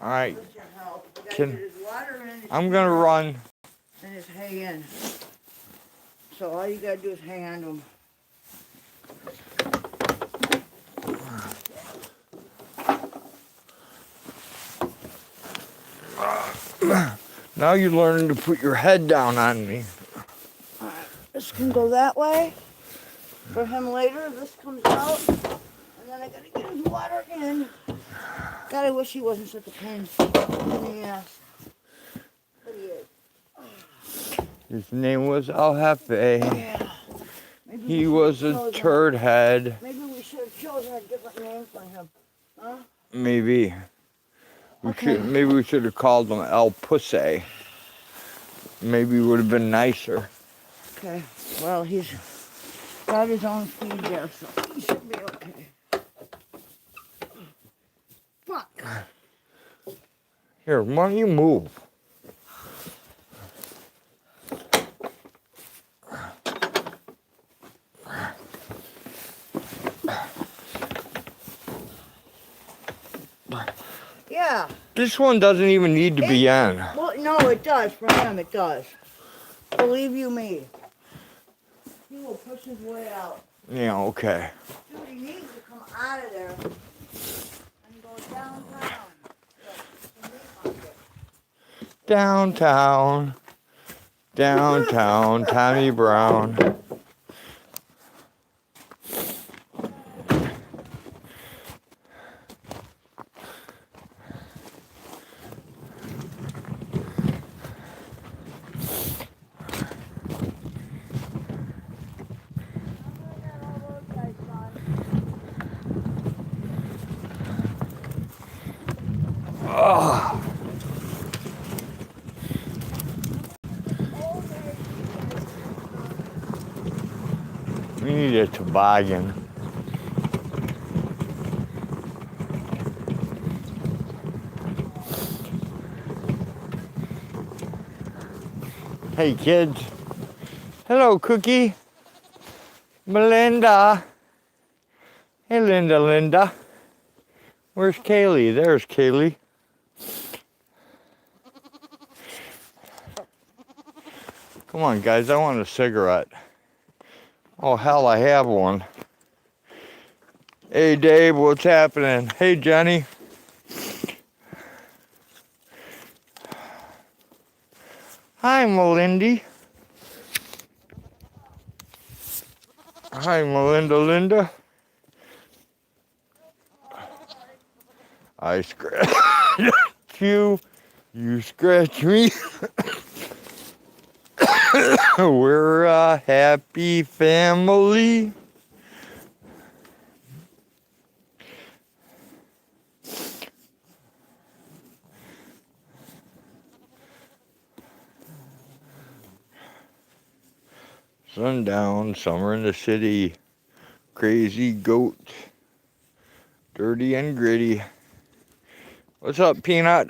All right. With your help. We gotta get his water in. I'm gonna run. And his hay in. So all you gotta do is hang on to him. Now you're learning to put your head down on me. Alright, this can go that way for him later. This comes out. And then I gotta get his water in. God, I wish he wasn't such a pain in the ass. But he is. His name was El Jefe. Yeah. He was a turd head. Maybe we should have chosen a different name for him. Huh? Maybe. Maybe we should have called him El Pussy. Maybe it would have been nicer. Okay. Well, he's got his own feed there, so he should be okay. Fuck. Here, why don't you move? Yeah. This one doesn't even need to be in. Well, no, it does. For him, it does. Believe you me. He will push his way out. Yeah, okay. Dude, he needs to come out of there and go downtown. Downtown. Downtown, Tommy Brown. We need a toboggan. Hey kids. Hello, Cookie. Melinda. Hey, Linda. Where's Kaylee? There's Kaylee. Come on, guys. I want a cigarette. Oh, hell, I have one. Hey, Dave, what's happening? Hey, Jenny. Hi, Melindy. Hi, Linda. I scratch you. You scratch me. We're a happy family. Sundown, summer in the city. Crazy goat. Dirty and gritty. What's up, Peanut?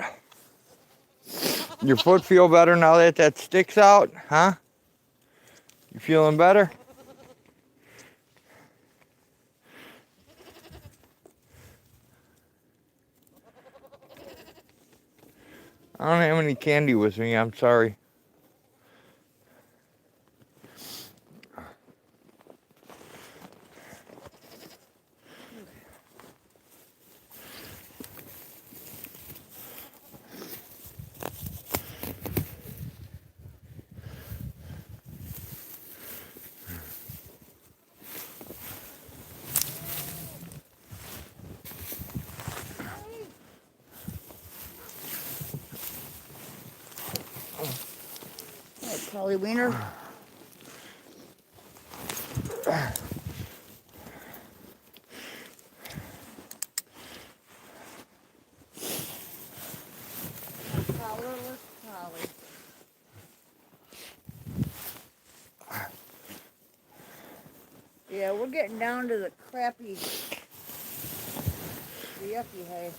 Your foot feel better now that stick's out, huh? You feeling better? I don't have any candy with me, I'm sorry. Polly Wiener. Collarless Polly. Yeah, we're getting down to the crappy, the yucky hay.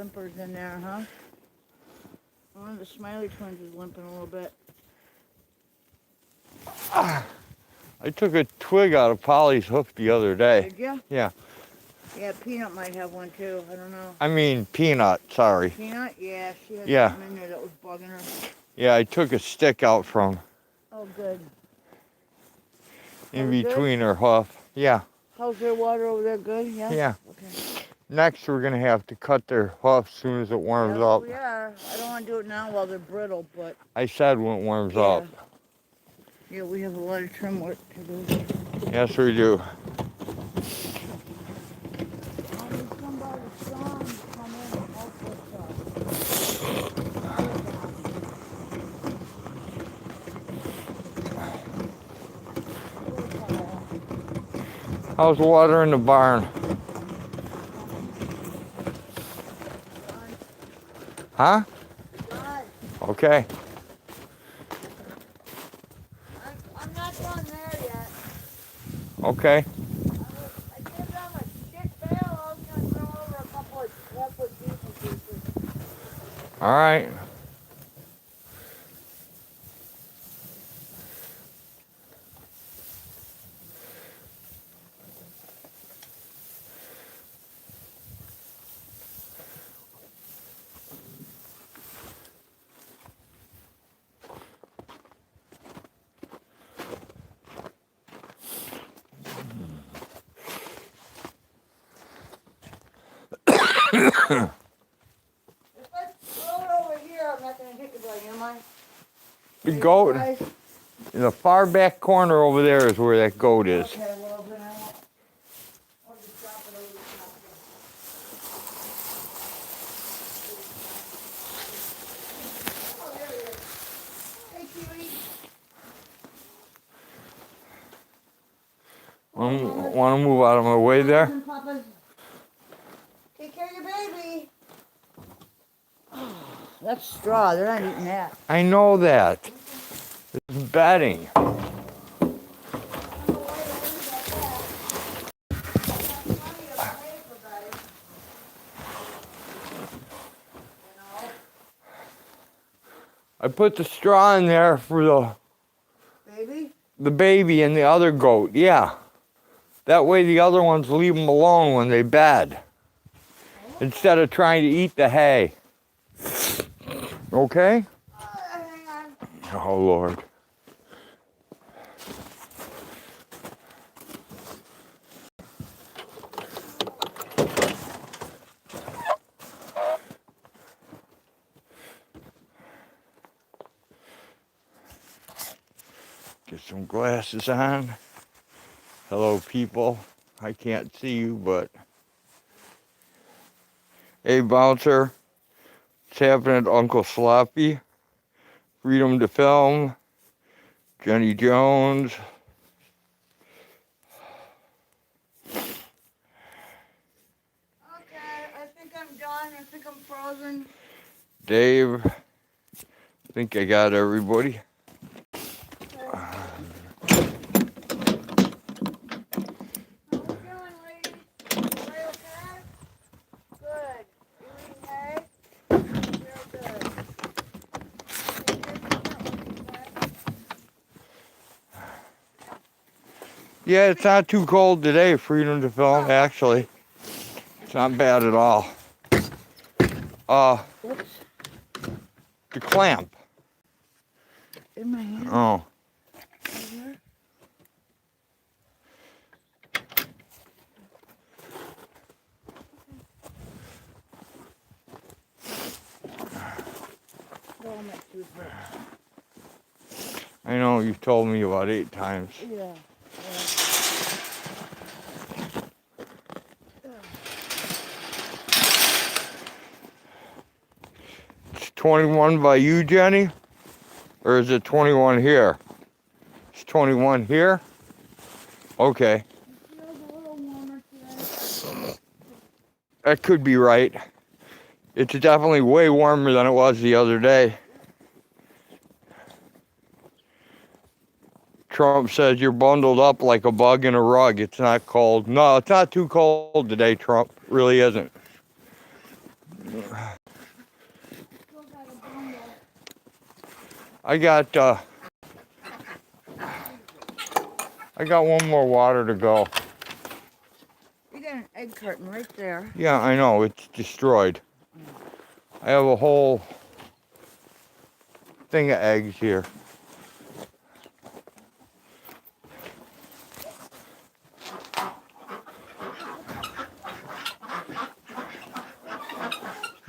limpers in there, huh? One of the Smiley twins is limping a little bit. I took a twig out of Polly's hoof the other day. Did ya? Yeah. Yeah, Peanut might have one too. I don't know. I mean, Peanut, sorry. Peanut? Yeah, she had Yeah. something in there that was bugging her. Yeah, I took a stick out from Oh, good. in That was between her hoof. Yeah. How's their water over there? Good? Yeah? Yeah. Okay. Next, we're going to have to cut their hoof as soon as it warms Yeah, up. we are. I don't want to do it now while they're brittle, but I said when it warms yeah. up. Yeah, we have a lot of trim work to do. Yes, we do. I need somebody strong to come in and help us How's the water in the barn? Huh? Okay. I'm not done there yet. Okay. I gave them a shit bale. I was going to throw over a couple of half-foot beef pieces. All right. If I throw it over here, I'm not going to hit you, buddy, am I? The goat, Guys? in the far back corner over there is where that goat is. Okay, well, then I'll just drop it over the top here. Oh, there he is. Hey, cutie. Want to move out of my way there? Listen, Papa. Take care of your baby. That's straw. They're not eating that. I know that. It's bedding. I put the straw in there for the baby and the other goat. Yeah. That way the other ones leave them alone when they bed. Instead of trying to eat the hay. Okay? Hang on. Oh, Lord. Get some glasses on. Hello, people. I can't see you, but... Hey, Bouncer. What's happening, Uncle Sloppy? Freedom to Film. Jenny Jones. Okay, I think I'm done. I think I'm frozen. Dave. I think I got everybody. Yeah, it's not too cold today, Freedom to Film, actually. It's not bad at all. The clamp. In my hand. Oh. I know, you've told me about 8 times. Yeah. It's 21 by you, Jenny? Or is it 21 here? It's 21 here? Okay. It feels a little warmer today. That could be right. It's definitely way warmer than it was the other day. Trump says you're bundled up like a bug in a rug. It's not cold. No, it's not too cold today, Trump. It really isn't. I got one more water to go. You got an egg carton right there. Yeah, I know, it's destroyed. I have a whole thing of eggs here.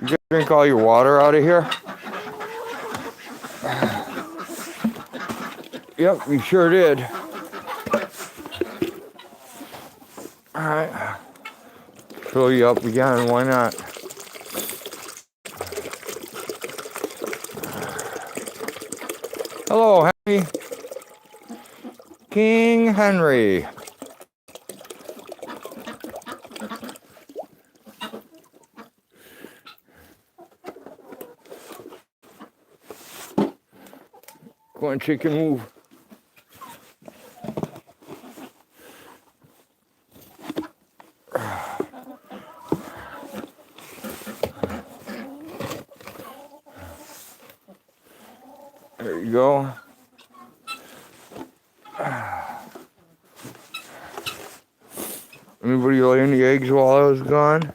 You gonna drink all your water out of here? Yep, you sure did. Alright. Fill you up again, why not? Hello, Henry. King Henry. Go on, chicken, move. There you go. Anybody lay any eggs while I was gone?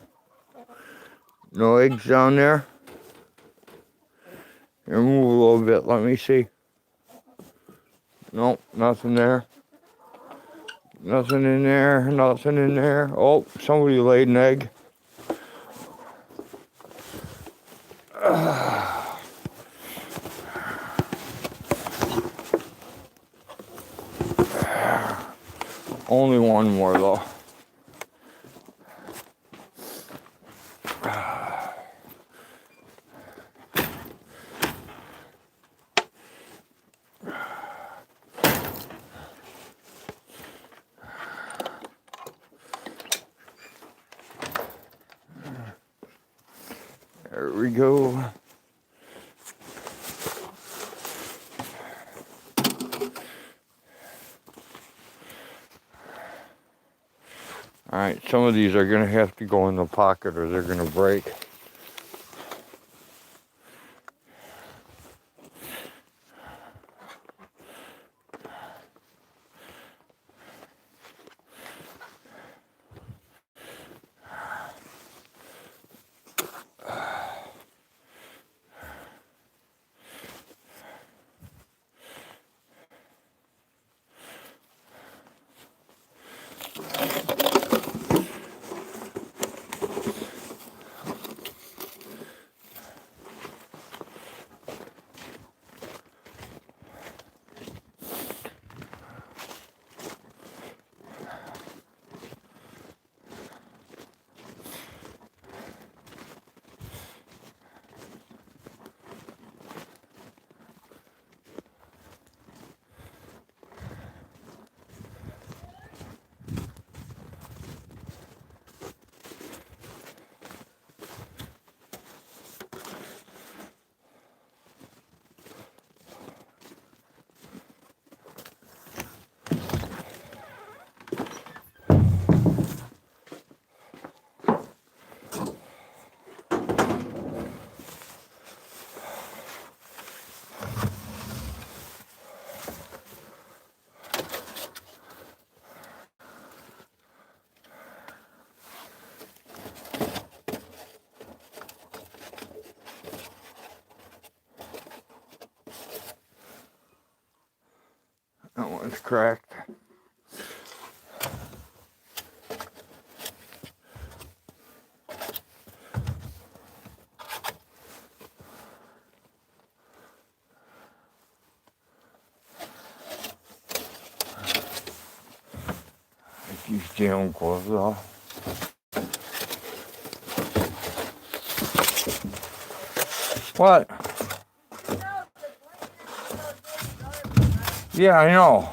No eggs down there? Here, move a little bit, let me see. Nope, nothing there. Nothing in there, nothing in there. Oh, somebody laid an egg. Only one more though. There we go. Alright, some of these are gonna have to go in the pocket or they're gonna break. That one's cracked. Take these damn gloves off. What? Yeah, I know.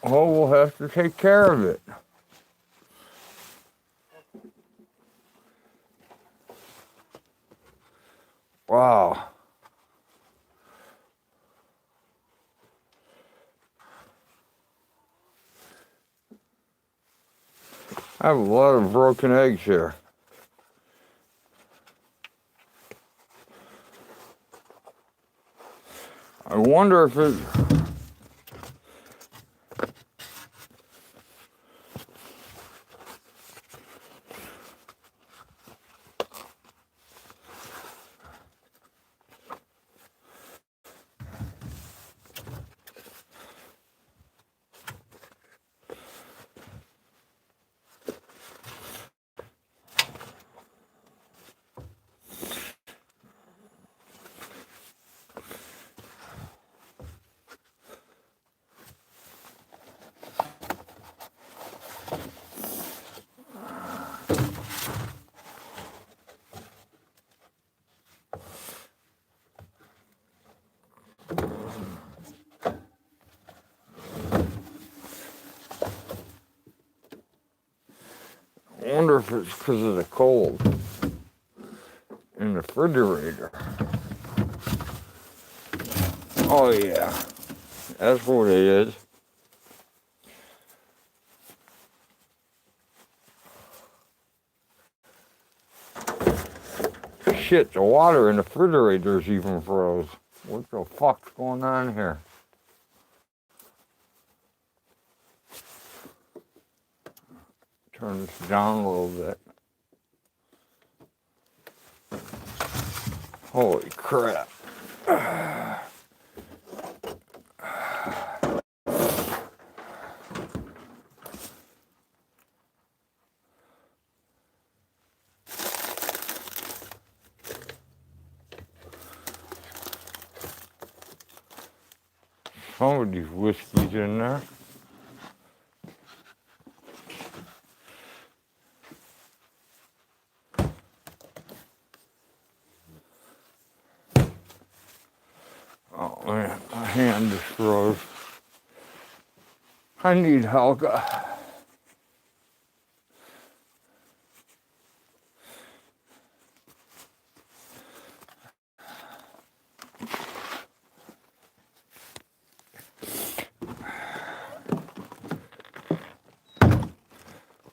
Oh, we'll have to take care of it. Wow. I have a lot of broken eggs here. I wonder if it... I wonder if it's because of the cold in the refrigerator. Oh yeah, that's what it is. Shit, the water in the refrigerator's even froze. What the fuck's going on here? Turn this down a little bit. Holy crap. Some of these whiskeys in there. Oh man, my hand just froze. I need Helga.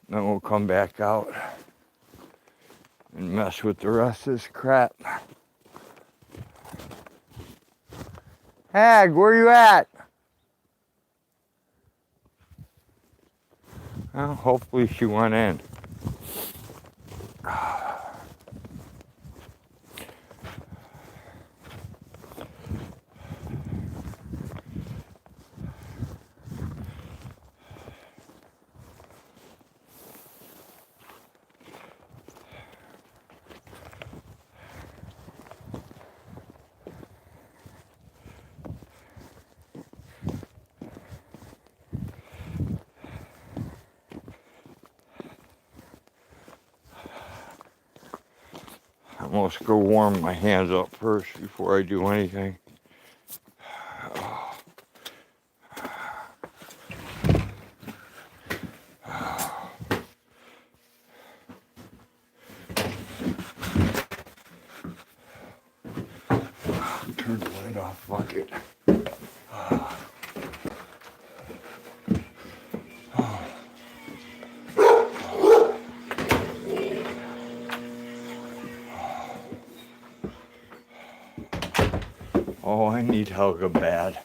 Then we'll come back out and mess with the rest of this crap. Hag, where you at? Well, hopefully she went in. I must go warm my hands up first before I do anything. Turn the light off, fuck it. Oh, I need Helga bad.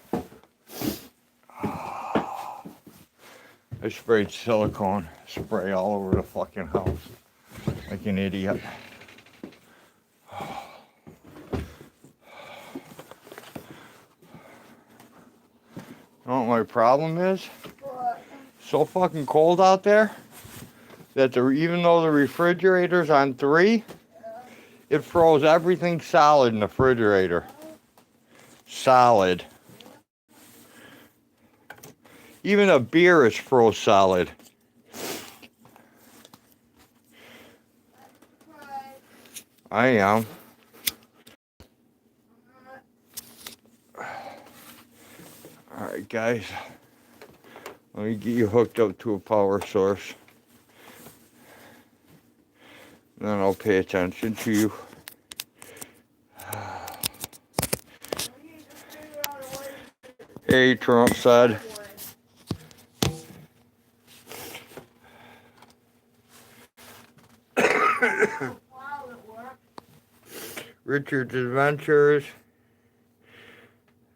I sprayed silicone spray all over the fucking house like an idiot. You know what my problem is? What? So fucking cold out there that even though the refrigerator's on 3, it froze everything solid in the refrigerator. Solid. Even a beer is froze solid. I am. Alright guys, Let me get you hooked up to a power source. Then I'll pay attention to you. Hey, Trump said. Richard's Adventures.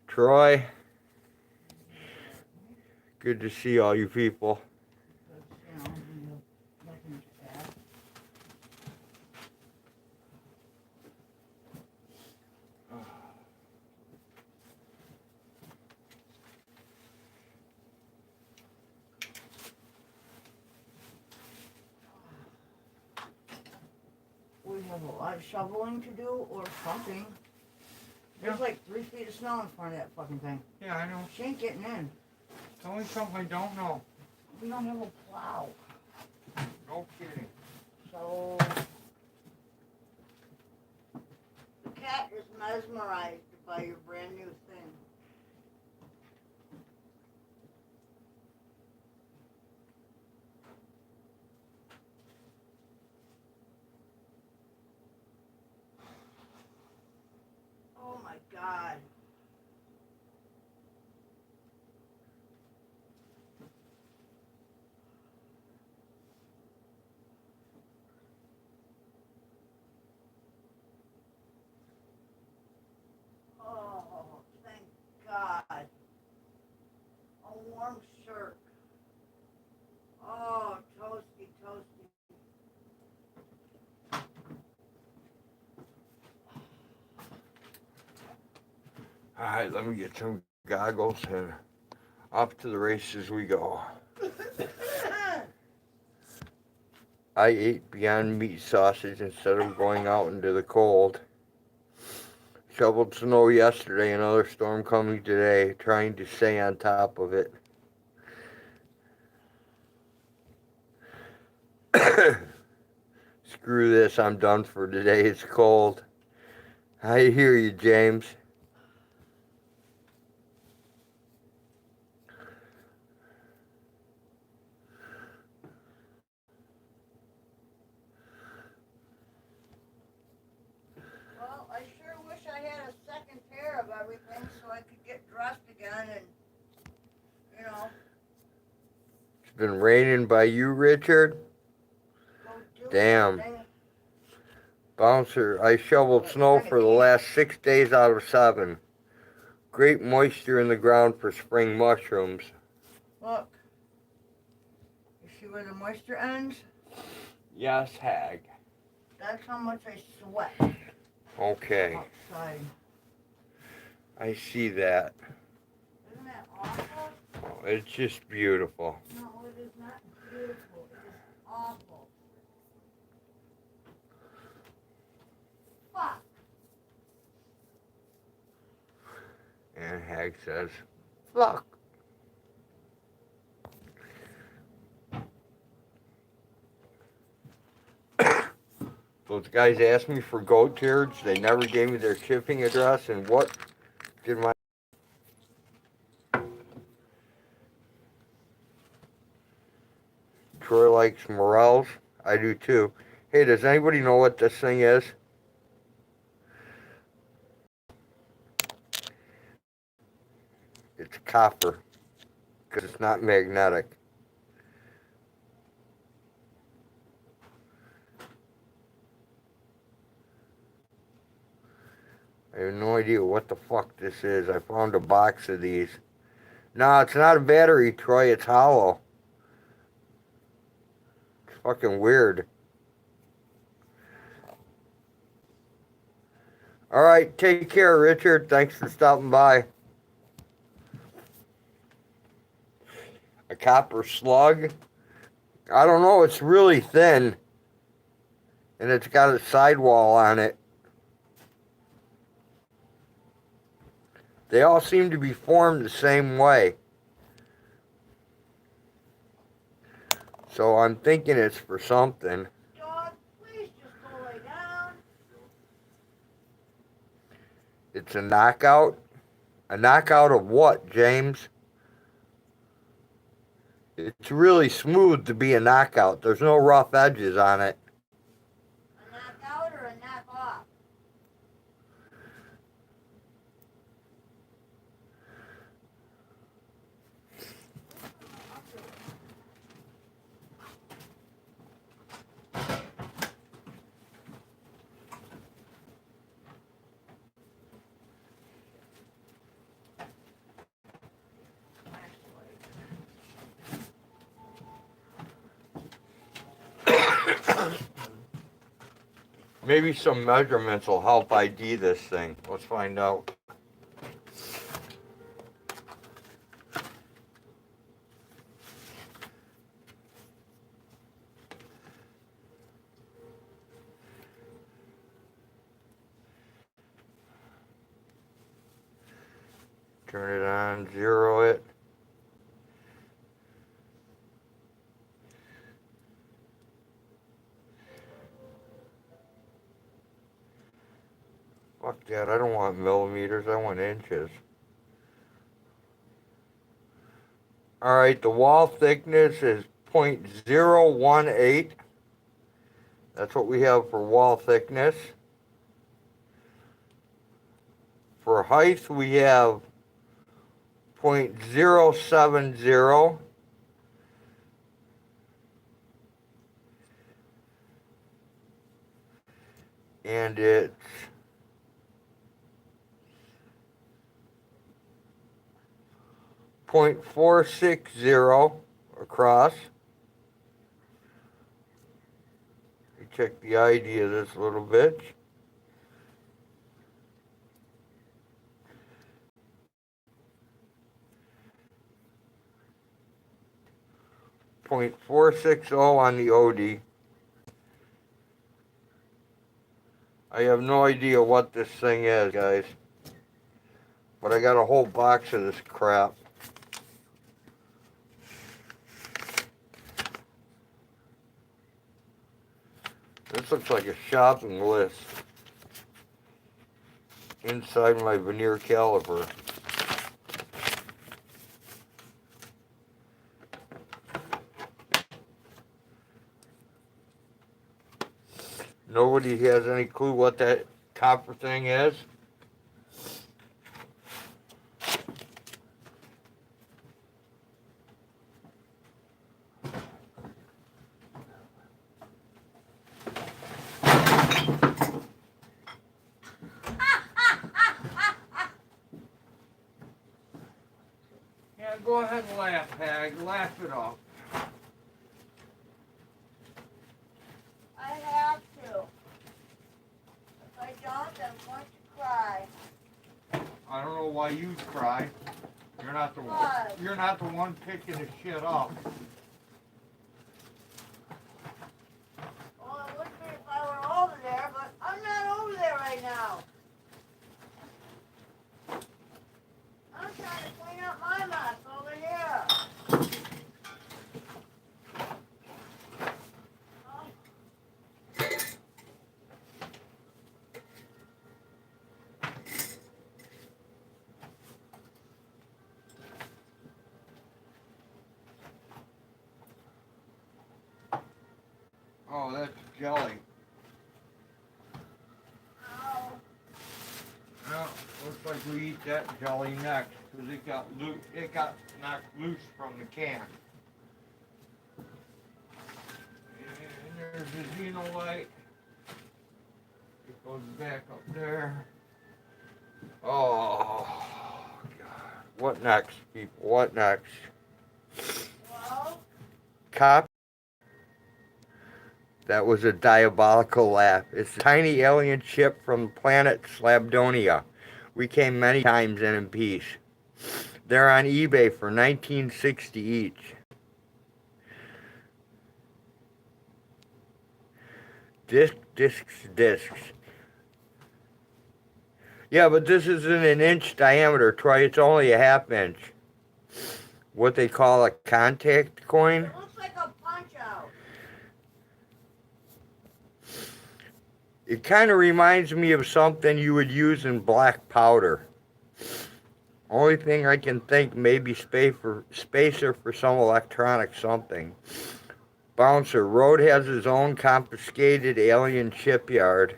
Troy. Good to see all you people. We have a lot of shoveling to do or something. There's like 3 feet of snow in front of that fucking thing. Yeah, I know. She ain't getting in. It's only something I don't know. We don't have a plow. No kidding. So the cat is mesmerized by your brand new thing. Oh my God. Oh, thank God. A warm shirt. Oh, toasty, toasty. Alright, let me get some goggles and off to the races we go. I ate Beyond Meat sausage instead of going out into the cold. Shoveled snow yesterday, another storm coming today, trying to stay on top of it. Screw this, I'm done for today, it's cold. I hear you, James. Well, I sure wish I had a second pair of everything so I could get dressed again and, you know. It's been raining by you, Richard? Go do Damn. something. Bouncer, I shoveled snow for the last 6 days out of 7. Great moisture in the ground for spring mushrooms. Look. You see where the moisture ends? Yes, Hag. That's how much I sweat Okay, outside. I see that. Isn't that awful? Oh, it's just beautiful. No, it is not beautiful. It is awful. Fuck. And Hag says, look. Those guys asked me for goat turds. They never gave me their shipping address. And what did my... Troy likes morels. I do too. Hey, does anybody know what this thing is? It's copper. Because it's not magnetic. I have no idea what the fuck this is. I found a box of these. No, it's not a battery, Troy. It's hollow. It's fucking weird. Alright, take care, Richard. Thanks for stopping by. A copper slug? I don't know. It's really thin. And it's got a sidewall on it. They all seem to be formed the same way. So I'm thinking it's for something. Dog, please just go lay down. It's a knockout? A knockout of what, James? It's really smooth to be a knockout. There's no rough edges on it. A knockout or a knock off? Maybe some measurements will help ID this thing. Let's find out. Turn it on, zero it. Fuck that, I don't want millimeters, I want inches. Alright, the wall thickness is 0.018. That's what we have for wall thickness. For height, we have 0.070. And it's 0.460 across. We check the ID of this little bitch. .460 on the OD. I have no idea what this thing is, guys. But I got a whole box of this crap. This looks like a shopping list inside my veneer caliper. Nobody has any clue what that copper thing is? Yeah, go ahead and laugh, Hag. Laugh it off. I have to. If I don't, I'm going to cry. I don't know why you cry. You're not the one. Why? You're not the one picking the shit up. Well, it would be if I were over there, but I'm not over there right now. I'm trying to clean up my mess over here. Oh, that's jelly. Oh. Well, looks like we eat that jelly next because it got knocked loose from the can. And there's the xenolite. It goes back up there. Oh, God. What next, people? What next? Well, Cop. That was a diabolical laugh. It's a tiny alien ship from the planet Slabdonia. We came many times in peace. They're on eBay for $19.60 each. Discs. Yeah, but this isn't an inch diameter, Troy. It's only a half inch. What they call a contact coin. it looks like a punch-out. It kind of reminds me of something you would use in black powder. Only thing I can think, maybe spacer for some electronic something. Bouncer, Road has his own confiscated alien shipyard.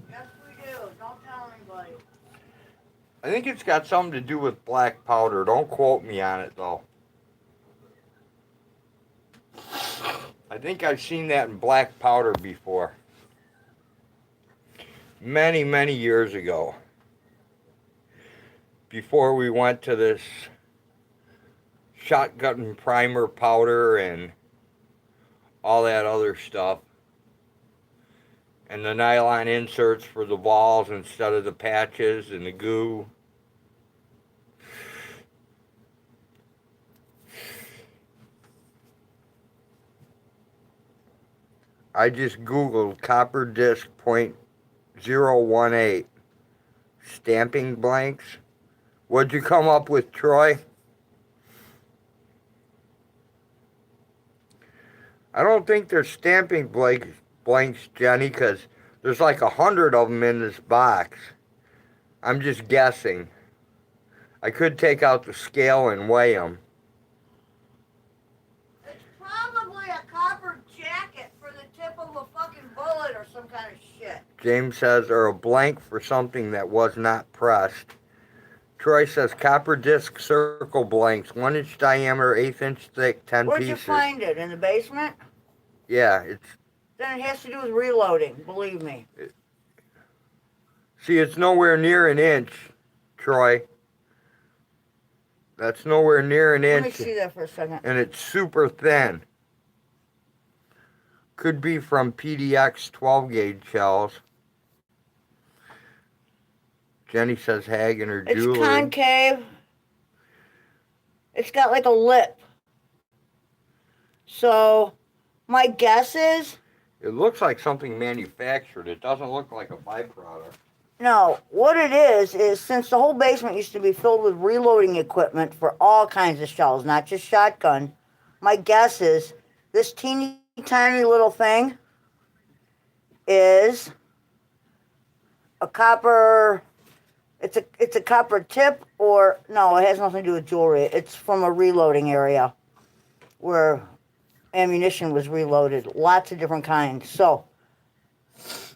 Yes, we do. Don't tell anybody. I think it's got something to do with black powder. Don't quote me on it, though. I think I've seen that in black powder before. Many, many years ago. Before we went to this shotgun primer powder and all that other stuff. And the nylon inserts for the balls instead of the patches and the goo. I just Googled copper disc .018 stamping blanks. What'd you come up with, Troy? I don't think they're stamping blanks, Jenny, because there's like 100 of them in this box. I'm just guessing. I could take out the scale and weigh them. It's probably a copper jacket for the tip of a fucking bullet or some kind of shit. James says, or a blank for something that was not pressed. Troy says, copper disc circle blanks, 1-inch diameter, 1/8 thick, 10 Where'd pieces. you find it? In the basement? Yeah, it's... Then it has to do with reloading, believe me. See, it's nowhere near an inch, Troy. That's nowhere near an inch. Let me see that for a second. And it's super thin. Could be from PDX 12-gauge shells. Jenny says Hagen or Julie. It's concave. It's got like a lip. So, my guess is... It looks like something manufactured. It doesn't look like a byproduct. No, what it is since the whole basement used to be filled with reloading equipment for all kinds of shells, not just shotgun, my guess is this teeny tiny little thing is a copper, it's a copper tip, or no, it has nothing to do with jewelry. It's from a reloading area where ammunition was reloaded, lots of different kinds. So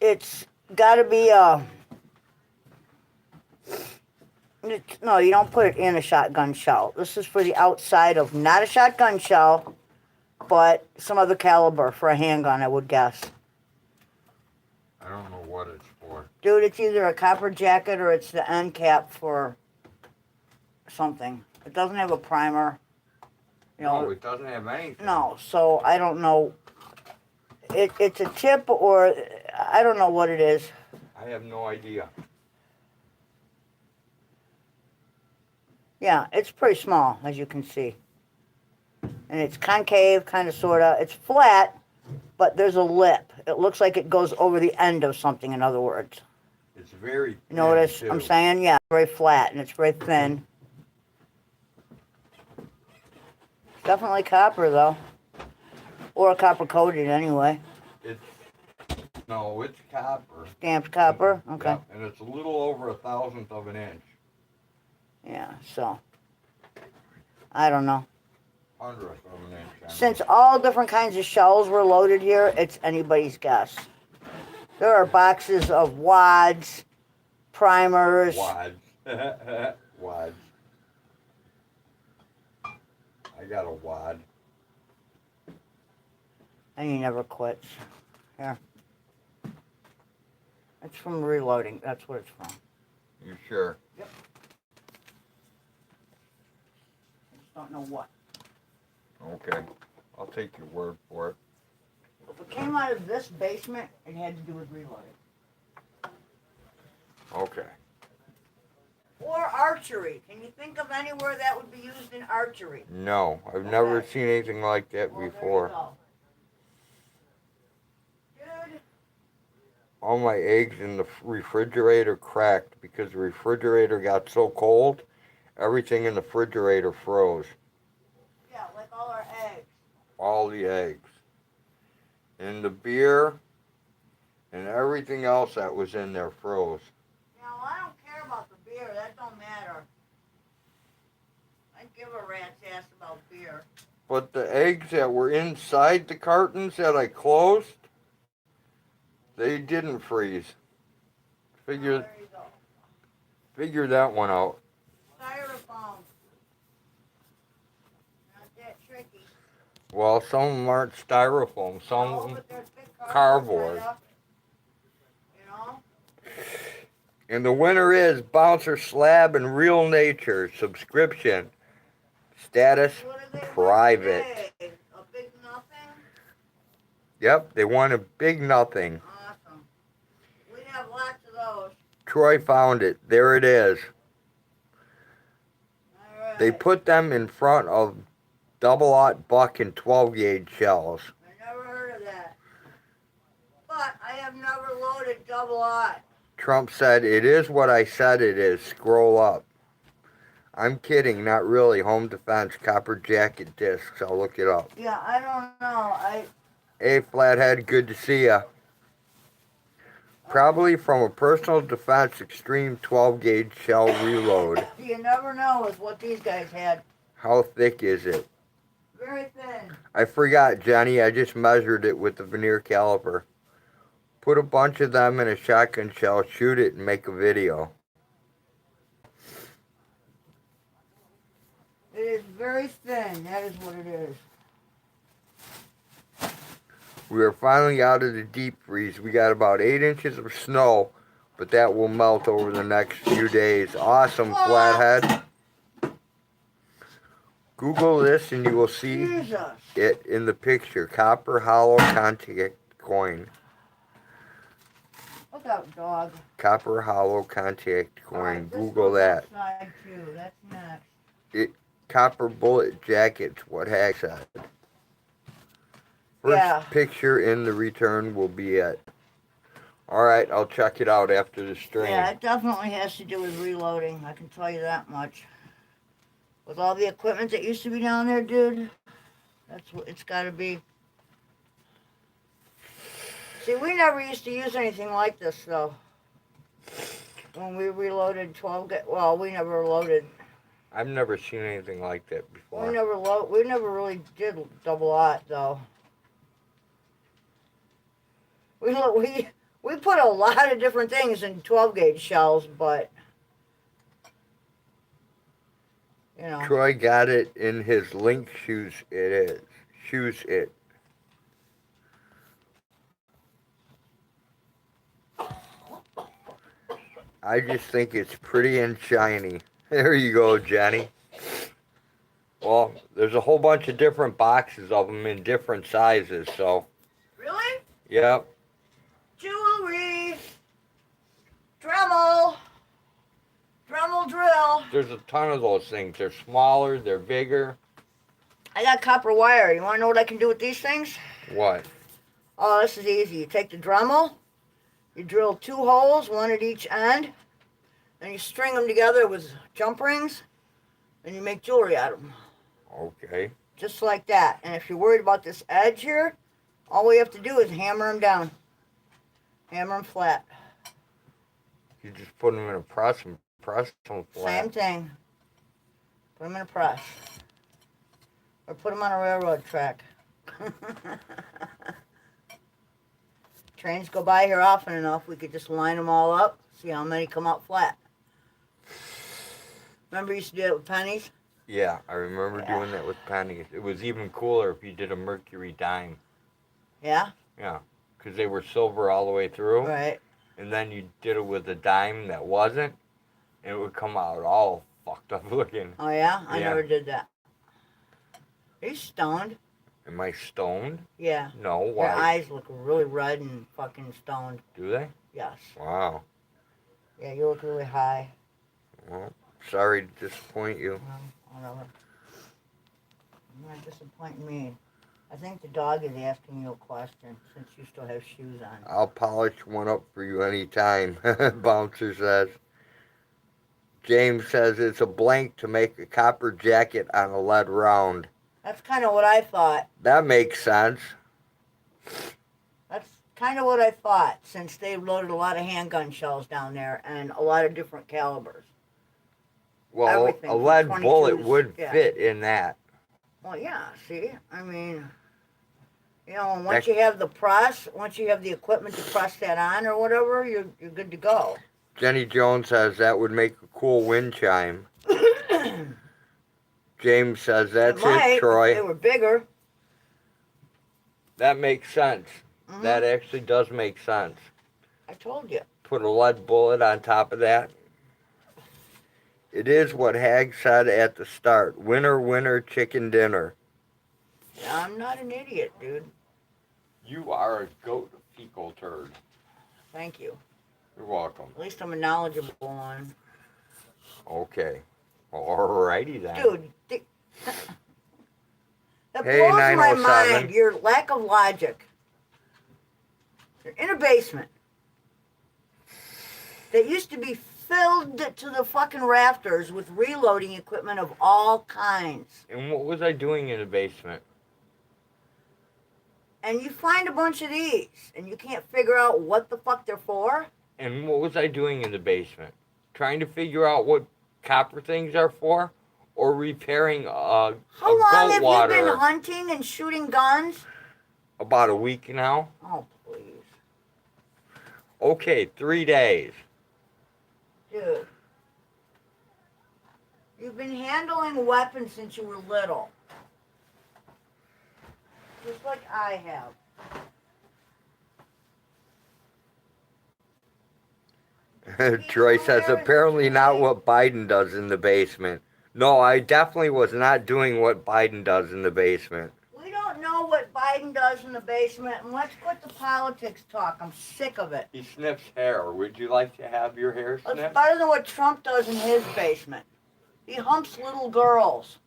it's got to be no, you don't put it in a shotgun shell. This is for the outside of not a shotgun shell, but some other caliber for a handgun, I would guess. I don't know what it's for. Dude, it's either a copper jacket or it's the end cap for something. It doesn't have a primer. You know, No, it doesn't have anything. No, so I don't know. It's a tip or I don't know what it is. I have no idea. Yeah, it's pretty small, as you can see. And it's concave, kind of, sort of. It's flat, but there's a lip. It looks like it goes over the end of something, in other words. It's very thin, You know what I'm saying? Yeah, very flat, and it's very thin. Definitely copper, though. Or copper coated, anyway. No, it's copper. Stamped copper? Okay. Yep, and it's a little over 1/1000th of an inch. Yeah, so. I don't know. 100th of an inch. Since all different kinds of shells were loaded here, it's anybody's guess. There are boxes of wads, primers. Wads. Wads. I got a wad. And he never quits. Here. It's from reloading. That's what it's from. You sure? Yep. I just don't know what. Okay. I'll take your word for it. If it came out of this basement, it had to do with reloading. Okay. Or archery. Can you think of anywhere that would be used in archery? No, I've never seen anything like that before. Dude. All my eggs in the refrigerator cracked because the refrigerator got so cold, everything in the refrigerator froze. Yeah, like all our eggs. All the eggs. And the beer and everything else that was in there froze. Now, I don't care about the beer. That don't matter. give a rat's ass about beer. But the eggs that were inside the cartons that I closed, they didn't freeze. Figure There you go. figure that one out. Styrofoam. Not that tricky. Well, some of them aren't styrofoam. Some of No, them but there's big cardboard. setup, you know? And the winner is Bouncer Slab and Real Nature subscription. Status What did they win private. today? A big nothing? Yep, they won a big nothing. Awesome. We have lots of those. Troy found it. There it is. All right. They put them in front of double-aught buck and 12-gauge shells. I never heard of that. But I have never loaded double-aught. Trump said, "It is what I said it is. Scroll up." I'm kidding, not really. Home Defense, Copper Jacket discs. I'll look it up. Yeah, I don't know. Hey, Flathead, good to see ya. Probably from a Personal Defense Extreme 12-gauge shell reload. You never know is what these guys had. How thick is it? Very thin. I forgot, Johnny. I just measured it with the veneer caliper. Put a bunch of them in a shotgun shell, shoot it, and make a video. It is very thin. That is what it is. We are finally out of the deep freeze. We got about 8 inches of snow, but that will melt over the next few days. Awesome, Flathead. Google this and you will see Jesus. it in the picture. Copper hollow contact coin. Look out, dog. Copper hollow contact coin. Right, Google that. Side too. That's next. Copper bullet jackets, what Hag said. First picture in the return will be it. Alright, I'll check it out after the stream. Yeah, it definitely has to do with reloading. I can tell you that much. With all the equipment that used to be down there, dude, that's what it's got to be. See, we never used to use anything like this, though. When we reloaded 12, well, we never loaded. I've never seen anything like that before. We never really did double-aught, though. We put a lot of different things in 12-gauge shells, but you know. Troy got it in his link shoes. It is. Shoes it. I just think it's pretty and shiny. There you go, Jenny. Well, there's a whole bunch of different boxes of them in different sizes, so. Really? Yep. Jewelry. Dremel drill. There's a ton of those things. They're smaller, they're bigger. I got copper wire. You want to know what I can do with these things? What? Oh, this is easy. You take the Dremel, you drill 2 holes, one at each end, and you string them together with jump rings, and you make jewelry out of them. Okay. Just like that. And if you're worried about this edge here, all we have to do is hammer them down. Hammer them flat. You just put them in a press and press them flat. Same thing. Put them in a press. Or put them on a railroad track. Trains go by here often enough, we could just line them all up, see how many come out flat. Remember you used to do it with pennies? Yeah, I remember doing that with pennies. It was even cooler if you did a mercury dime. Yeah? Yeah, because they were silver all the way through. Right. And then you did it with a dime that wasn't, and it would come out all fucked up looking. Oh yeah? I Yeah. never did that. Are you stoned? Am I stoned? Yeah. No, Your why? eyes look really red and fucking stoned. Do they? Yes. Wow. Yeah, you look really high. Well, sorry to disappoint you. Whatever. You're not disappointing me. I think the dog is asking you a question since you still have shoes on. I'll polish one up for you anytime, Bouncer says. James says it's a blank to make a copper jacket on a lead round. That's kind of what I thought. That makes sense. That's kind of what I thought, since they've loaded a lot of handgun shells down there and a lot of different calibers. Well, everything a from lead bullet 22s, would yeah. fit in that. Well, yeah, see? I mean, you know, and That- once you have the press, once you have the equipment to press that on or whatever, you're good to go. Jenny Jones says that would make a cool wind chime. James says that's it might, it, Troy. if they were bigger. That makes sense. Mhm. That actually does make sense. I told you. Put a lead bullet on top of that. It is what Hag said at the start. Winner, winner, chicken dinner. I'm not an idiot, dude. You are a goat fecal turd. Thank you. You're welcome. At least I'm a knowledgeable one. Okay. Alrighty then. Dude, that Hey, blows my 907. mind, your lack of logic. You're in a basement that used to be filled to the fucking rafters with reloading equipment of all kinds. And what was I doing in the basement? And you find a bunch of these, and you can't figure out what the fuck they're for? And what was I doing in the basement? Trying to figure out what copper things are for? Or repairing How long goat have water? you been hunting and shooting guns? About a week now. Oh, please. Okay, 3 days. Dude. You've been handling weapons since you were little. Just like I have. Troy says apparently not what Biden does in the basement. No, I definitely was not doing what Biden does in the basement. We don't know what Biden does in the basement, and let's quit the politics talk. I'm sick of it. He sniffs hair. Would you like to have your hair It's sniffed? better than what Trump does in his basement. He humps little girls,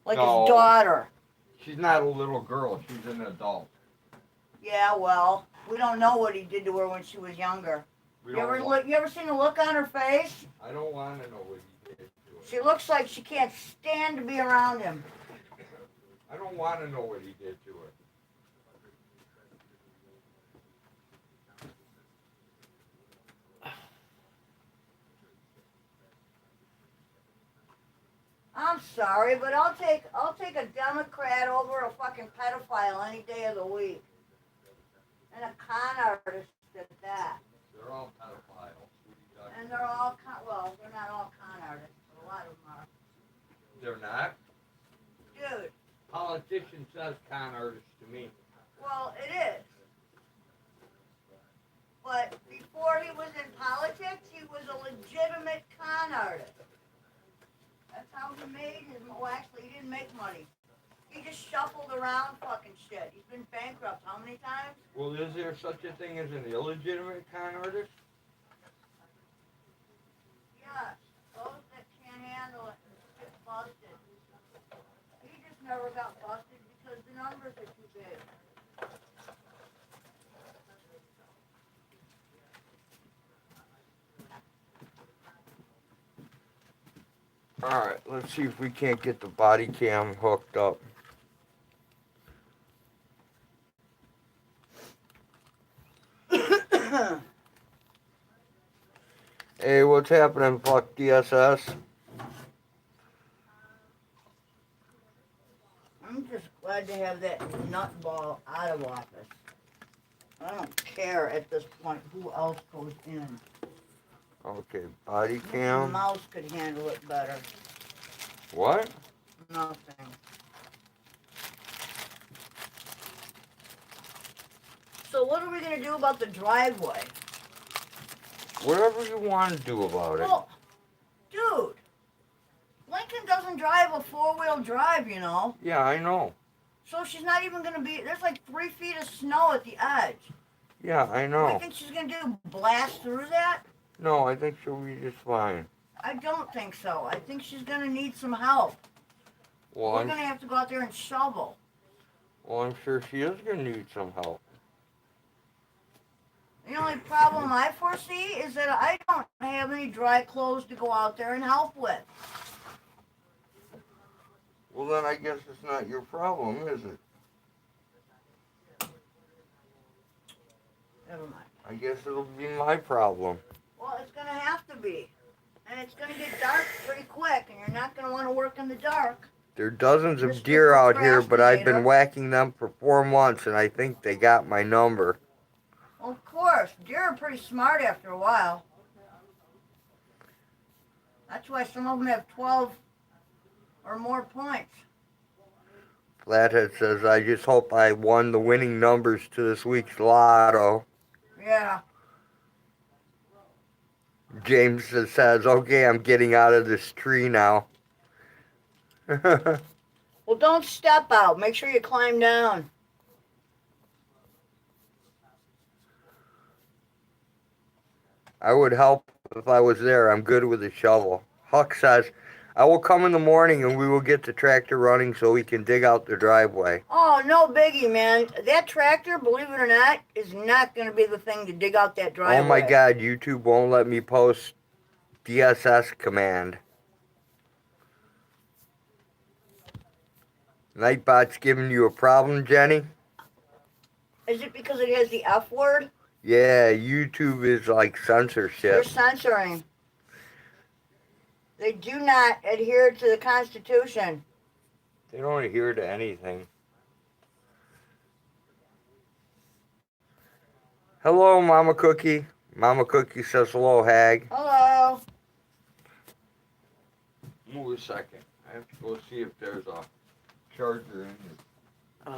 like No. his daughter. She's not a little girl. She's an adult. Yeah, well, we don't know what he did to her when she was younger. We You ever don't seen the look on her face? I don't want to know what he did to her. She looks like she can't stand to be around him. I don't want to know what he did to her. I'm sorry, but I'll take a Democrat over a fucking pedophile any day of the week. And a con artist at that. They're all pedophiles. And they're all well, they're not all con artists, but a lot of them are. They're not? Dude. Politician says con artist to me. Well, it is. But before he was in politics, he was a legitimate con artist. That's how he made his, well, actually, he didn't make money. He just shuffled around fucking shit. He's been bankrupt how many times? Well, is there such a thing as an illegitimate con artist? Yes. Those that can't handle it and get busted. He just never got busted because the numbers are too big. Alright, let's see if we can't get the body cam hooked up. Hey, what's happening, fuck DSS? I'm just glad to have that nutball out of office. I don't care at this point who else goes in. Okay, body The cam. mouse could handle it better. What? Nothing. So what are we going to do about the driveway? Whatever you want to do about it. Well, dude, Lincoln doesn't drive a four-wheel drive, you know. Yeah, I know. So she's not even going to be, there's like 3 feet of snow at the edge. Yeah, I What do know. you think she's going to do, blast through that? No, I think she'll be just fine. I don't think so. I think she's going to need some help. Well, We're I'm, going to have to go out there and shovel. well, I'm sure she is going to need some help. The only problem I foresee is that I don't have any dry clothes to go out there and help with. Well, then I guess it's not your problem, is it? Never mind. I guess it'll be my problem. Well, it's going to have to be. And it's going to get dark pretty quick, and you're not going to want to work in the dark. There are dozens of Mr. deer out here, but I've been Procrastinator. whacking them for 4 months, and I think they got my number. Well, of course, deer are pretty smart after a while. That's why some of them have 12 or more points. Flathead says, I just hope I won the winning numbers to this week's lotto. Yeah. James says, okay, I'm getting out of this tree now. Well, don't step out. Make sure you climb down. I would help if I was there. I'm good with a shovel. Huck says, I will come in the morning and we will get the tractor running so we can dig out the driveway. Oh, no biggie, man. That tractor, believe it or not, is not going to be the thing to dig out that driveway. Oh my God, YouTube won't let me post DSS command. Nightbot's giving you a problem, Jenny? Is it because it has the F word? Yeah, YouTube is like They're censorship. censoring. They do not adhere to the Constitution. They don't adhere to anything. Hello, Mama Cookie. Mama Cookie says hello, Hag. Hello. Move a second. I have to go see if there's a charger in here.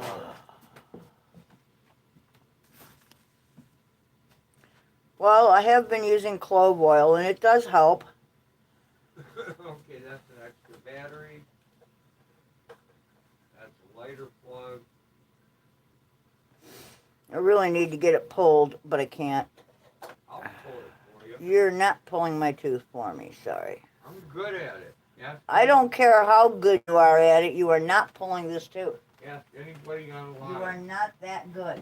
Well, I have been using clove oil, and it does help. Okay, that's an extra battery. That's a lighter plug. I really need to get it pulled, but I can't. I'll pull it for you. You're not pulling my tooth for me, sorry. I'm good at it. Ask I don't care how good you are at it, you are not pulling this tooth. Ask anybody online. You are not that good.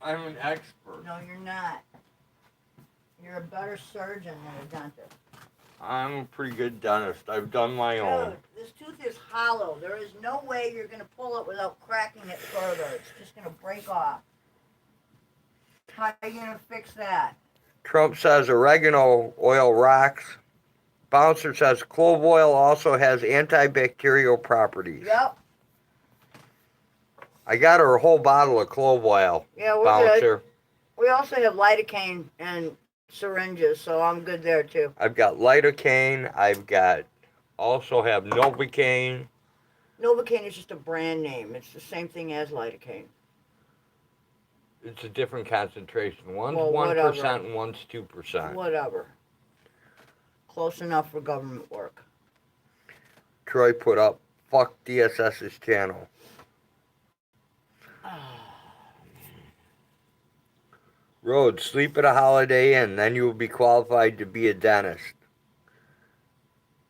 I'm an expert. No, you're not. You're a better surgeon than a dentist. I'm a pretty good dentist. I've done my own. Dude, this tooth is hollow. There is no way you're going to pull it without cracking it further. It's just going to break off. How are you going to fix that? Trump says oregano oil rocks. Bouncer says clove oil also has antibacterial properties. Yep. I got her a whole bottle of clove oil, Yeah, we're Bouncer. good. We also have lidocaine and syringes, so I'm good there too. I've got lidocaine. Also have Novocaine. Novocaine is just a brand name. It's the same thing as lidocaine. It's a different concentration. One's Well, 1% and one's 2%. Whatever. Close enough for government work. Troy put up, fuck DSS's channel. Rhodes, sleep at a Holiday Inn, then you will be qualified to be a dentist.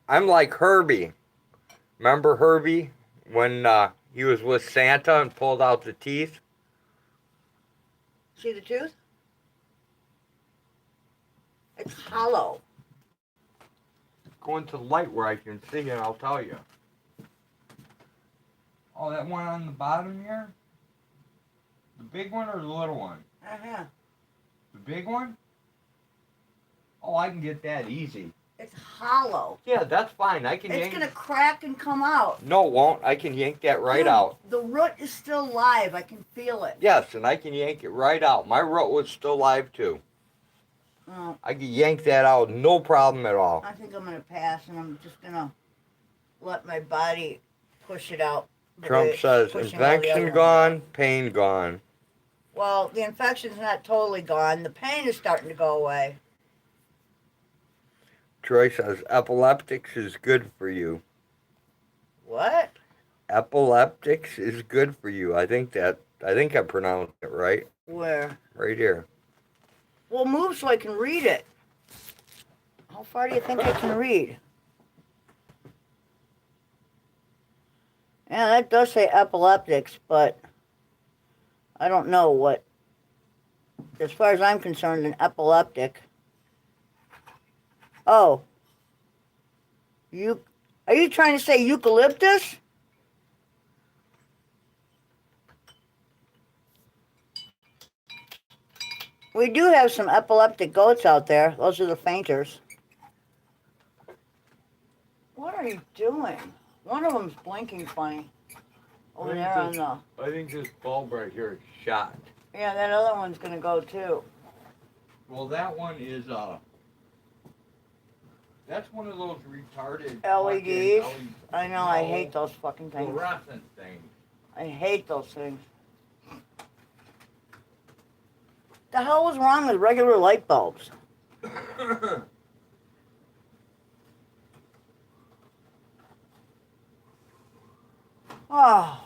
I'm like Herbie. Remember Herbie when he was with Santa and pulled out the teeth? See the tooth? It's hollow. Go into the light where I can see and I'll tell you. Oh, that one on the bottom here? The big one or the little one? Uh-huh. The big one? Oh, I can get that easy. It's hollow. Yeah, that's fine. I can It's yank. going to crack and come out. No, it won't. I can yank that right Dude, out. The root is still live. I can feel it. Yes, and I can yank it right out. My root was still live too. Oh, I can yank that out, no problem at all. I think I'm going to pass, and I'm just going to let my body push it out. Trump says, infection gone, pain gone. Well, the infection's not totally gone. The pain is starting to go away. Troy says, epileptics is good for you. What? Epileptics is good for you. I think I pronounced it right. Where? Right here. Well, move so I can read it. How far do you think I can read? Yeah, that does say epileptics, but I don't know what. As far as I'm concerned, an epileptic. Oh. Are you trying to say eucalyptus? We do have some epileptic goats out there. Those are the fainters. are you doing? One of them's blinking funny. Over there on the... I think this bulb right here is shot. Yeah, that other one's gonna go too. Well, that one is, that's one of those retarded... LEDs? fucking I know, I hate those fucking things. fluorescent things. I hate those things. The hell was wrong with regular light bulbs? Oh.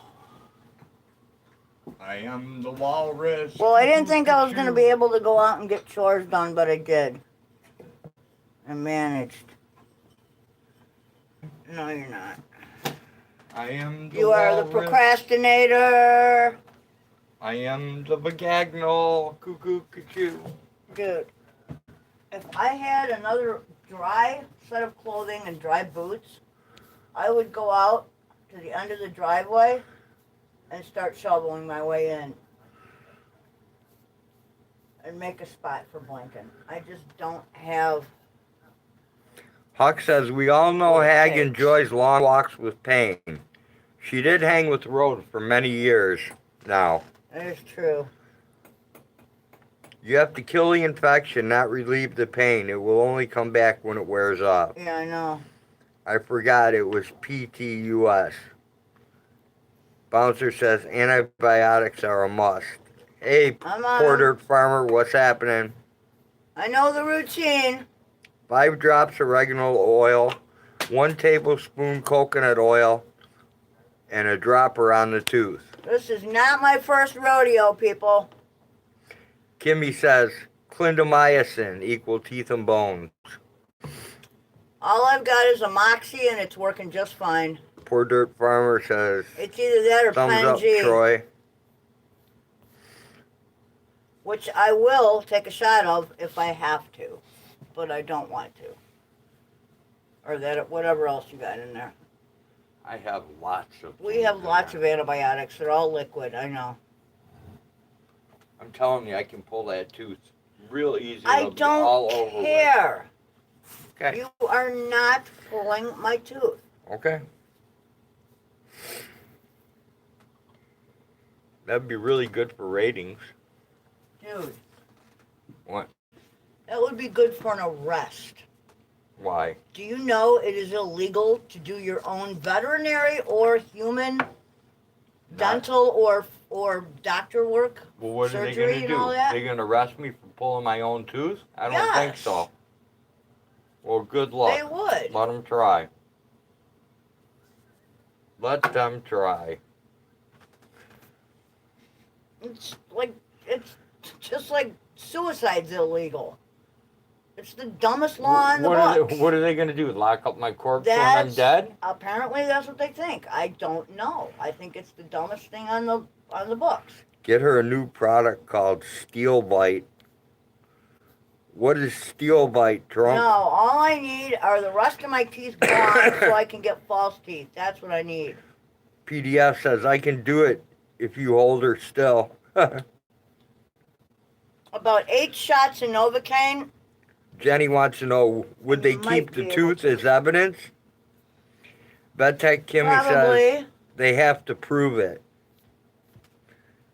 I am the walrus. Well, I didn't think I was going to be able to go out and get chores done, but I did. I managed. No, you're not. I am the You are the procrastinator. I am the vaginal cuckoo cuckoo. Dude, if I had another dry set of clothing and dry boots, I would go out to the end of the driveway and start shoveling my way in. And make a spot for blinking. I just don't have... Huck says, we all know Hag enjoys long walks with pain. She did hang with the road for many years now. That is true. You have to kill the infection, not relieve the pain. It will only come back when it wears off. Yeah, I know. I forgot it was PTUS. Bouncer says antibiotics are a must. Hey, poor dirt farmer, what's happening? I know the routine. 5 drops oregano oil, 1 tablespoon coconut oil, and a dropper on the tooth. This is not my first rodeo, people. Kimmy says clindamycin equal teeth and bones. All I've got is a Moxie, and it's working just fine. Poor dirt farmer says it's either that or thumbs up, Penji, Troy. which I will take a shot of if I have to, but I don't want to. Or that, whatever else you got in there. I have lots of. We have lots of antibiotics. They're all liquid. I know. I'm telling you, I can pull that tooth real easy. I don't care. Okay. You are not pulling my tooth. Okay. That'd be really good for ratings. Dude. What? That would be good for an arrest. Why? Do you know it is illegal to do your own veterinary or human dental or doctor work? Well, what surgery are they going to do? They're going to arrest me for pulling my own tooth? I don't think so. Well, good luck. They would. Let them try. Let them try. It's just like suicide's illegal. It's the dumbest law in the books. What are they going to do? Lock up my corpse when I'm dead? Apparently that's what they think. I don't know. I think it's the dumbest thing on the books. Get her a new product called Steel Bite. What is Steel Bite, Trump? No, all I need are the rest of my teeth gone so I can get false teeth. That's what I need. PDF says I can do it if you hold her still. About 8 shots of Novocaine. Jenny wants to know, would they keep the tooth as evidence? VetTech Kimmy says they have to prove it.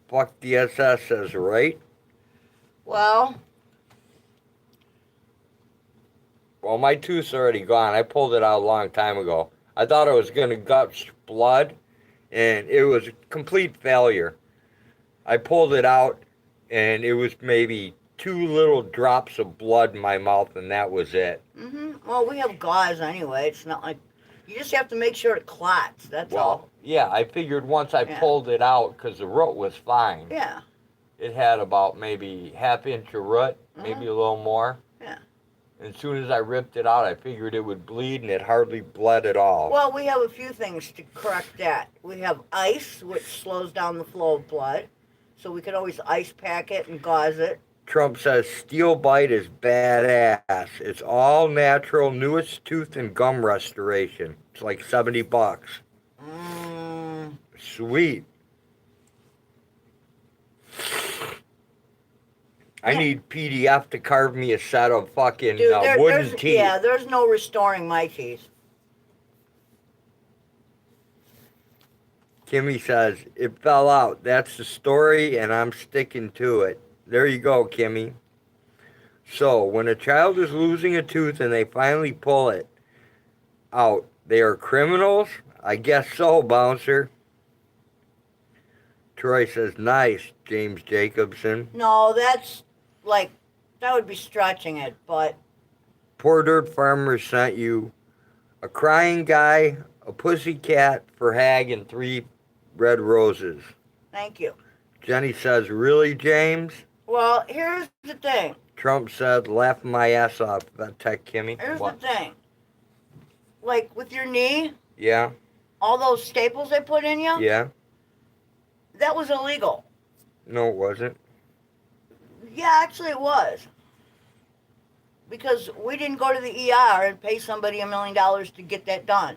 Buck DSS says, right? Well, my tooth's already gone. I pulled it out a long time ago. I thought I was going to gush blood, and it was a complete failure. I pulled it out, and it was maybe 2 little drops of blood in my mouth, and that was it. Well, we have gauze anyway. It's not like... You just have to make sure it clots, that's all. Yeah, I figured once I pulled it out, because the root was fine. Yeah. It had about maybe ½ of root, maybe a little more. Yeah. And as soon as I ripped it out, I figured it would bleed, and it hardly bled at all. Well, we have a few things to correct that. We have ice, which slows down the flow of blood. So we could always ice pack it and gauze it. Trump says Steel Bite is badass. It's all natural, newest tooth and gum restoration. It's like $70. Sweet. I need PDF to carve me a set of fucking wooden teeth. Yeah, there's no restoring my teeth. Kimmy says, it fell out. That's the story, and I'm sticking to it. There you go, Kimmy. So, when a child is losing a tooth and they finally pull it out, they are criminals? I guess so, Bouncer. Troy says, nice, James Jacobson. No, that's like, that would be stretching it, but. Poor Dirt Farmer sent you a crying guy, a pussy cat for Hag, and 3 red roses. Thank you. Jenny says, really, James? Well, here's the thing. Trump said, laughing my ass off. That tech Kimmy. Here's the thing. Like, with your knee, Yeah, all those staples they put in you, yeah. that was illegal. No, it wasn't. Yeah, actually it was. Because we didn't go to the ER and pay somebody $1 million to get that done.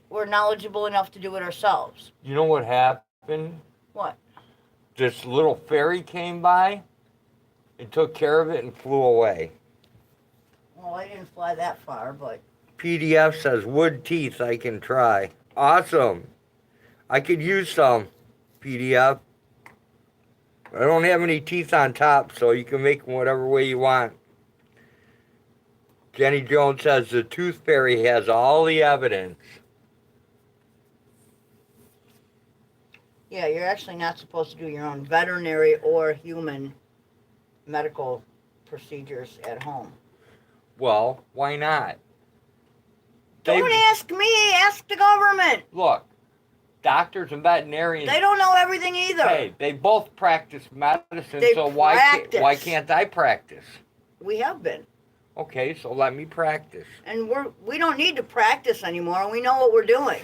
We're knowledgeable enough to do it ourselves. You know what happened? What? This little fairy came by and took care of it and flew away. Well, I didn't fly that far, but... PDF says, wood teeth, I can try. Awesome. I could use some, PDF. I don't have any teeth on top, so you can make them whatever way you want. Jenny Jones says, the tooth fairy has all the evidence. Yeah, you're actually not supposed to do your own veterinary or human medical procedures at home. Well, why not? Don't ask me, ask the government. Look, doctors and veterinarians... They don't know everything either. Hey, they both practice medicine, They so practice. why can't I practice? We have been. Okay, so let me practice. And we don't need to practice anymore. We know what we're doing.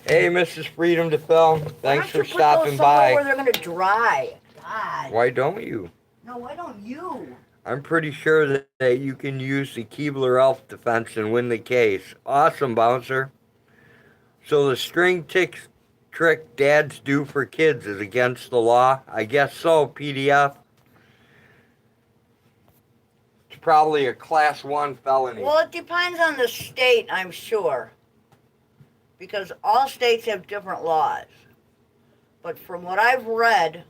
Hey, Mrs. Freedom to Film, thanks for Why don't you put stopping those somewhere by. where they're going to dry? God. Why don't you? No, why don't you? I'm pretty sure that you can use the Keebler Elf defense and win the case. Awesome, Bouncer. So the string trick dads do for kids is against the law? I guess so, PDF. It's probably a class 1 felony. Well, it depends on the state, I'm sure. Because all states have different laws. But from what I've read,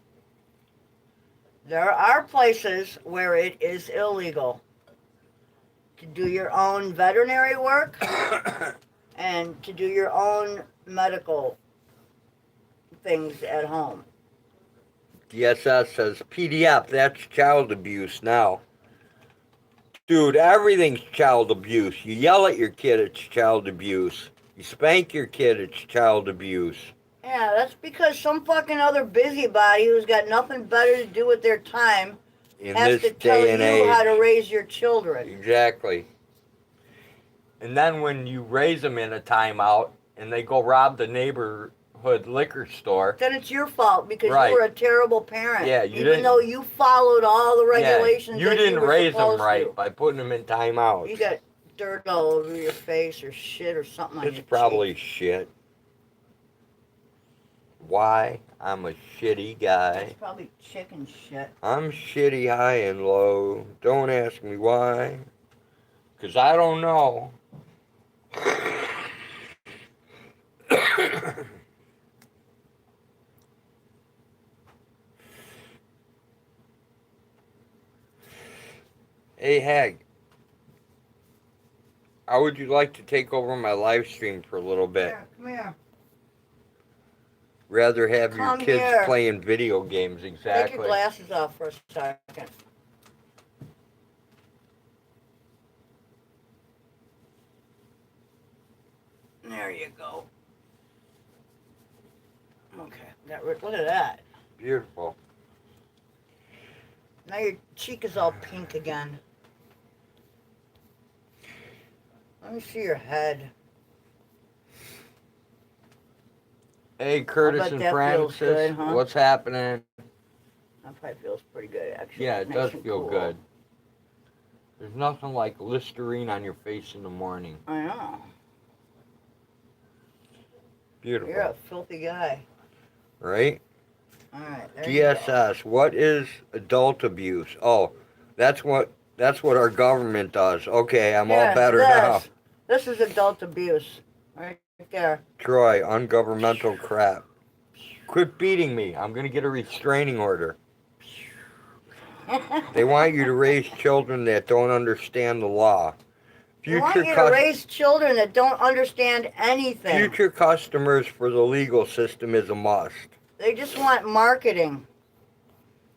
there are places where it is illegal to do your own veterinary work and to do your own medical things at home. DSS says, PDF, that's child abuse now. Dude, everything's child abuse. You yell at your kid, it's child abuse. You spank your kid, it's child abuse. Yeah, that's because some fucking other busybody who's got nothing better to do with their time has to tell you how to raise your children. Exactly. And then when you raise them in a timeout and they go rob the neighborhood liquor store, then it's your fault because right. you were a terrible parent. Yeah, even though you followed all the regulations. Yeah, you didn't raise them right to. by putting them in timeouts. You got dirt all over your face or shit or something on your cheek. It's probably shit. Why? I'm a shitty guy. It's probably chicken shit. I'm shitty high and low. Don't ask me why. 'Cause I don't know. Hey, Hag. How would you like to take over my live stream for a little bit? Come here. Rather have your Come kids here. playing video games, exactly. Take your glasses off for a second. There you go. Okay, look at that. Beautiful. Now your cheek is all pink again. Let me see your head. Hey, Curtis bet and that feels Francis, good, huh? what's happening? That probably feels pretty good, actually. Yeah, it Nice does and feel cool. good. There's nothing like Listerine on your face in the morning. I know. Beautiful. You're a filthy guy. Right? Alright, there you go. DSS, what is adult abuse? Oh, that's what our government does. Okay, I'm all better now. This is adult abuse. Right there. Troy, ungovernmental crap. Quit beating me. I'm going to get a restraining order. They want you to raise children that don't understand the law. They want you to raise children that don't understand anything. Future customers for the legal system is a must. They just want marketing.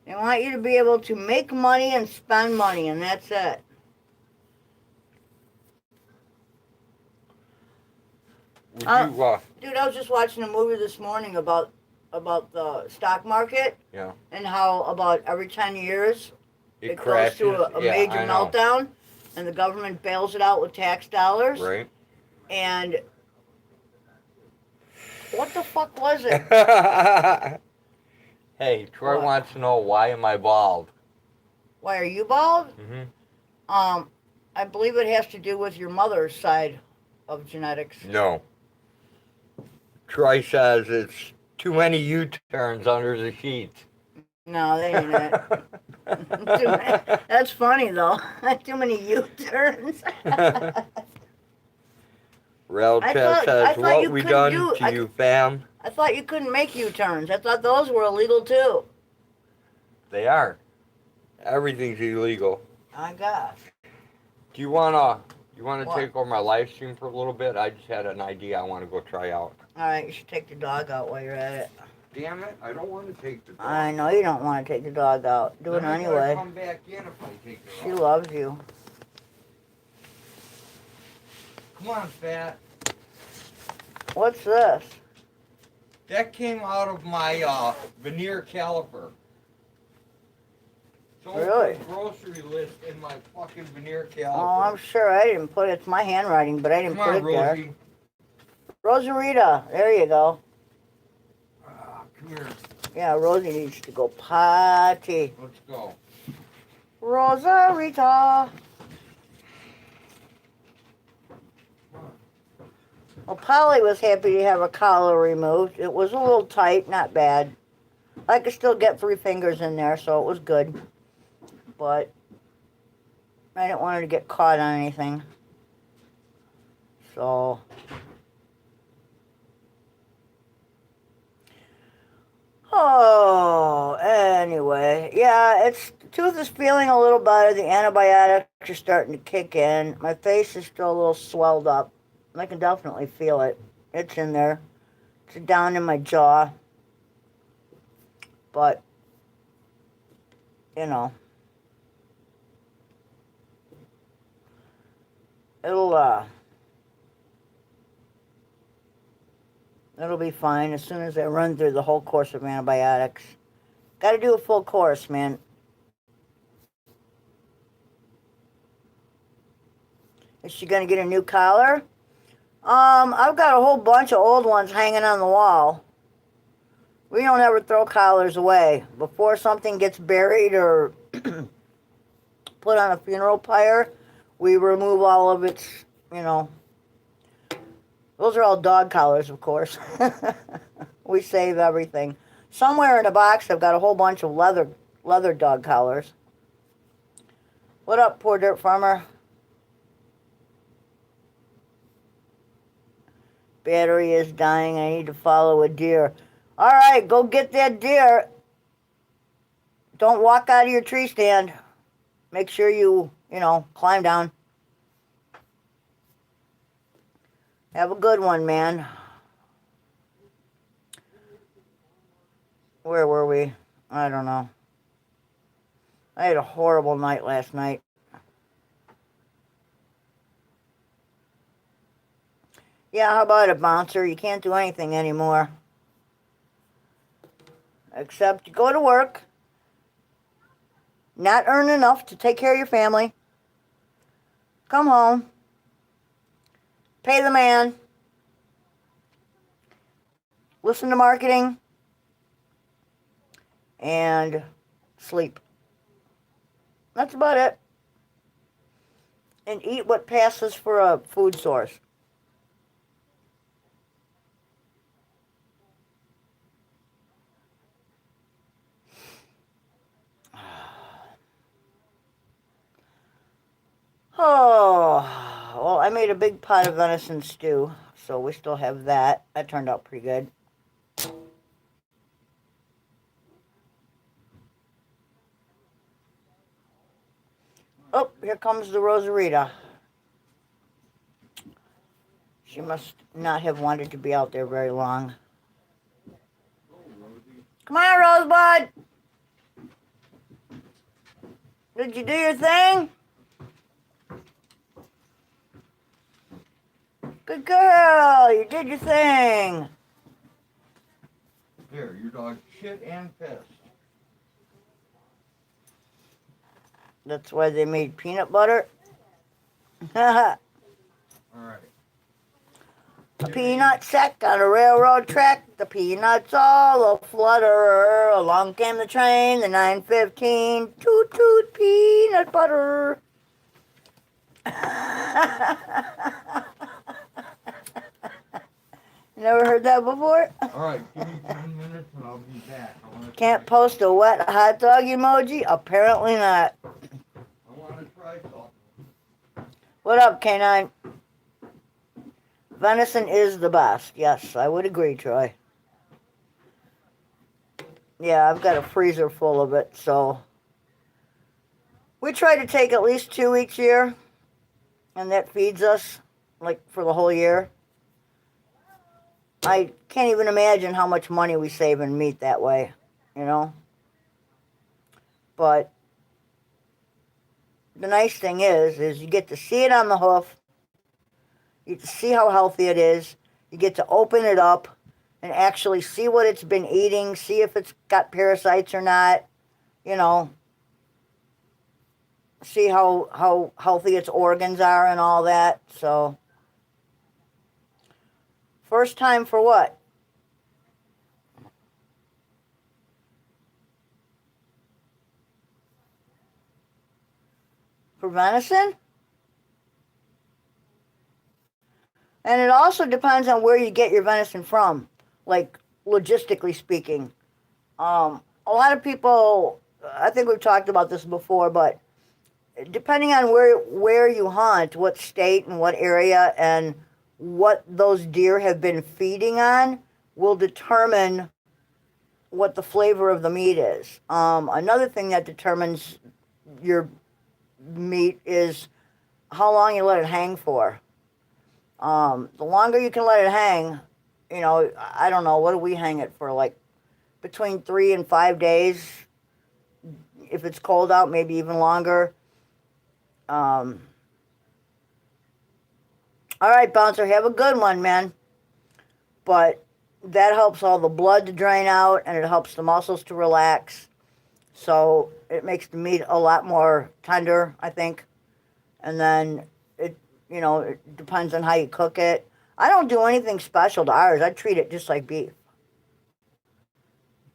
They want you to be able to make money and spend money, and that's it. Dude, I was just watching a movie this morning about the stock market. Yeah. And how about every 10 years it goes through a major meltdown, and the government bails it out with tax dollars. Right. And what the fuck was it? Hey, Troy wants to know, why am I bald? Why are you bald? Mm-hmm. I believe it has to do with your mother's side of genetics. No. Troy says it's too many U-turns under the sheets. No, they ain't it. That's funny, though. Too many U-turns. Rail Chat says, what we done to you, fam? I thought you couldn't make U-turns. I thought those were illegal, too. They are. Everything's illegal. I guess. Do you wanna take over my live stream for a little bit? I just had an idea I want to go try out. All right, you should take the dog out while you're at it. Damn it, I don't want to take the dog. I know you don't want to take the dog out. Do it anyway. Come back in if I take the dog. She loves you. Come on, fat. What's this? That came out of my veneer caliper. Really? Grocery list in my fucking veneer caliper. Oh, I'm sure I didn't put it. It's my handwriting, but I didn't put it there. Rosarita, there you go. Come here. Yeah, Rosie needs to go potty. Let's go. Rosarita. Well, Polly was happy to have a collar removed. It was a little tight, not bad. I could still get 3 fingers in there, so it was good. But I didn't want her to get caught on anything. So anyway, yeah, tooth is feeling a little better. The antibiotics are starting to kick in. My face is still a little swelled up. I can definitely feel it. It's in there. It's down in my jaw. But, you know, it'll be fine as soon as I run through the whole course of antibiotics. Got to do a full course, man. Is she going to get a new collar? I've got a whole bunch of old ones hanging on the wall. We don't ever throw collars away. Before something gets buried or put on a funeral pyre, we remove all of its, you know. Those are all dog collars, of course. We save everything. Somewhere in a box, I've got a whole bunch of leather dog collars. What up, poor dirt farmer? Battery is dying. I need to follow a deer. All right, go get that deer. Don't walk out of your tree stand. Make sure you climb down. Have a good one, man. Where were we? I don't know. I had a horrible night last night. Yeah, how about it, bouncer? You can't do anything anymore. Except go to work, not earn enough to take care of your family, come home, pay the man, listen to marketing, and sleep. That's about it. And eat what passes for a food source. Oh, well, I made a big pot of venison stew, so we still have that. That turned out pretty good. Oh, here comes the Rosarita. She must not have wanted to be out there very long. Come on, Rosebud. Did you do your thing? Good girl. You did your thing. Here, your dog shit and pissed. That's why they made peanut butter. Alright. A peanut sack on a railroad track. The peanuts all a-flutter. Along came the train, the 9:15. Toot toot peanut butter. Never heard that before? Alright, give me 10 minutes and I'll be back. Can't post a wet hot dog emoji? Apparently not. I want to try something. What up, K9? Venison is the best. Yes, I would agree, Troy. Yeah, I've got a freezer full of it, so we try to take at least 2 each year, and that feeds us, like, for the whole year. I can't even imagine how much money we save in meat that way, you know? But the nice thing is you get to see it on the hoof. You get to see how healthy it is. You get to open it up and actually see what it's been eating, see if it's got parasites or not, you know, see how healthy its organs are and all that. So, first time for what? For venison? And it also depends on where you get your venison from, like logistically speaking. A lot of people, I think we've talked about this before, but depending on where you hunt, what state and what area, and what those deer have been feeding on, will determine what the flavor of the meat is. Another thing that determines your meat is how long you let it hang for. The longer you can let it hang, you know, I don't know, what do we hang it for? Like between 3 and 5 days. If it's cold out, maybe even longer. All right, Bouncer, have a good one, man. But that helps all the blood to drain out, and it helps the muscles to relax. So it makes the meat a lot more tender, I think. And then you know, it depends on how you cook it. I don't do anything special to ours. I treat it just like beef.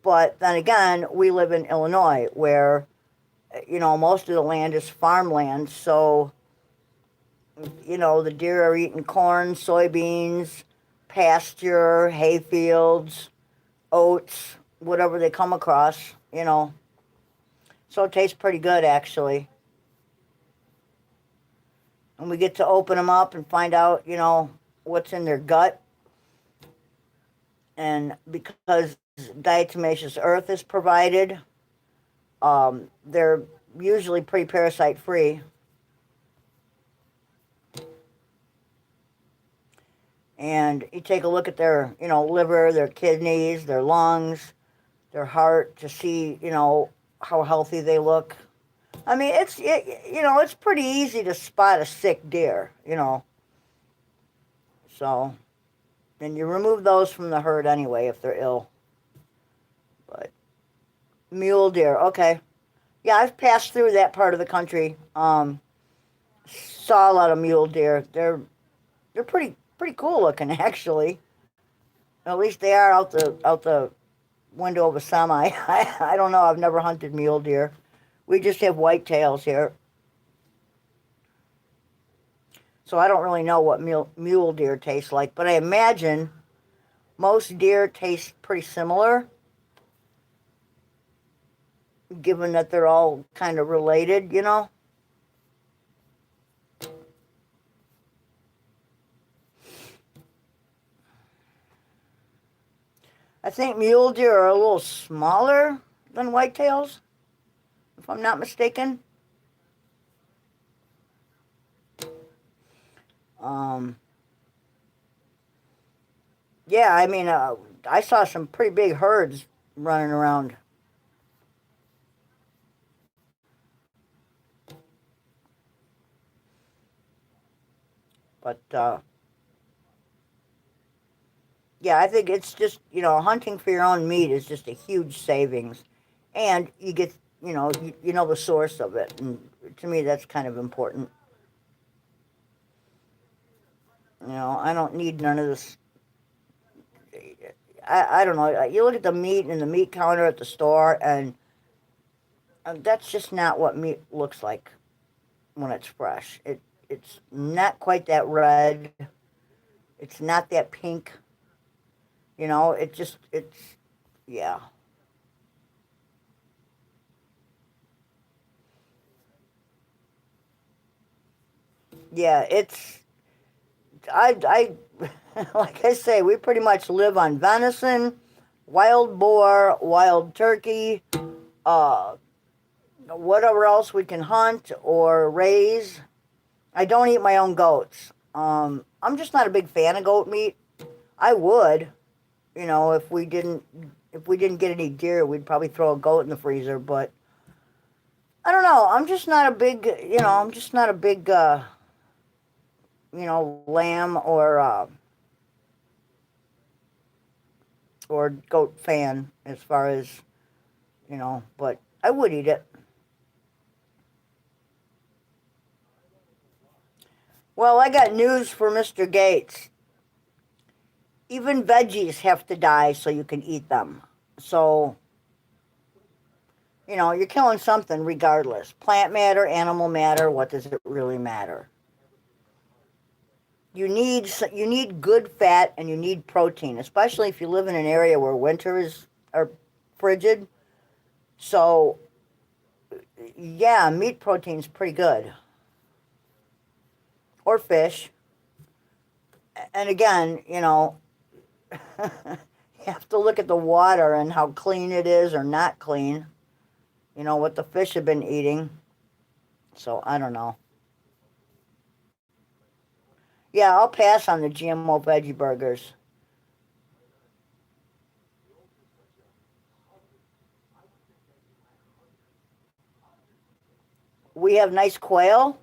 But then again, we live in Illinois where, you know, most of the land is farmland. So, you know, the deer are eating corn, soybeans, pasture, hay fields, oats, whatever they come across, you know. So it tastes pretty good, actually. And we get to open them up and find out, you know, what's in their gut. And because diatomaceous earth is provided, they're usually pretty parasite free. And you take a look at their, you know, liver, their kidneys, their lungs, their heart to see, you know, how healthy they look. I mean, you know, it's pretty easy to spot a sick deer, you know. So, and you remove those from the herd anyway if they're ill. But mule deer, okay. Yeah, I've passed through that part of the country. Saw a lot of mule deer. They're pretty cool looking, actually. At least they are out the window of a semi. I don't know. I've never hunted mule deer. We just have whitetails here. So I don't really know what mule deer tastes like, but I imagine most deer taste pretty similar, given that they're all kind of related, you know? I think mule deer are a little smaller than whitetails, if I'm not mistaken. Um, yeah, I mean, I saw some pretty big herds running around. But yeah, I think it's just, hunting for your own meat is just a huge savings. And you get, you know the source of it. And to me, that's kind of important. I don't need none of this. I don't know. You look at the meat in the meat counter at the store, and that's just not what meat looks like when it's fresh. It's not quite that red. It's not that pink. It's yeah. Yeah, I like I say, we pretty much live on venison, wild boar, wild turkey, uh, whatever else we can hunt or raise. I don't eat my own goats. I'm just not a big fan of goat meat. I would, if we didn't get any deer, we'd probably throw a goat in the freezer. But I don't know. I'm just not a big, I'm just not a big, lamb or goat fan as far as But I would eat it. Well, I got news for Mr. Gates. Even veggies have to die so you can eat them. So, you're killing something regardless. Plant matter, animal matter, what does it really matter? You need good fat and you need protein, especially if you live in an area where winters are frigid. So, yeah, meat protein's pretty good. Or fish. And again, you have to look at the water and how clean it is or not clean. What the fish have been eating. So I don't know. Yeah, I'll pass on the GMO veggie burgers. We have nice quail.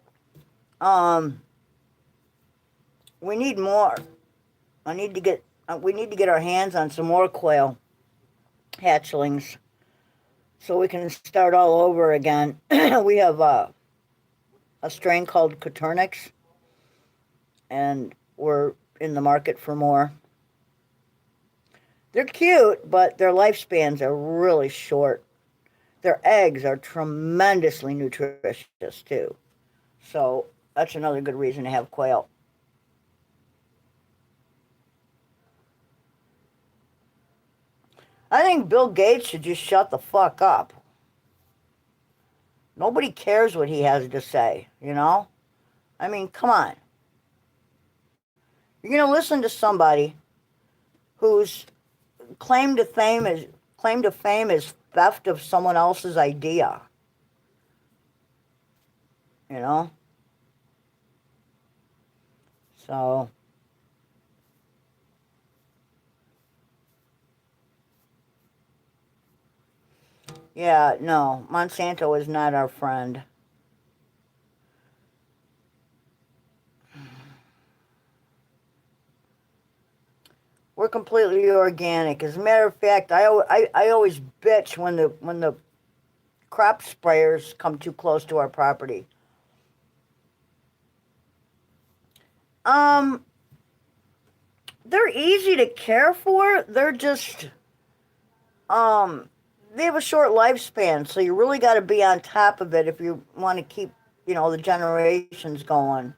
Um, we need more. I need to get. We need to get our hands on some more quail hatchlings so we can start all over again. We have a strain called Coturnix, and we're in the market for more. They're cute, but their lifespans are really short. Their eggs are tremendously nutritious too. So that's another good reason to have quail. I think Bill Gates should just shut the fuck up. Nobody cares what he has to say. I mean, come on. You're going to listen to somebody whose claim to fame is claim to fame is theft of someone else's idea, you know? So, yeah, no, Monsanto is not our friend. We're completely organic. As a matter of fact, I always bitch when the crop sprayers come too close to our property. Um, they're easy to care for. They're just um they have a short lifespan, so you really got to be on top of it if you want to keep, the generations going.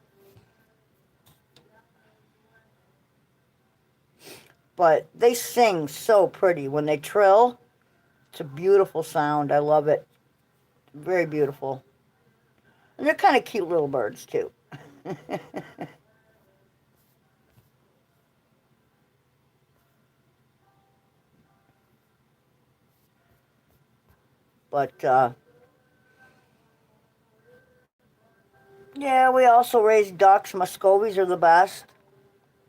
But they sing so pretty when they trill. It's a beautiful sound. I love it. Very beautiful. And they're kind of cute little birds too. But, yeah, we also raise ducks. Muscovies are the best.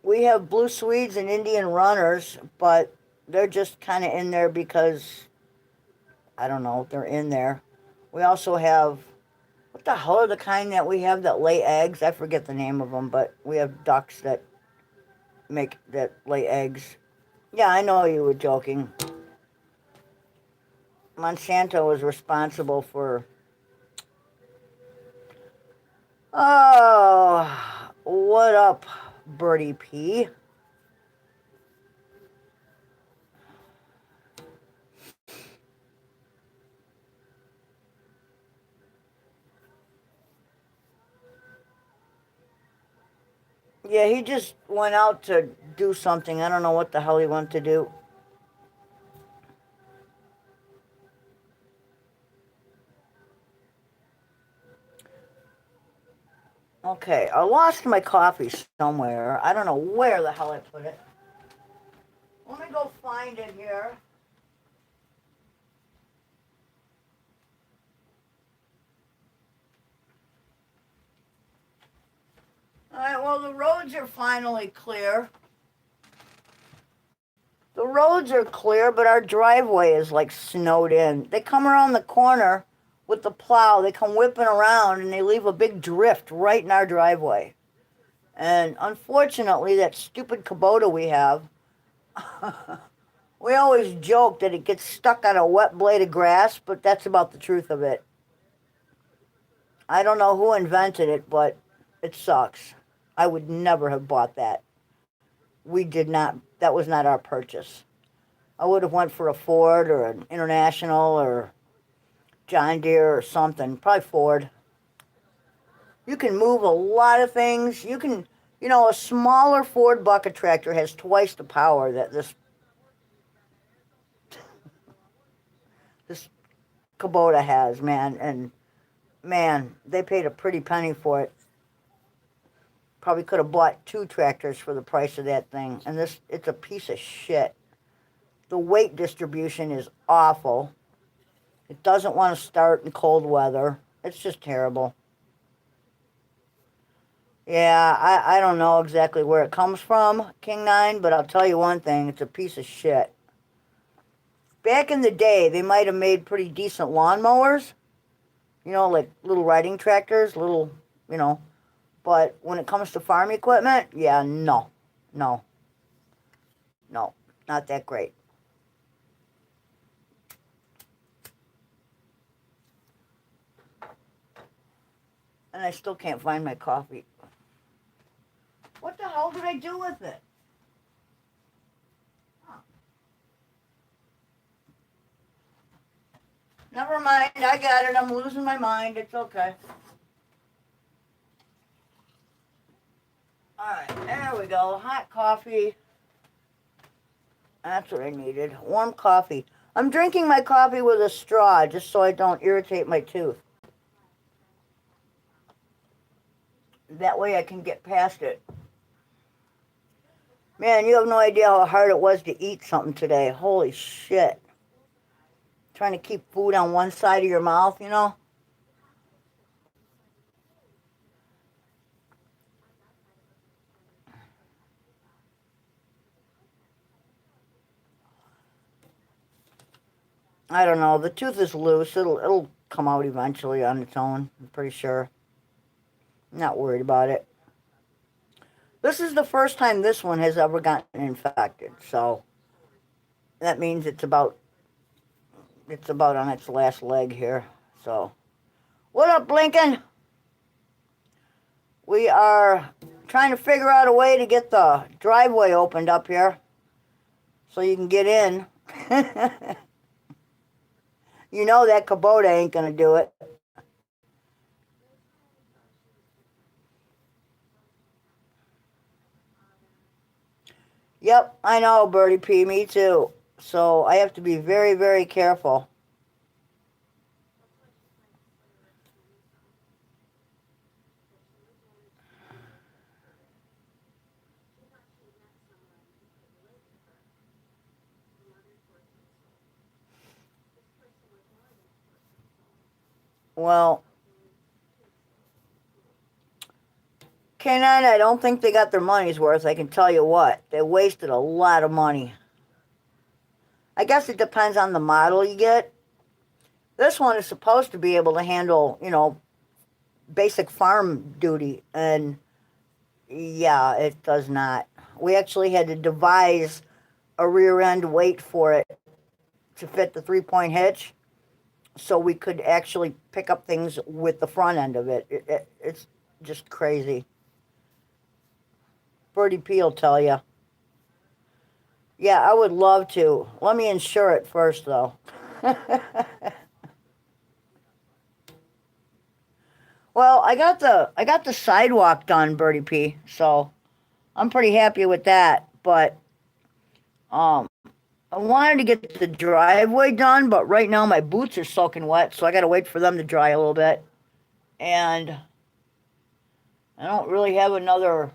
We have blue Swedes and Indian runners, but they're just kind of in there because, I don't know, they're in there. We also have, what the hell are the kind that we have that lay eggs? I forget the name of them, but we have ducks that lay eggs. Yeah, I know you were joking. Monsanto was responsible for, oh, what up, Birdie P? Yeah, he just went out to do something. I don't know what the hell he went to do. Okay, I lost my coffee somewhere. I don't know where the hell I put it. Let me go find it here. All right, well, the roads are finally clear. The roads are clear, but our driveway is like snowed in. They come around the corner with the plow. They come whipping around and they leave a big drift right in our driveway. And unfortunately, that stupid Kubota we have, we always joke that it gets stuck on a wet blade of grass, but that's about the truth of it. I don't know who invented it, but it sucks. I would never have bought that. We did not, that was not our purchase. I would have went for a Ford or an International or John Deere or something. Probably Ford. You can move a lot of things. You can, a smaller Ford bucket tractor has twice the power that this Kubota has, man. And man, they paid a pretty penny for it. Probably could have bought 2 tractors for the price of that thing. And it's a piece of shit. The weight distribution is awful. It doesn't want to start in cold weather. It's just terrible. Yeah, I don't know exactly where it comes from, King 9, but I'll tell you one thing, it's a piece of shit. Back in the day, they might have made pretty decent lawnmowers, like little riding tractors, but when it comes to farm equipment, yeah, no, no, no, not that great. And I still can't find my coffee. What the hell did I do with it? Huh. Never mind, I got it. I'm losing my mind. It's okay. Alright, there we go. Hot coffee. That's what I needed. Warm coffee. I'm drinking my coffee with a straw just so I don't irritate my tooth. That way I can get past it. Man, you have no idea how hard it was to eat something today. Holy shit. Trying to keep food on one side of your mouth, I don't know. The tooth is loose. It'll come out eventually on its own. I'm pretty sure. I'm not worried about it. This is the first time this one has ever gotten infected, so that means it's about on its last leg here. So, what up, Blinken? We are trying to figure out a way to get the driveway opened up here so you can get in. You know that Kubota ain't gonna do it. Yep, I know, Birdie P, me too. So I have to be very, very careful. Well, K9, I don't think they got their money's worth. I can tell you what. They wasted a lot of money. I guess it depends on the model you get. This one is supposed to be able to handle, basic farm duty. And yeah, it does not. We actually had to devise a rear end weight for it to fit the 3-point hitch so we could actually pick up things with the front end of it. It's just crazy. Birdie P will tell you. Yeah, I would love to. Let me insure it first, though. Well, I got the sidewalk done, Birdie P, so I'm pretty happy with that. But um, I wanted to get the driveway done, but right now my boots are soaking wet, so I got to wait for them to dry a little bit. And I don't really have another.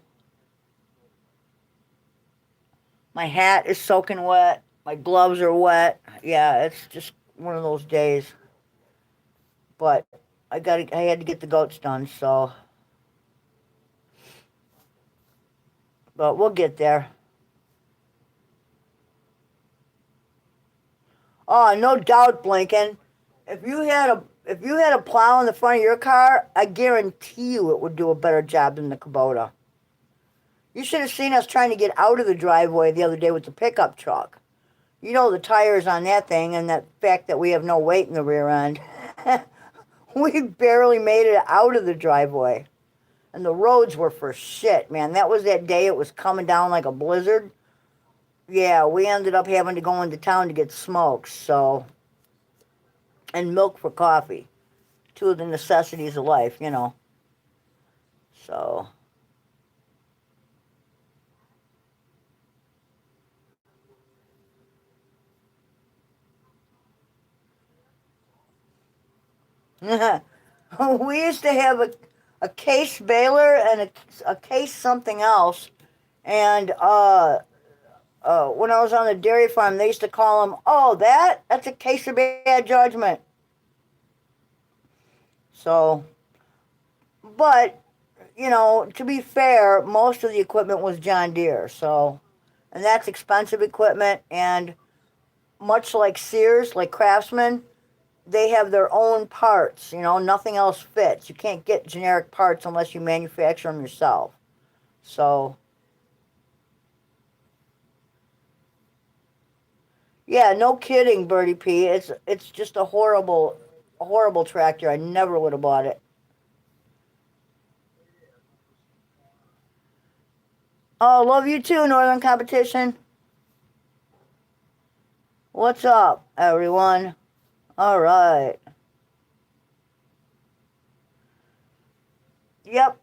My hat is soaking wet. My gloves are wet. Yeah, it's just one of those days. But I had to get the goats done, so. But we'll get there. Oh, no doubt, Blinken. If you had a plow in the front of your car, I guarantee you it would do a better job than the Kubota. You should have seen us trying to get out of the driveway the other day with the pickup truck. You know the tires on that thing and the fact that we have no weight in the rear end. We barely made it out of the driveway. And the roads were for shit, man. That was that day it was coming down like a blizzard. Yeah, we ended up having to go into town to get smokes, so. And milk for coffee. Two of the necessities of life. So. We used to have a case baler and a case something else. And when I was on the dairy farm, they used to call them, oh, that's a case of bad judgment. So, but, to be fair, most of the equipment was John Deere. So, and that's expensive equipment. And much like Sears, like Craftsman, they have their own parts. Nothing else fits. You can't get generic parts unless you manufacture them yourself. So, yeah, no kidding, Birdie P. It's just a horrible tractor. I never would have bought it. Oh, love you too, Northern Competition. What's up, everyone? All right. Yep.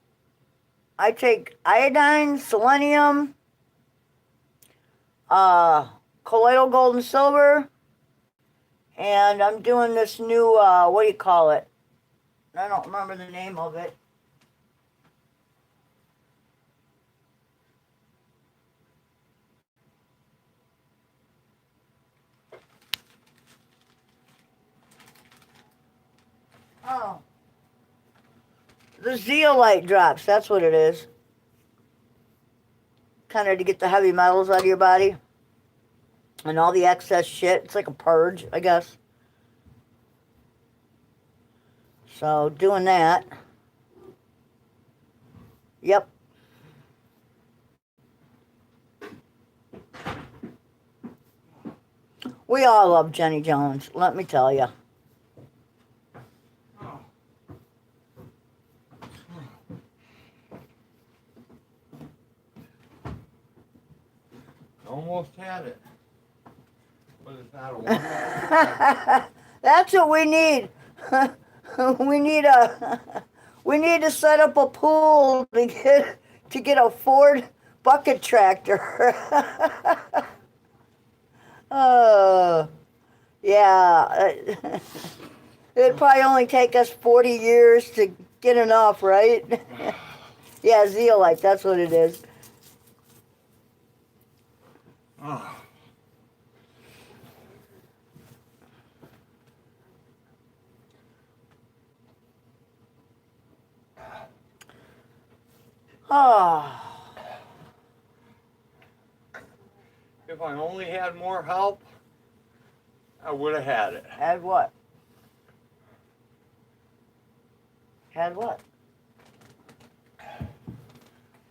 I take iodine, selenium, uh, colloidal gold and silver, and I'm doing this new, what do you call it? I don't remember the name of it. Oh, the zeolite drops, that's what it is. Kind of to get the heavy metals out of your body and all the excess shit. It's like a purge, I guess. So, doing that. Yep. We all love Jenny Jones, let me tell you. Almost had it. But it's not a one. That's what we need. we need a we need to set up a pool to get a Ford bucket tractor. Oh, yeah. It'd probably only take us 40 years to get enough, right? Yeah, zeolite, that's what it is. Oh. Oh, If I only had more help, I would have had it. had what? Had what?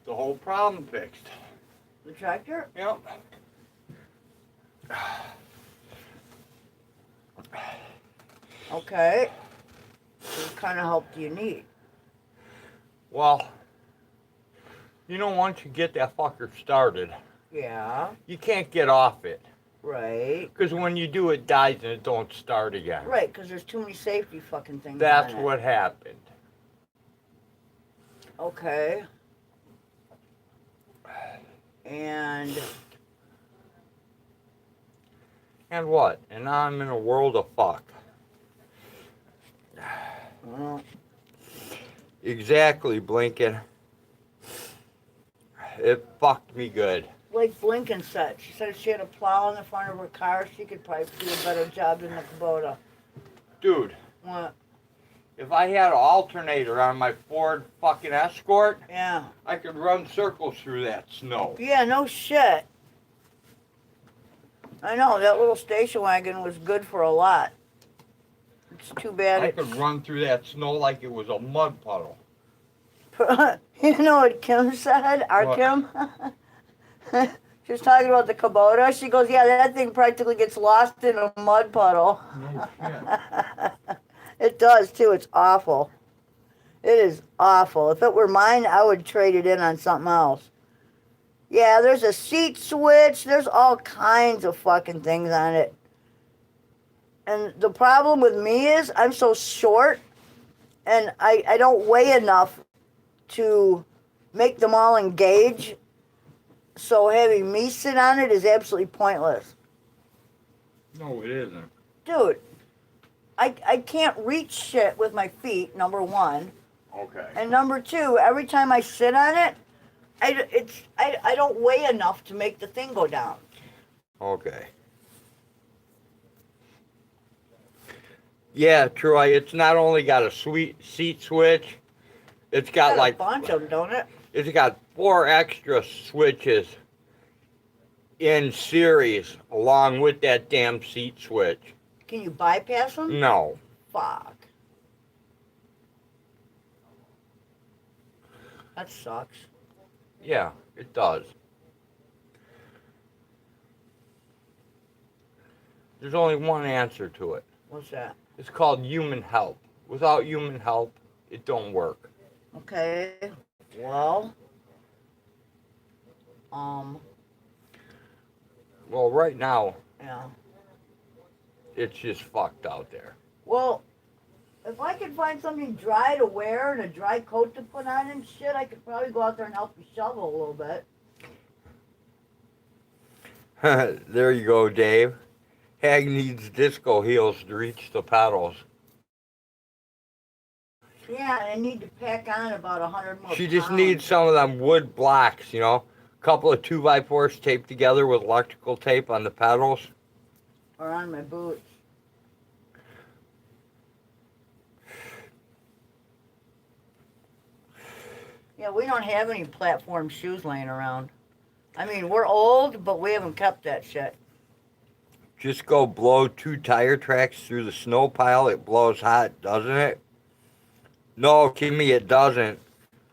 The whole problem fixed. The tractor? Yep. Okay. What kind of help do you need? Well, once you get that fucker started, Yeah, you can't get off it. right. Because when you do, it dies and it don't start again. Right, because there's too many safety fucking things That's on it. what happened. Okay. And what? And now I'm in a world of fuck. well, Exactly, Blinken. It fucked me good. like Blinken said, she said if she had a plow in the front of her car, she could probably do a better job than the Kubota. Dude, What? if I had an alternator on my Ford fucking Escort, Yeah. I could run circles through that snow. Yeah, no shit. I know, that little station wagon was good for a lot. It's too bad I could run through that snow like it was a mud puddle. You know what Kim said? Our What? Kim? She was talking about the Kubota. She goes, yeah, that thing practically gets lost in a mud puddle. No shit. It does, too. It's awful. It is awful. If it were mine, I would trade it in on something else. Yeah, there's a seat switch. There's all kinds of fucking things on it. And the problem with me is I'm so short, and I don't weigh enough to make them all engage. So having me sit on it is absolutely pointless. No, it isn't. Dude, I can't reach shit with my feet, number one. Okay. And number two, every time I sit on it, I don't weigh enough to make the thing go down. Okay. Yeah, Troy, it's not only got a sweet seat switch, it's got like a bunch of them, don't it? It's got 4 extra switches in series along with that damn seat switch. Can you bypass them? No. Fuck. That sucks. Yeah, it does. There's only one answer to it. What's that? It's called human help. Without human help, it don't work. Okay. Well, Well, right now, yeah. it's just fucked out there. Well, if I could find something dry to wear and a dry coat to put on and shit, I could probably go out there and help you shovel a little bit. There you go, Dave. Hag needs disco heels to reach the pedals. Yeah, I need to pack on about 100 more She just pounds. needs some of them wood blocks, a couple of 2x4s taped together with electrical tape on the pedals. Or on my boots. Yeah, we don't have any platform shoes laying around. I mean, we're old, but we haven't kept that shit. Just go blow 2 tire tracks through the snow pile. It blows hot, doesn't it? No, Kimmy, it doesn't.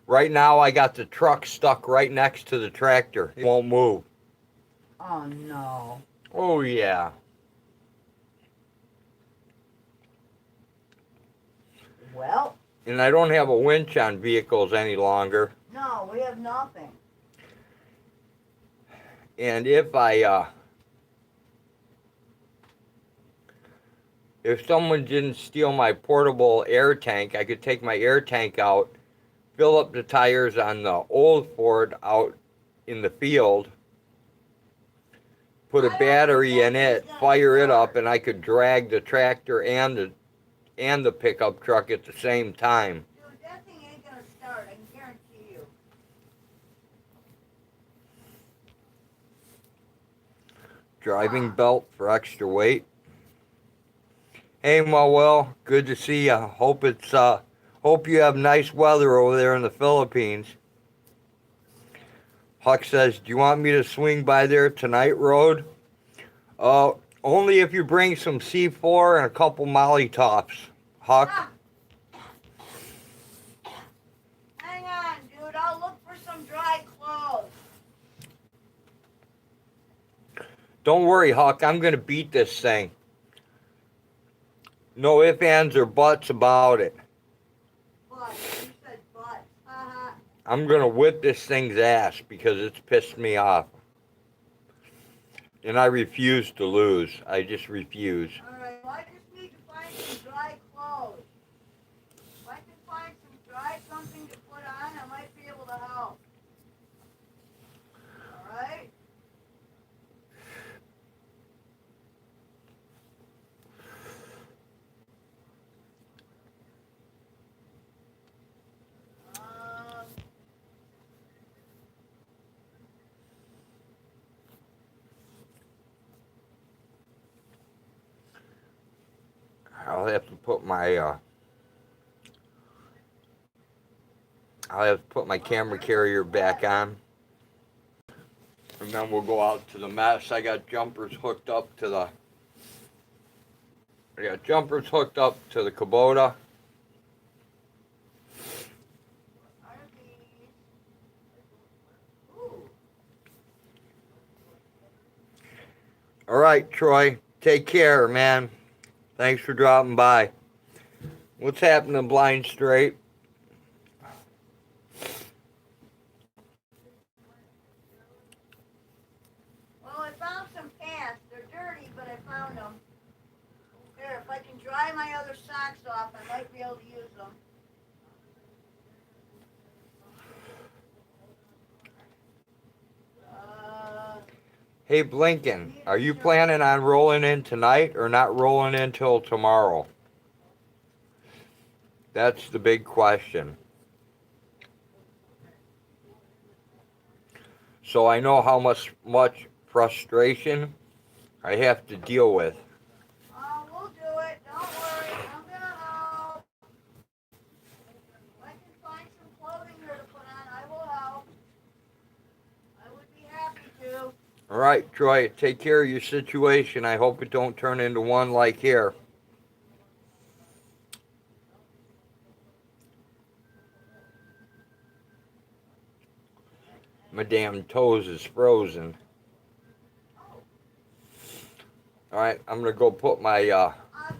Right now, I got the truck stuck right next to the tractor. It won't move. Oh, no. Oh, yeah. Well, And I don't have a winch on vehicles any longer. no, we have nothing. And if someone didn't steal my portable air tank, I could take my air tank out, fill up the tires on the old Ford out in the field, put a battery in it, fire it up, and I could drag the tractor and the pickup truck at the same time. Dude, that thing ain't gonna start, I can guarantee you. Driving belt for extra weight. Hey, Will, good to see you. Hope you have nice weather over there in the Philippines. Huck says, do you want me to swing by there tonight, Road? Only if you bring some C4 and a couple Molly tops, Huck. Ah, hang on, dude. I'll look for some dry clothes. Don't worry, Huck. I'm going to beat this thing. No ifs, ands, or buts about it. But you said but. I'm going to whip this thing's ass because it's pissed me off. And I refuse to lose. I just refuse. Alright, well, I just need to find some dry clothes. If I can find some dry something to put on, I might be able to help. Alright? I'll have to put my camera carrier back on. And then we'll go out to the mess. I got jumpers hooked up to the Kubota. All right, Troy. Take care, man. Thanks for dropping by. What's happening, Blind Straight? Well, I found some pants. They're dirty, but I found them. Here, if I can dry my other socks off, I might be able to use them. Hey, Blinken, are you planning on rolling in tonight or not rolling in till tomorrow? That's the big question. So I know how much frustration I have to deal with. We'll do it. Don't worry. I'm gonna help. If I can find some clothing here to put on, I will help. I would be happy to. All right, Troy, take care of your situation. I hope it don't turn into one like here. My damn toes is frozen. All right, I'm gonna go put my I got a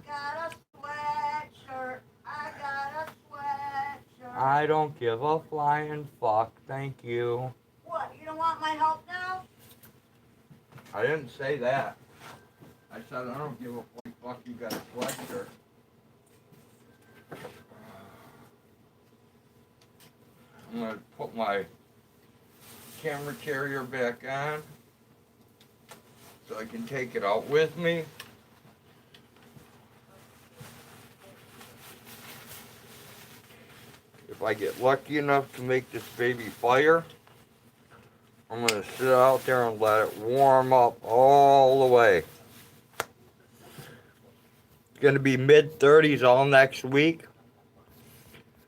sweatshirt. I got a sweatshirt. I don't give a flying fuck, thank you. What? You don't want my help now? I didn't say that. I said I don't give a flying fuck, you got a sweatshirt. I'm gonna put my camera carrier back on so I can take it out with me. If I get lucky enough to make this baby fire, I'm gonna sit out there and let it warm up all the way. It's gonna be mid-30s all next week.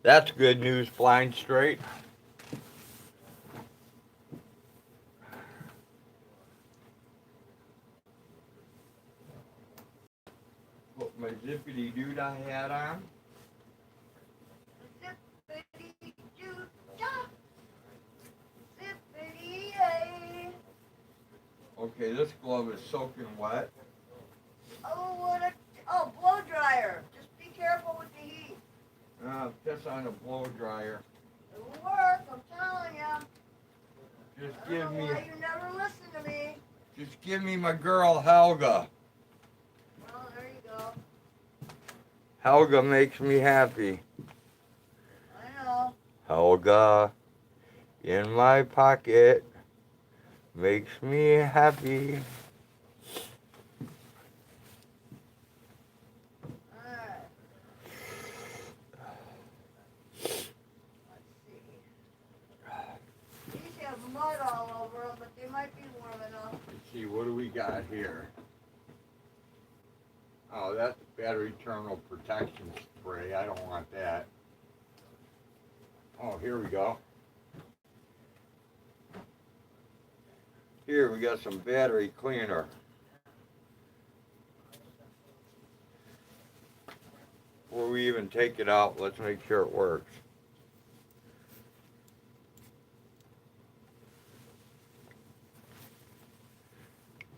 That's good news, Blind Straight. Put my zippity-doo-dah hat on. Zippity-doo-dah. Zippity-yay. Okay, this glove is soaking wet. Oh, blow dryer. Just be careful with the heat. Piss on a blow dryer. It will work, I'm telling you. Just I don't give know me. why you never listen to me. Just give me my girl Helga. Well, there you go. Helga makes me happy. I know. Helga in my pocket makes me happy. Alright. Let's see. These have mud all over them, but they might be warm enough. Let's see, what do we got here? Oh, that's battery terminal protection spray. I don't want that. Oh, here we go. Here, we got some battery cleaner. Before we even take it out, let's make sure it works.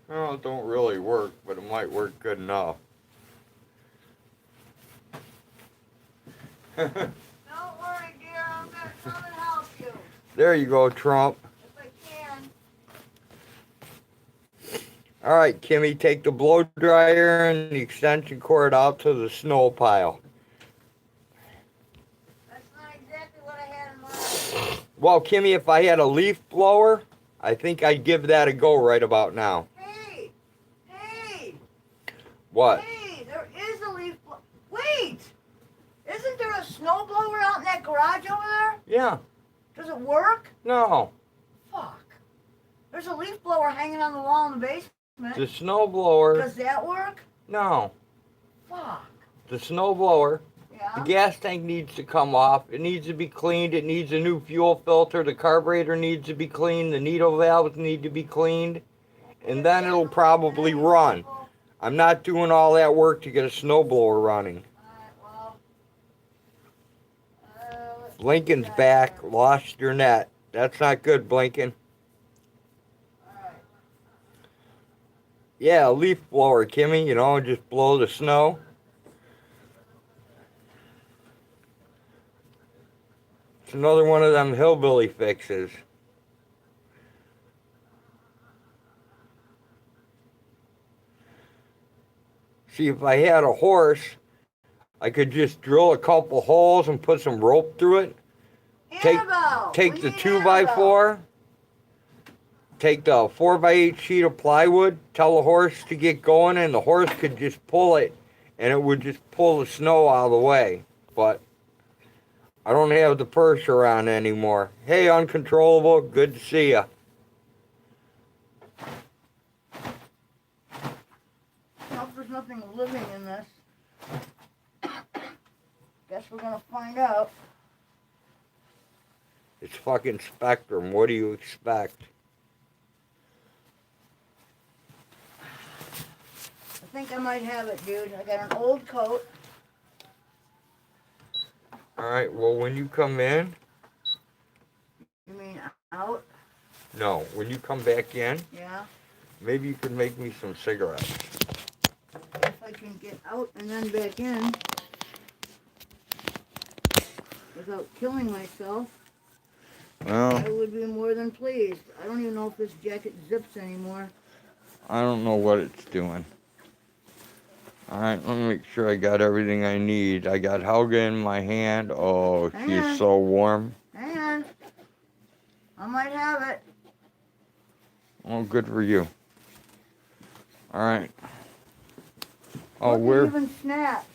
Well, it don't really work, but it might work good enough. Don't worry, dear. I'm gonna come and help you. There you go, Trump. If I can. All right, Kimmy, take the blow dryer and the extension cord out to the snow pile. That's not exactly what I had in mind. Well, Kimmy, if I had a leaf blower, I think I'd give that a go right about now. Hey! Hey! What? Hey! There is a leaf blower. Wait! Isn't there a snow blower out in that garage over there? Yeah. Does it work? No. Fuck. There's a leaf blower hanging on the wall in the basement. The snow blower. Does that work? No. Fuck. The snow blower. The Yeah? gas tank needs to come off. It needs to be cleaned. It needs a new fuel filter. The carburetor needs to be cleaned. The needle valves need to be cleaned. And then it'll probably run. I'm not doing all that work to get a snowblower running. Alright, well. Blinken's back. Lost your net. That's not good, Blinken. Alright. Yeah, a leaf blower, Kimmy. You know, just blow the snow. It's another one of them hillbilly fixes. See, if I had a horse, I could just drill a couple holes and put some rope through it. Annabelle! Take We the need 2x4, take the 4x8 sheet of plywood, tell the horse to get going, and the horse could just pull it, and it would just pull the snow out of the way. But I don't have the purse around anymore. Hey, Uncontrollable, good to see ya. Hope there's nothing living in this. Guess we're gonna find out. It's fucking Spectrum. What do you expect? I think I might have it, dude. I got an old coat. Alright, well, when you come in, You mean out? no, when you come back in, Yeah. maybe you could make me some cigarettes. If I can get out and then back in without killing myself, Well, I would be more than pleased. I don't even know if this jacket zips anymore. I don't know what it's doing. Alright, let me make sure I got everything I need. I got Helga in my hand. Oh, Hang on. she's so warm. Hang on. I might have it. Oh, good for you. Alright. Oh, Look, it where? even snapped.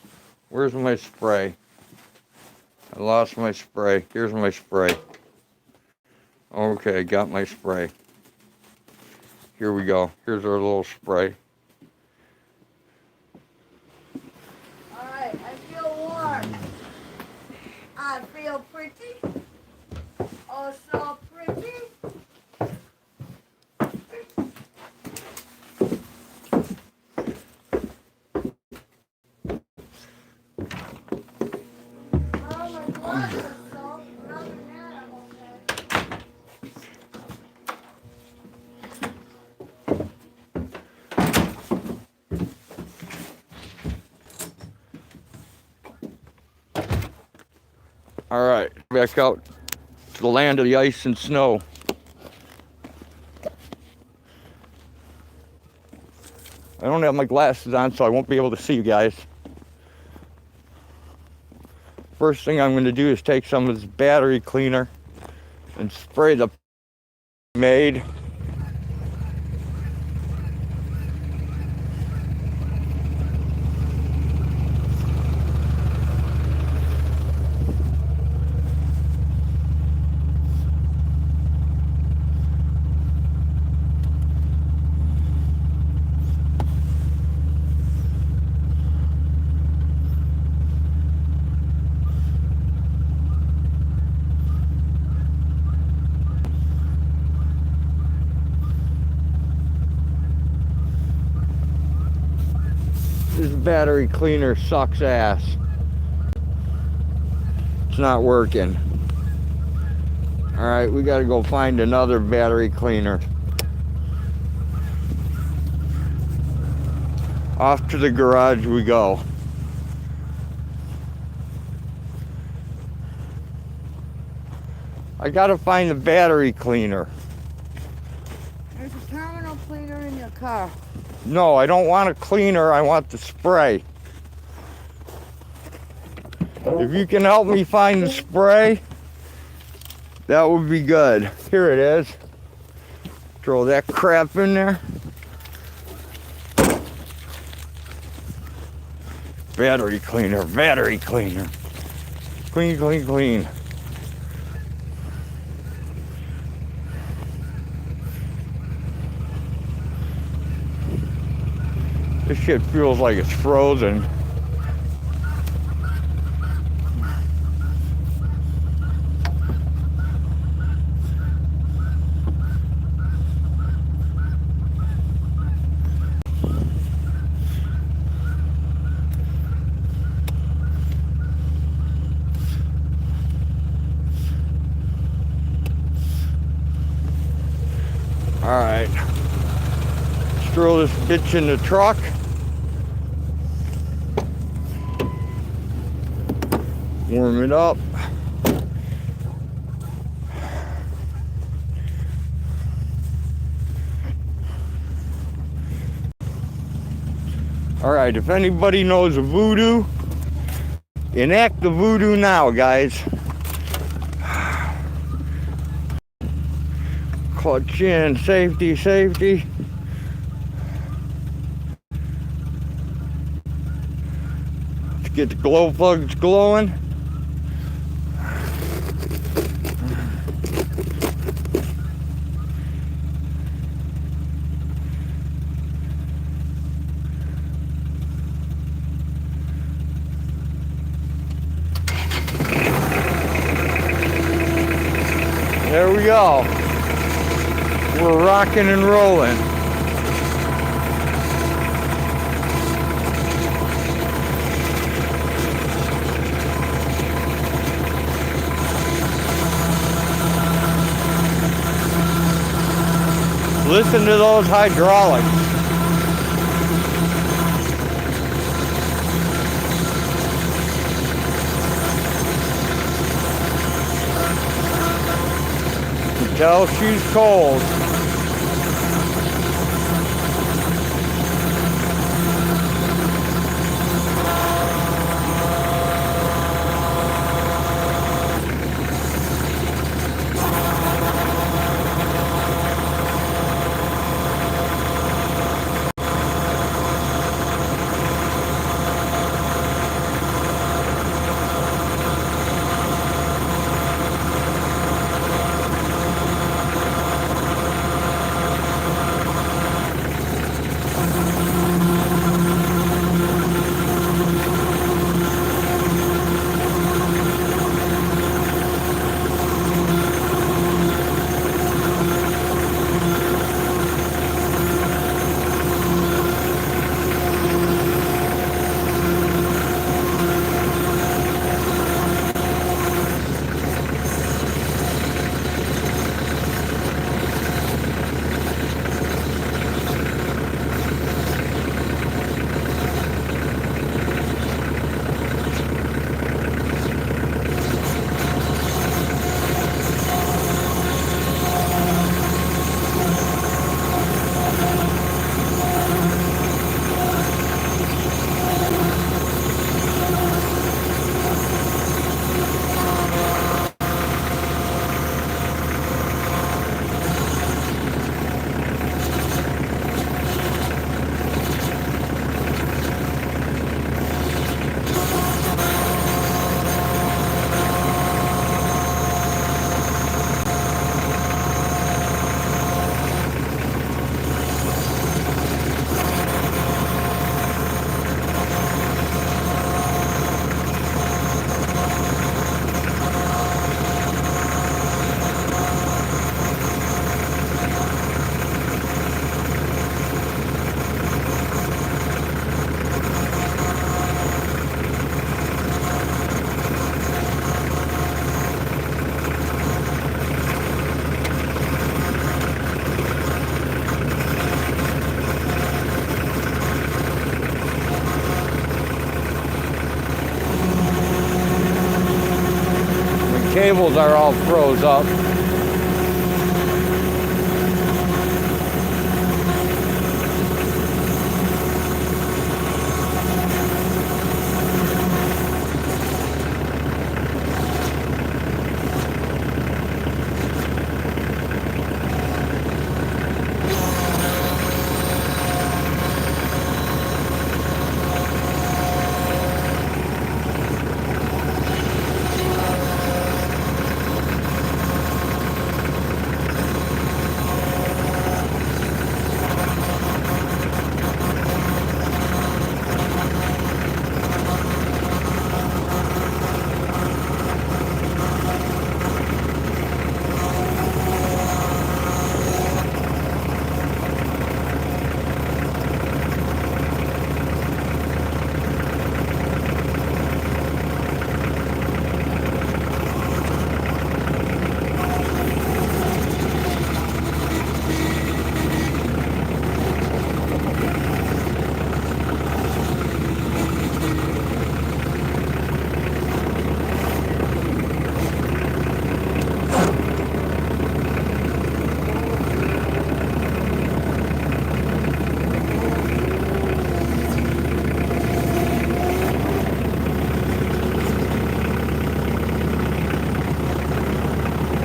Where's my spray? I lost my spray. Here's my spray. Okay, I got my spray. Here we go. Here's our little spray. Alright, I feel warm. I feel pretty. Oh, so pretty. Oh, my gloves are soaked. But other than that, I'm okay. Alright, back out to the land of the ice and snow. I don't have my glasses on, so I won't be able to see you guys. First thing I'm going to do is take some of this battery cleaner and spray the made. This battery cleaner sucks ass. It's not working. Alright, we gotta go find another battery cleaner. Off to the garage we go. I gotta find the battery cleaner. There's a terminal cleaner in your car. No, I don't want a cleaner, I want the spray. If you can help me find the spray, that would be good. Here it is. Throw that crap in there. Battery cleaner, battery cleaner. Clean, clean, clean. This shit feels like it's frozen. Alright, let's throw this bitch in the truck. Warm it up. Alright, if anybody knows a voodoo, enact the voodoo now, guys. Clutch in, safety, safety. Let's get the glow plugs glowing. There we go. We're rocking and rolling. Listen to those hydraulics. You can tell she's cold. cables are all froze up.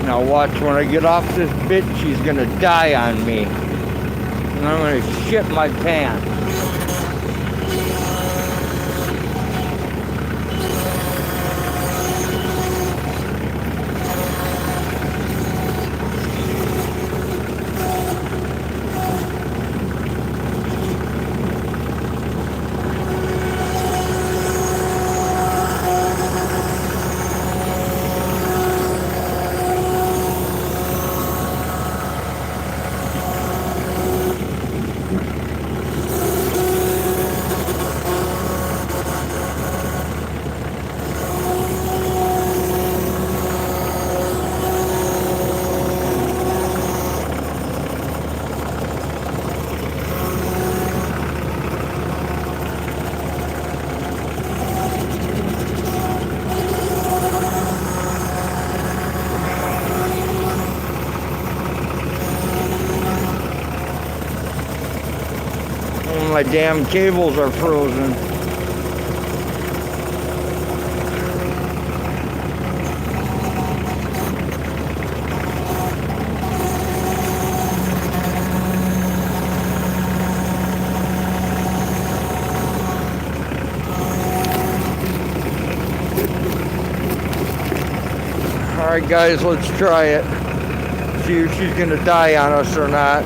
Now watch, when I get off this bitch, she's gonna die on me. And I'm gonna shit my pants. My damn cables are frozen. Alright guys, let's try it. See if she's gonna die on us or not.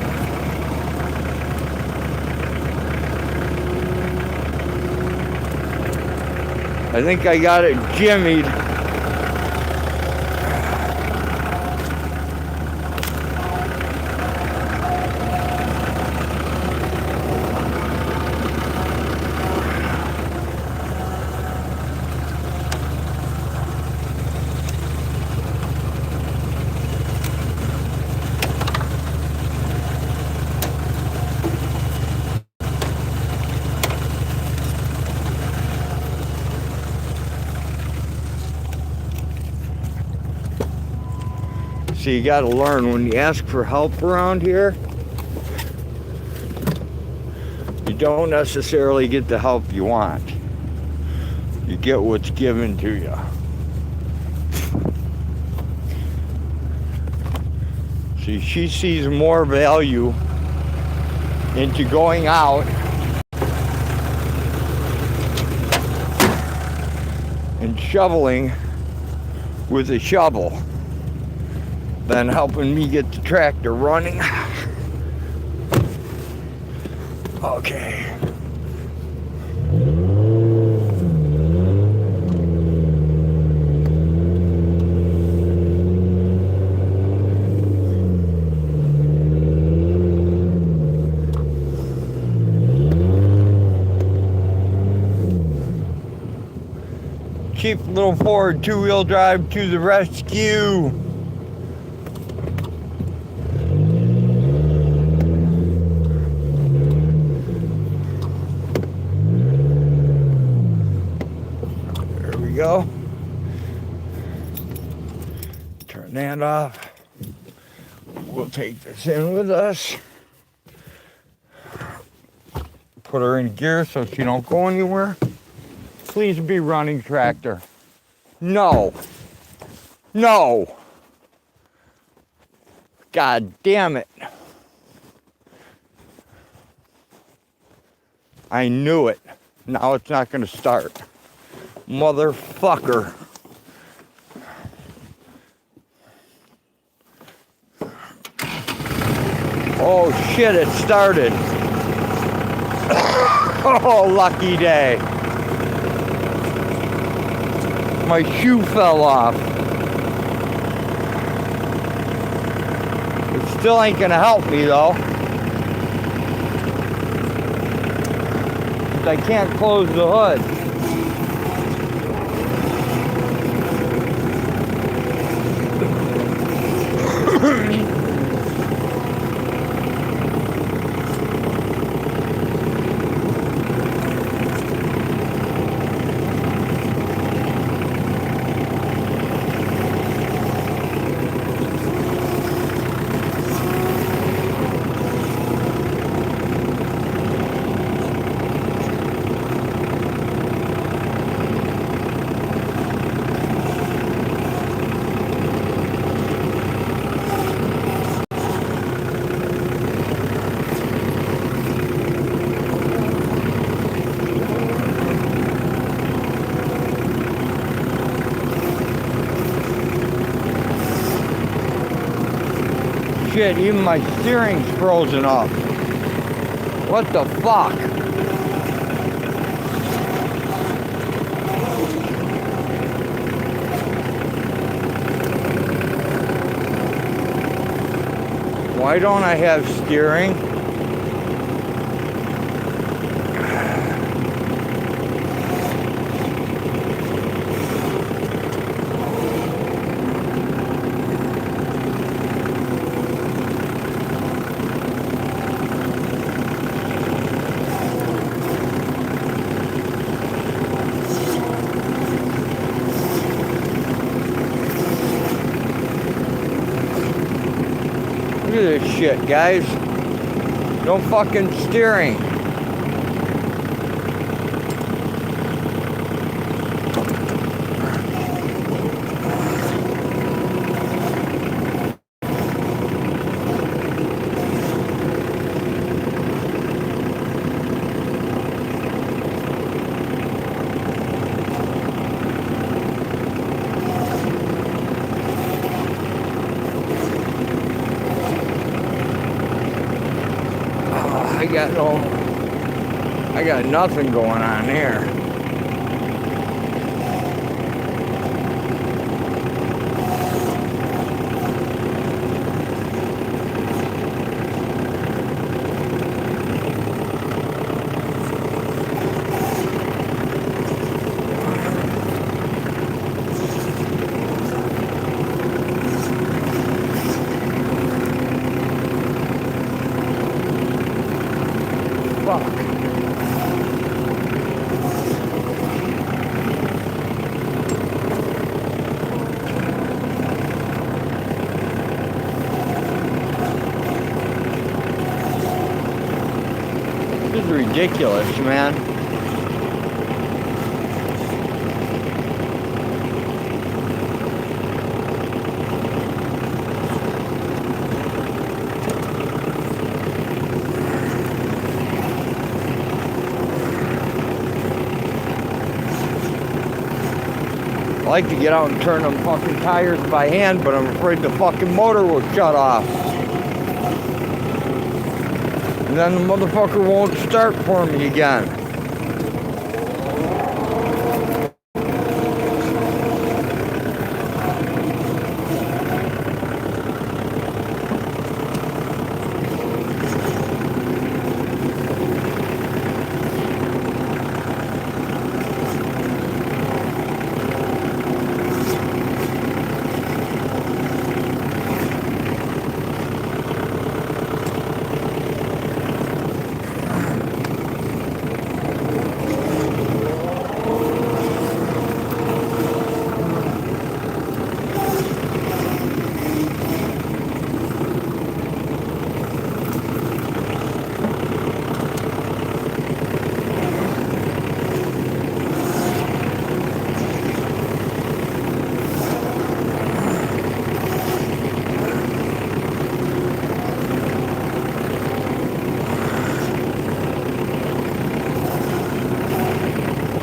I think I got it jimmied. So you gotta learn, when you ask for help around here, you don't necessarily get the help you want. You get what's given to you. See, she sees more value into going out and shoveling with a shovel than helping me get the tractor running. Okay. Cheap little Ford two-wheel drive to the rescue. There we go. And we'll take this in with us. Put her in gear so she don't go anywhere. Please be running, tractor. No. No. God damn it. I knew it. Now it's not going to start. Motherfucker. Oh shit, it started. Oh, lucky day. My shoe fell off. It still ain't gonna help me though. I can't close the hood. Shit, even my steering's frozen up. What the fuck? Why don't I have steering? Look at this shit, guys. No fucking steering. I got nothing going on here. This is ridiculous, man. I like to get out and turn them fucking tires by hand, but I'm afraid the fucking motor will shut off. And then the motherfucker won't start for me again.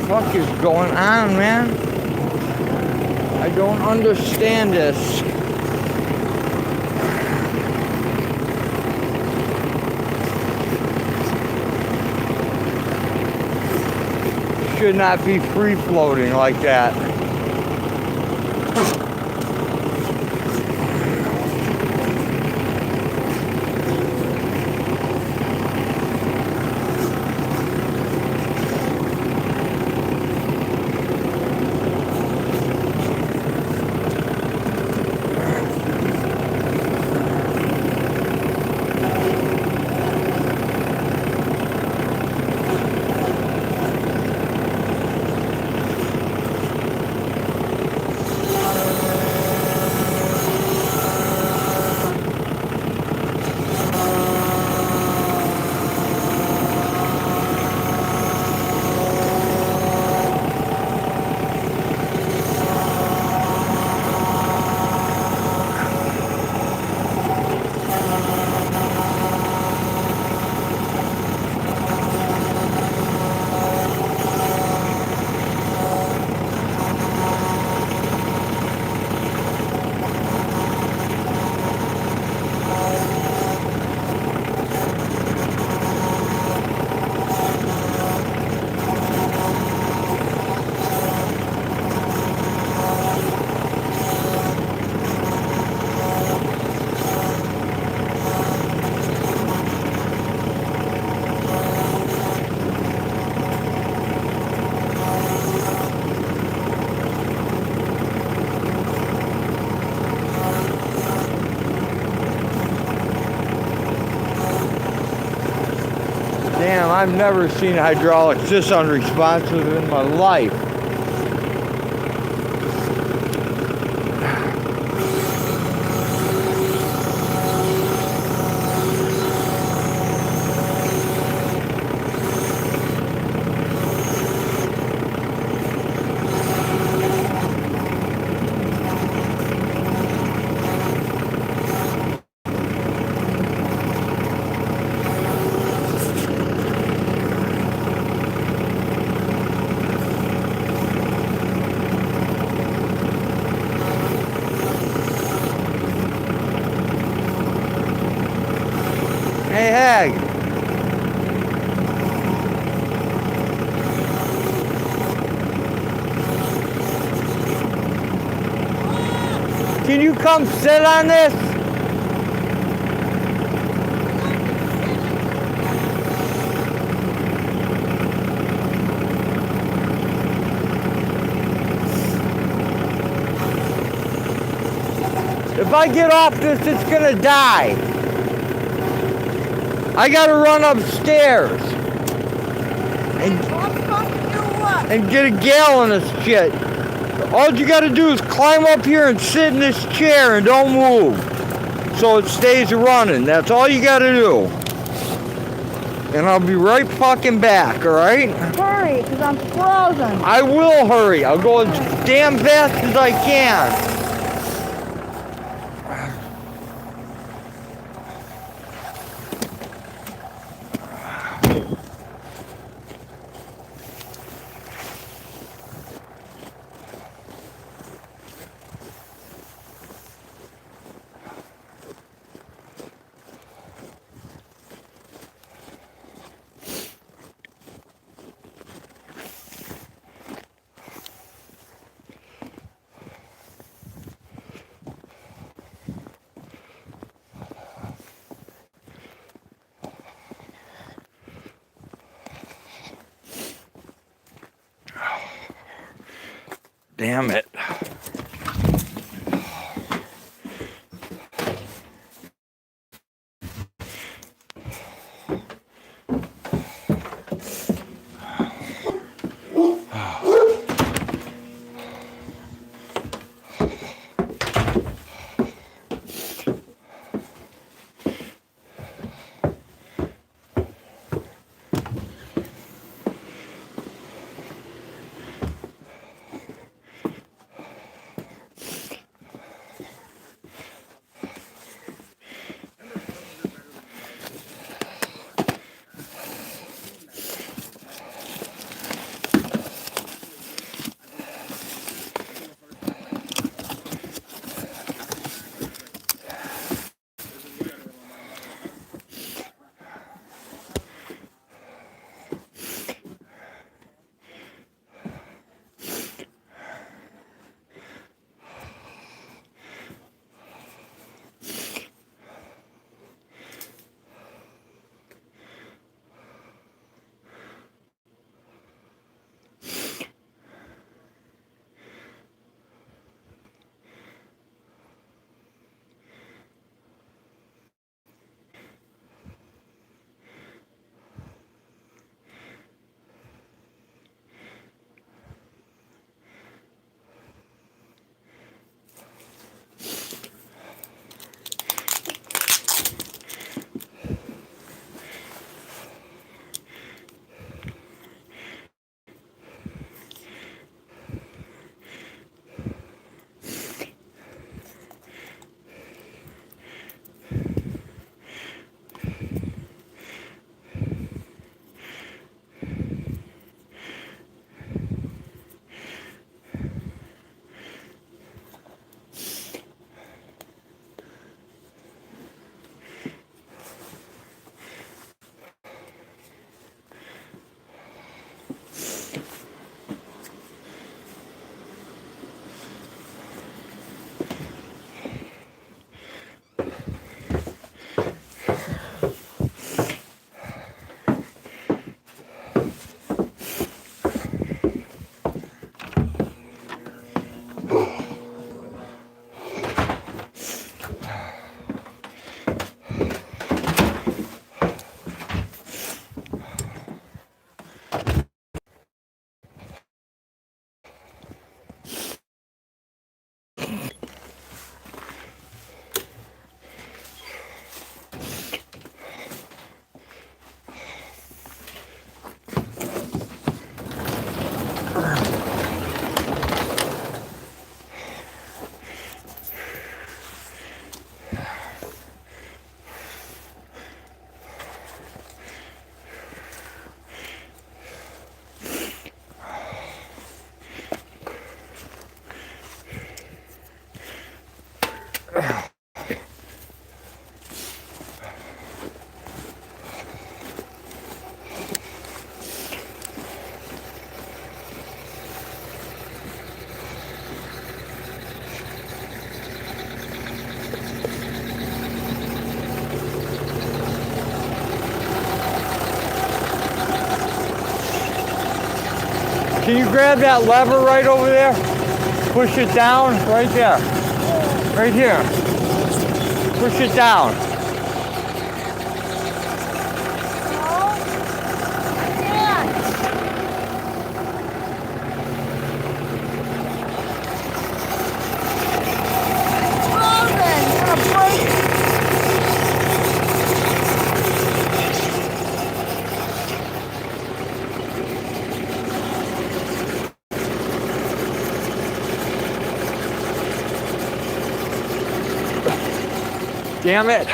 fuck is going on, man? I don't understand this. Should not be free floating like that. Damn, I've never seen hydraulics this unresponsive in my life. Hey, Hag. Can you come sit on this? If I get off this, it's gonna die. I gotta run upstairs and get a gallon of shit. All you gotta do is climb up here and sit in this chair and don't move, so it stays running. That's all you gotta do. And I'll be right fucking back, alright? Hurry, because I'm frozen. I will hurry. I'll go as damn fast as I can. Damn it. Can you grab that lever right over there? Push it down right there. Right here. Push it down. Damn it.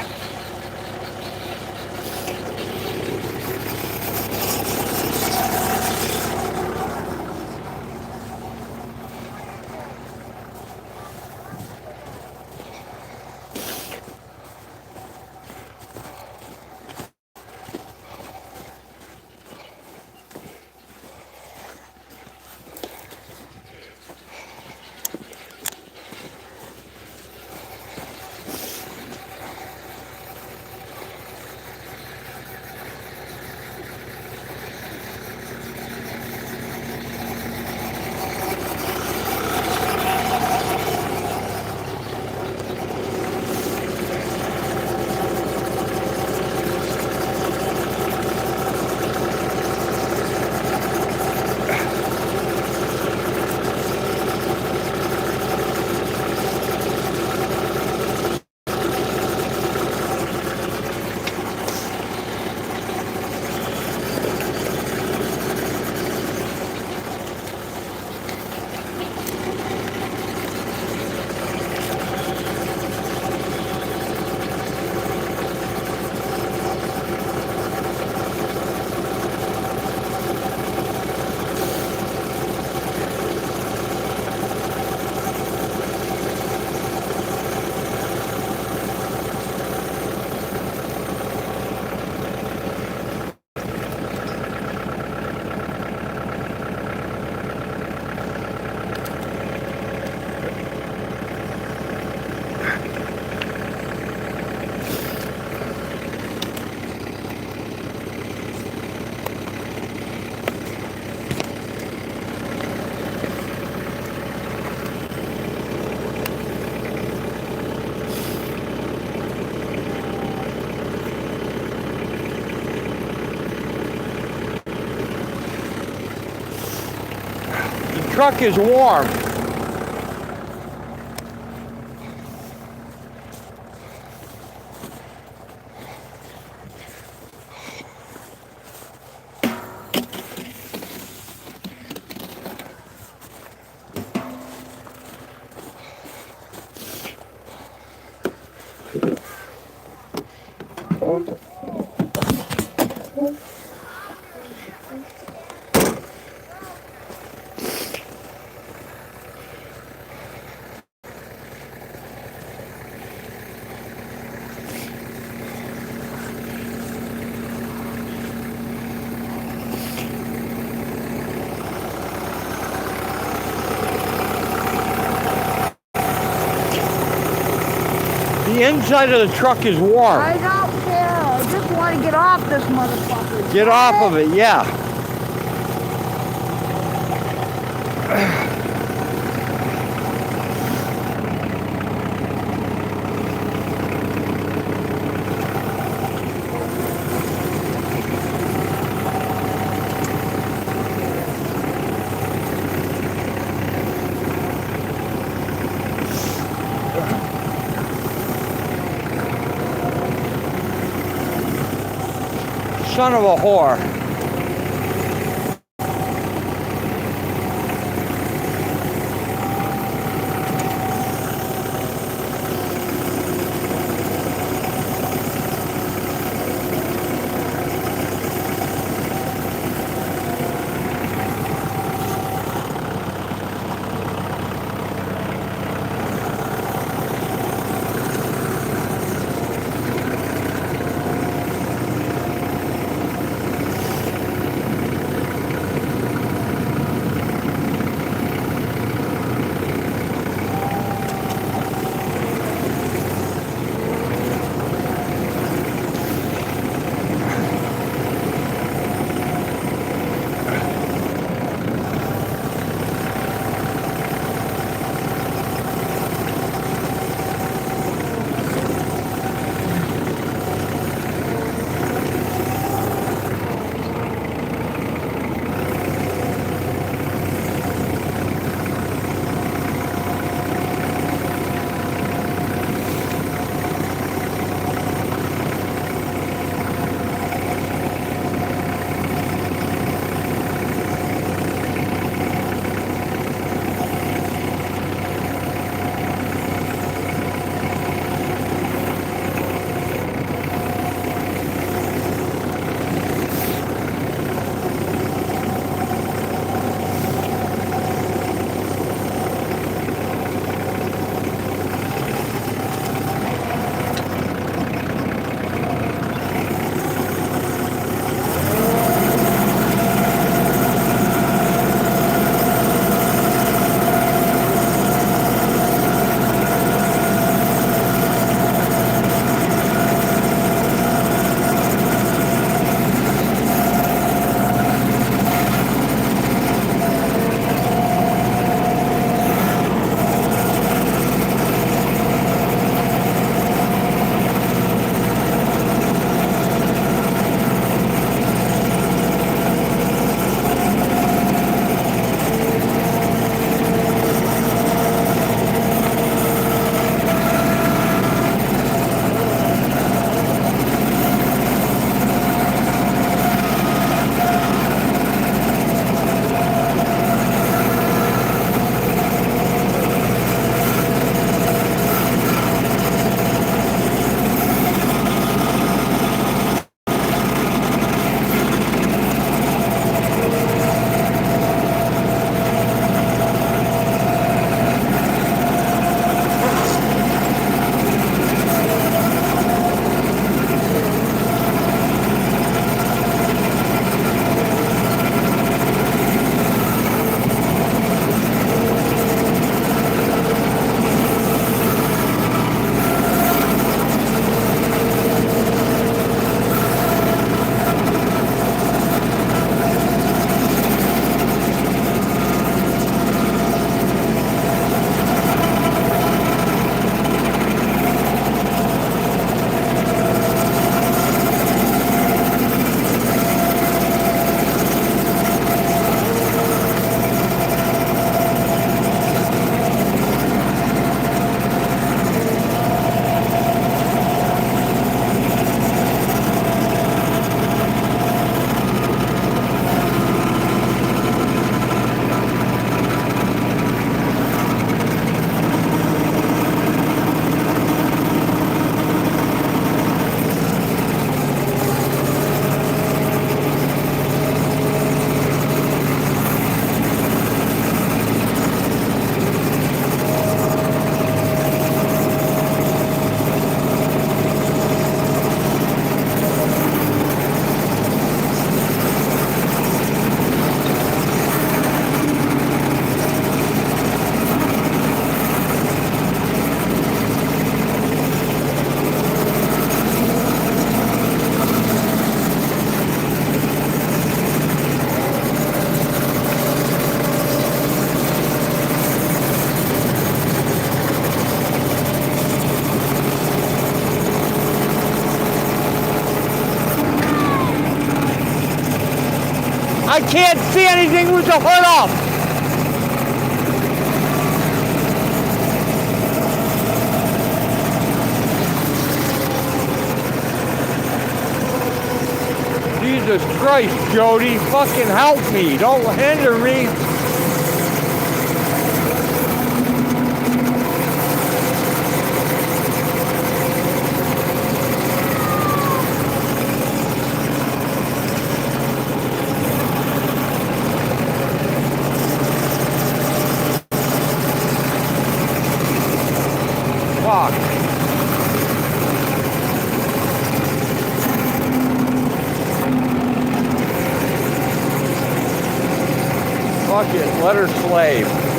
The truck is warm. The inside of the truck is warm. I don't care. I just want to get off this motherfucker. Get off of it, yeah. Son of a whore. I can't see anything with the hood up. Jesus Christ, Jody, fucking help me. Don't hinder me. Fuck. Fuck it, let her slave.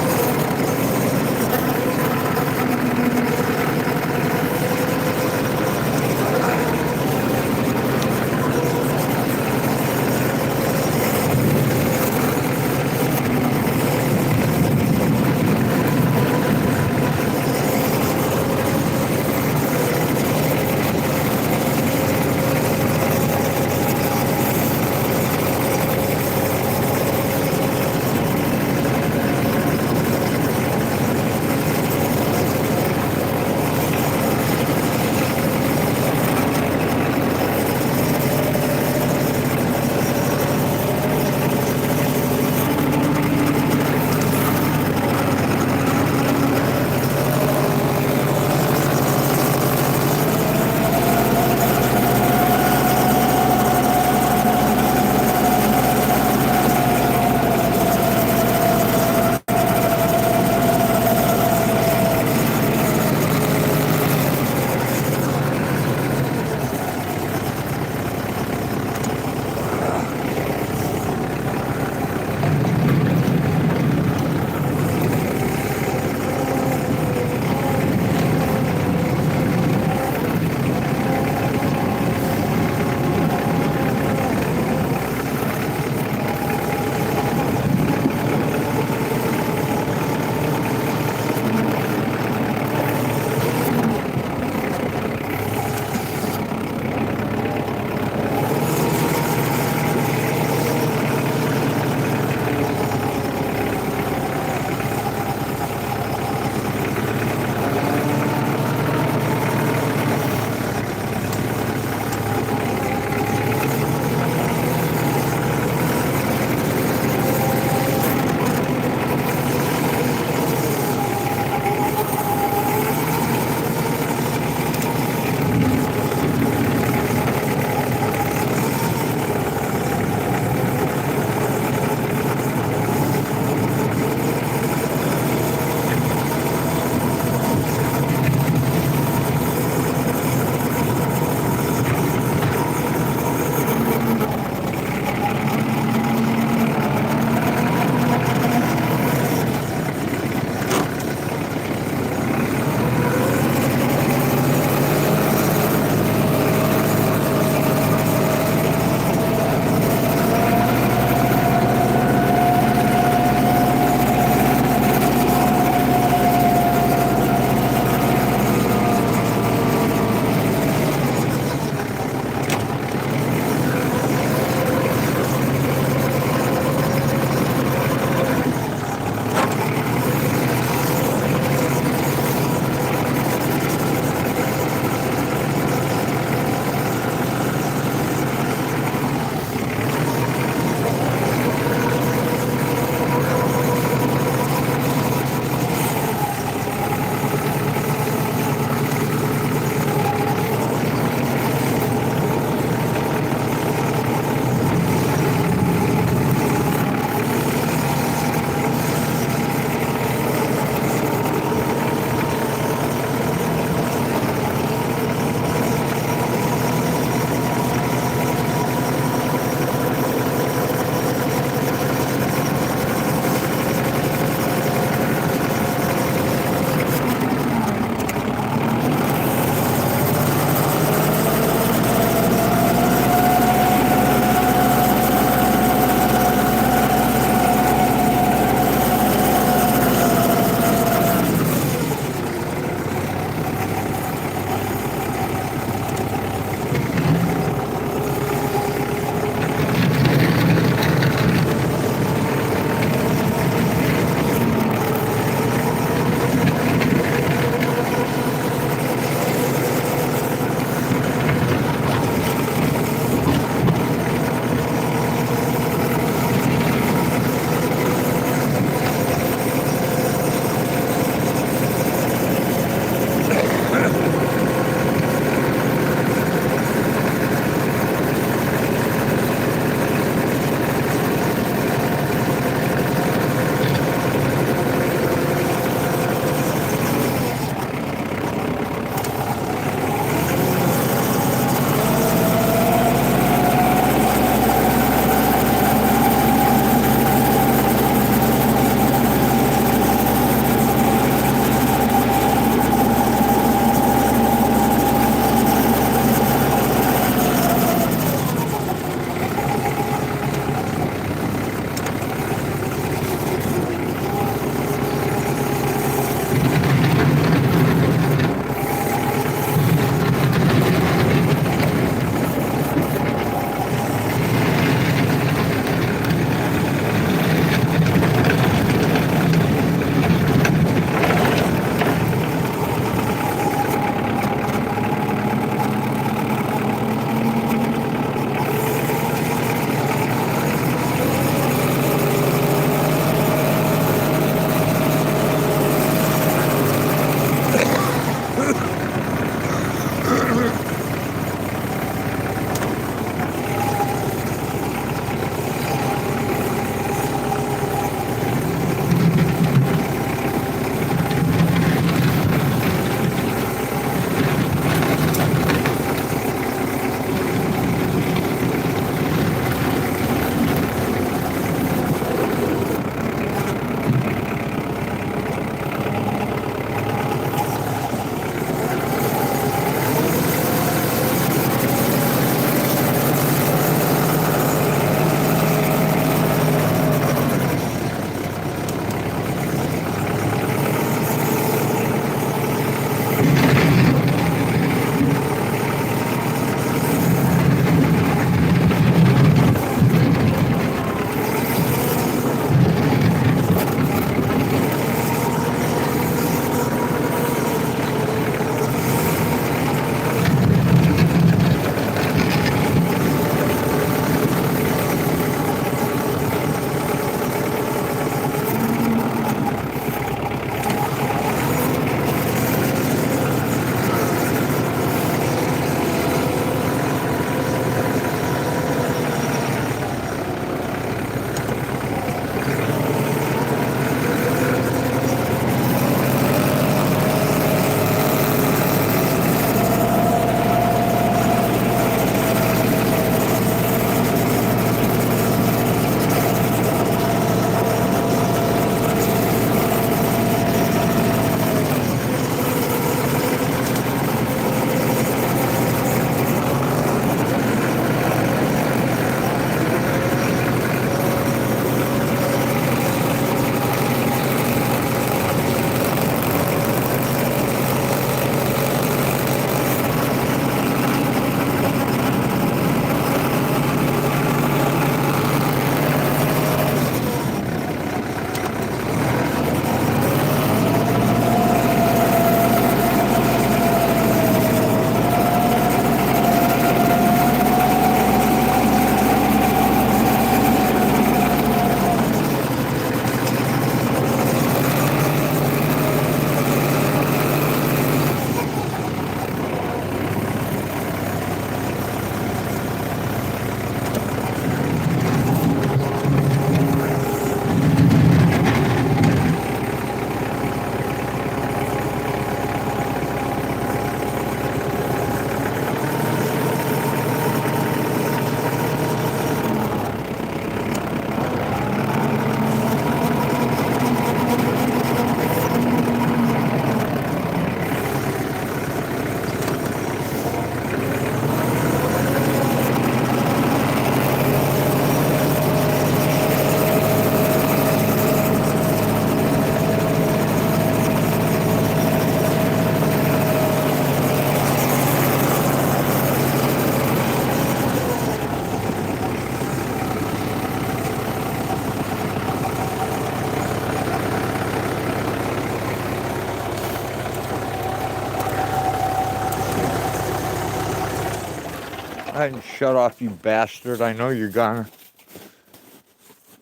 ahead and shut off, you bastard. I know you're gonna.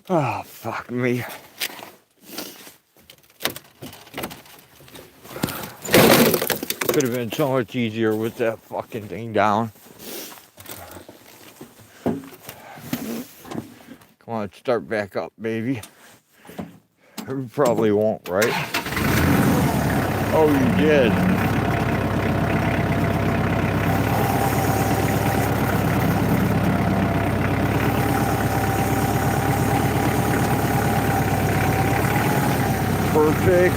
Oh, fuck me. Could have been so much easier with that fucking thing down. Come on, start back up, baby. We probably won't, right? Oh, you did. Perfect.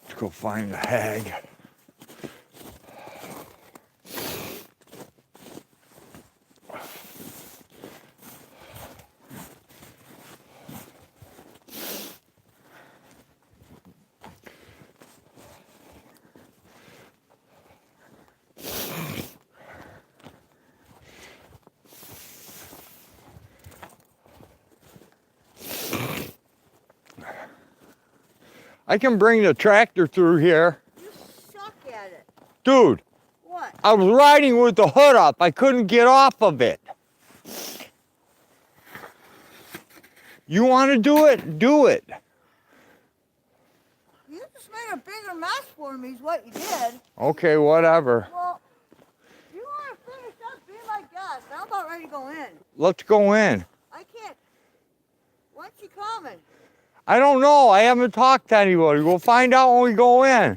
Let's go find the hag. I can bring the tractor through here. You suck at it. Dude, What? I was riding with the hood up. I couldn't get off of it. You want to do it? Do it. You just made a bigger mess for me is what you did. Okay, whatever. Well, you want to finish up, be my guest. I'm about ready to go in. Let's go in. I can't. When's she coming? I don't know. I haven't talked to anybody. We'll find out when we go in.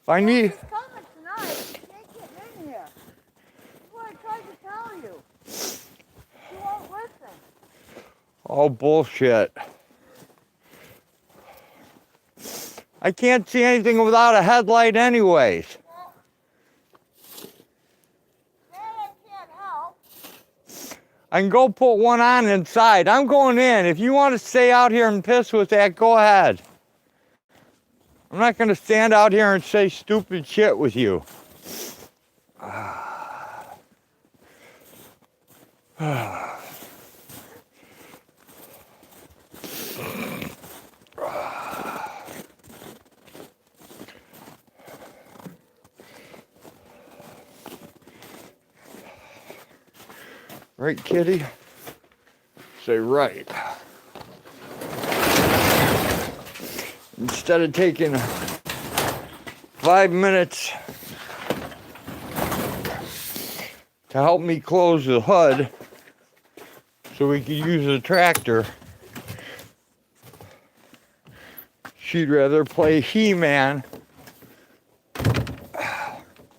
If I need... She's coming tonight. She can't get in here. That's what I tried to tell you. She won't listen. Oh, bullshit. I can't see anything without a headlight anyways. Well, that I can't help. I can go put one on inside. I'm going in. If you want to stay out here and piss with that, go ahead. I'm not going to stand out here and say stupid shit with you. Right, kitty? Say right. Instead of taking 5 minutes to help me close the hood so we could use the tractor, she'd rather play He-Man,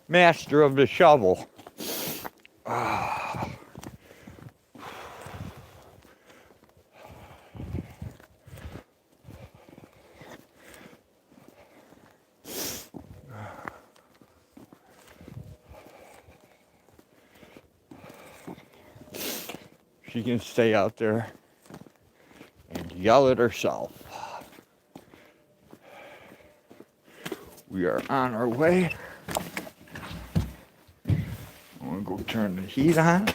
master of the shovel. She can stay out there and yell at herself. We are on our way. I'm gonna go turn the heat on.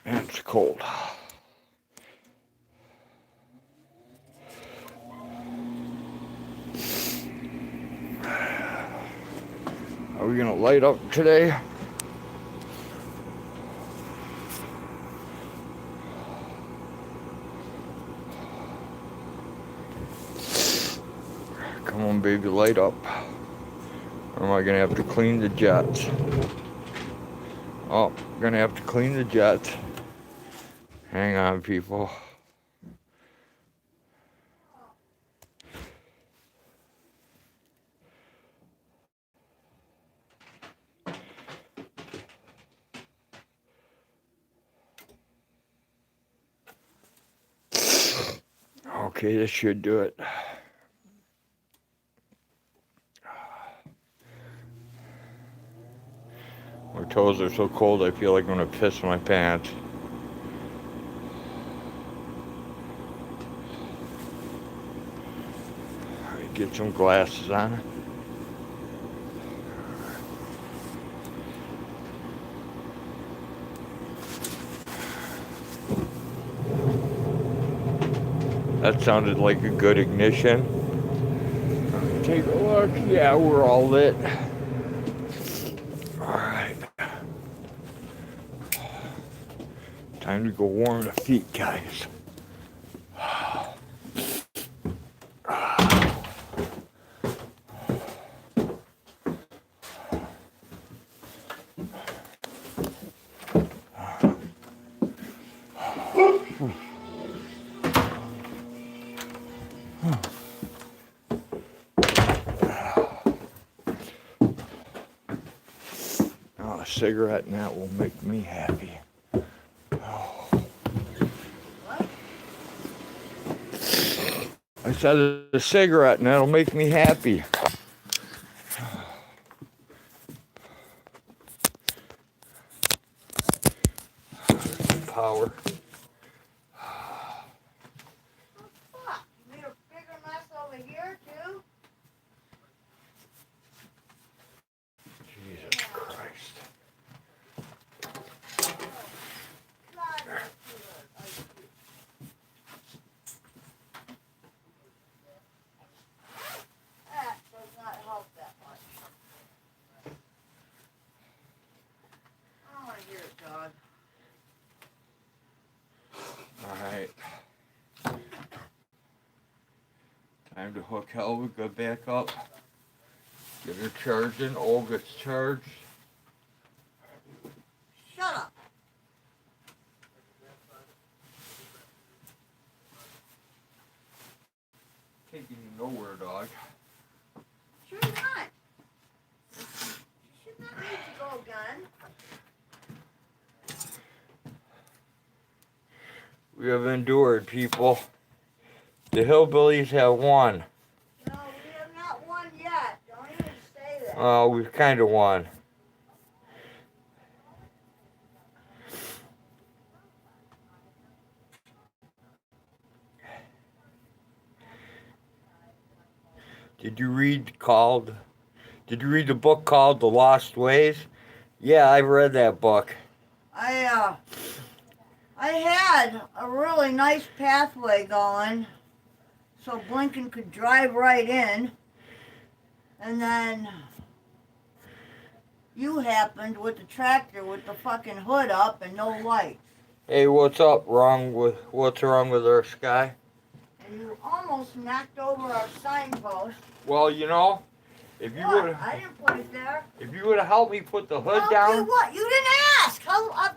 And it's cold. Are we gonna light up today? Come on, baby, light up. Or am I gonna have to clean the jets? Oh, gonna have to clean the jets. Hang on, people. Okay, this should do it. My toes are so cold I feel like I'm gonna piss my pants. Get some glasses on. That sounded like a good ignition. Take a look. Yeah, we're all lit. Alright. Time to go warm the feet, guys. Oh, a cigarette and that will make me happy. I said a cigarette and that'll make me happy. Power. Oh, fuck. You made a bigger mess over here, too? Jesus Christ. God, that does not help that much. I don't want to hear it, dog. Alright. Time to hook Helga back up. Get her charging. Olga's charged. Shut up. Taking you nowhere, dog. Sure not. You should not need to go again. We have endured, people. The hillbillies have won. No, we have not won yet. Don't even say that. Oh, we've kind of won. Did you read the book called The Lost Ways? Yeah, I've read that book. I had a really nice pathway going so Blinken could drive right in, and then you happened with the tractor with the fucking hood up and no lights. Hey, what's wrong with our sky? And you almost knocked over our signpost. Well, you know, if you What? would I didn't put it there. if you would have helped me put the hood Help down. you what? You didn't ask. How, as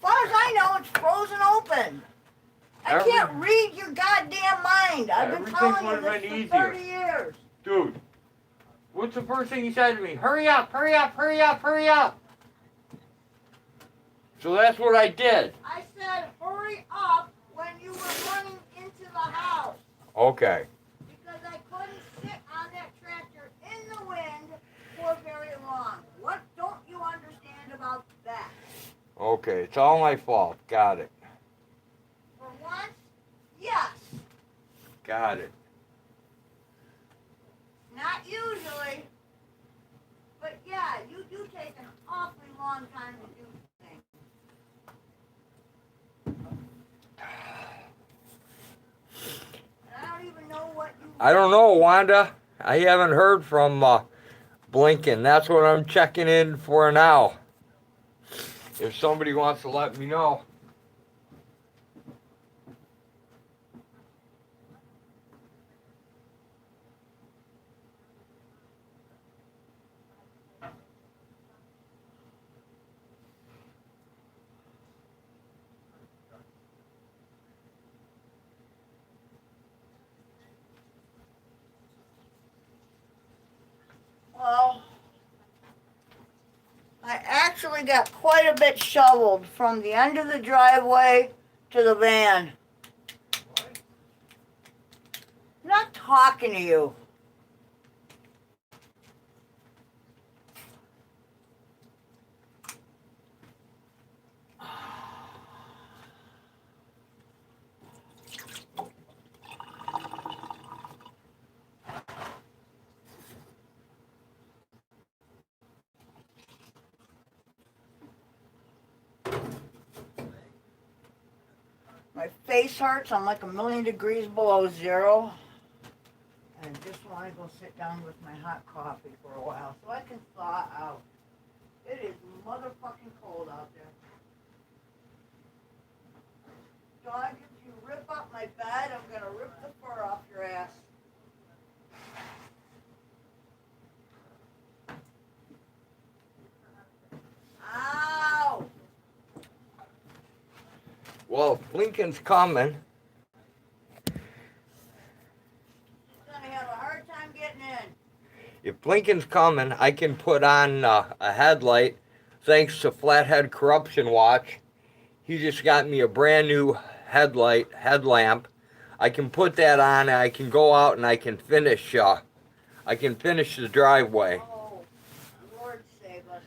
far as I know, it's frozen open. I can't read your goddamn mind. I've been telling you this for 30 years. Dude, what's the first thing he said to me? Hurry up, hurry up, hurry up, hurry up. So that's what I did. I said hurry up when you were running into the house. Okay. Because I couldn't sit on that tractor in the wind for very long. What don't you understand about that? Okay, it's all my fault. Got it. For once, yes. Got it. Not usually. But yeah, you do take an awfully long time to do things. And I don't even know what you... I don't know, Wanda. I haven't heard from Blinken. That's what I'm checking in for now. If somebody wants to let me know. Well, I actually got quite a bit shoveled from the end of the driveway to the van. talking to you. My face hurts. I'm like 1,000,000 degrees below zero. And I just want to go sit down with my hot coffee for a while so I can thaw out. It is motherfucking cold out there. Dog, if you rip up my bed, I'm going to rip the fur off your ass. Ow! Well, if Lincoln's coming. Gonna have a hard time getting in. If Lincoln's coming, I can put on a headlight. Thanks to Flathead Corruption Watch, he just got me a brand new headlamp. I can put that on, and I can go out and I can finish the driveway. Oh, Lord save us.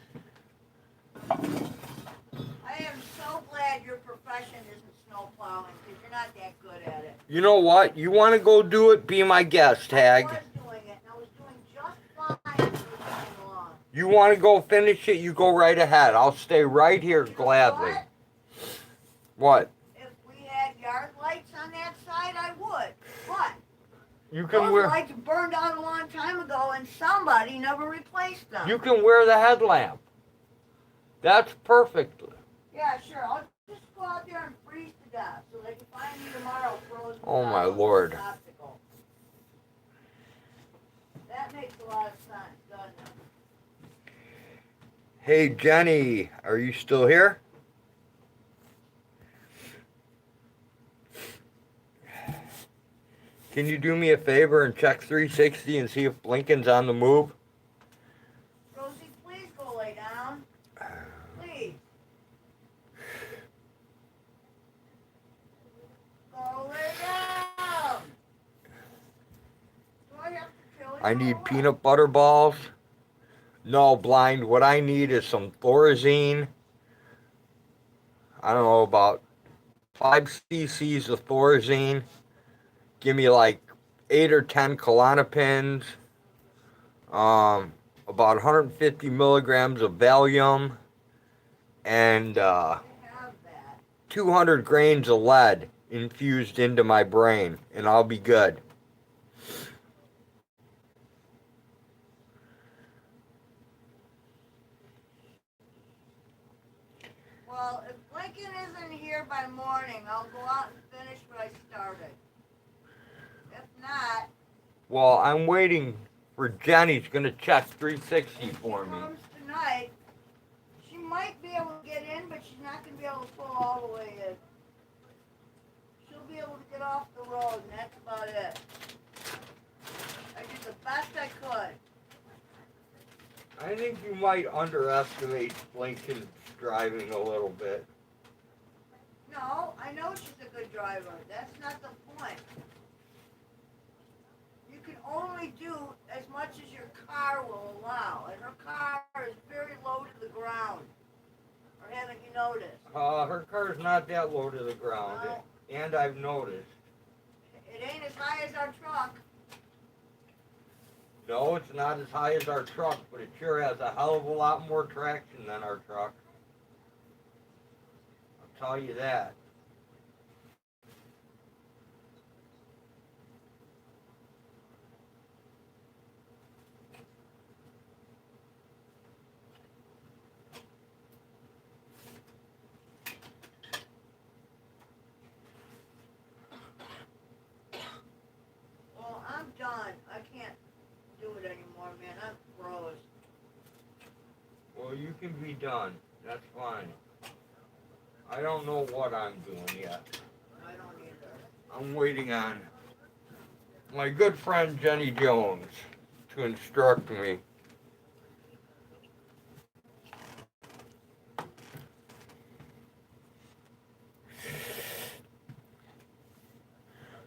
I am so glad your profession isn't snow plowing because you're not that good at it. You know what? You want to go do it? Be my guest, Hag. I was doing it, and I was doing just fine as we went along. You want to go finish it? You go right ahead. I'll stay right here You know gladly. what? What? If we had yard lights on that side, I would. But You can those wear. lights burned out a long time ago, and somebody never replaced them. You can wear the headlamp. That's perfect. Yeah, sure. I'll just go out there and freeze to death so they can find me tomorrow frozen. Oh, my without Lord. an obstacle. That makes a lot of sense, doesn't it? Hey, Jenny, are you still here? Can you do me a favor and check 360 and see if Lincoln's on the move? Rosie, please go lay down. Please. Go lay down. Do I have to kill you? I or need what? peanut butter balls. No, blind. What I need is some Thorazine. I don't know, about 5 cc's of Thorazine. Give me like 8 or 10 Klonopins. About 150 milligrams of Valium. And I have that. 200 grains of lead infused into my brain. And I'll be good. Well, if Lincoln isn't here by morning, I'll go out and finish what I started. If not, Well, I'm waiting for Jenny's going to check 360 if for she me. comes tonight, she might be able to get in, but she's not going to be able to pull all the way in. She'll be able to get off the road, and that's about it. I did the best I could. I think you might underestimate Lincoln's driving a little bit. No, I know she's a good driver. That's not the point. You can only do as much as your car will allow, and her car is very low to the ground. Or haven't you noticed? Her car's not that low to the ground, No. and I've noticed. It ain't as high as our truck. No, it's not as high as our truck, but it sure has a hell of a lot more traction than our truck. I'll tell you that. Well, I'm done. I can't do it anymore, man. I'm froze. Well, you can be done. That's fine. I don't know what I'm doing yet. I don't either. I'm waiting on my good friend Jenny Jones to instruct me.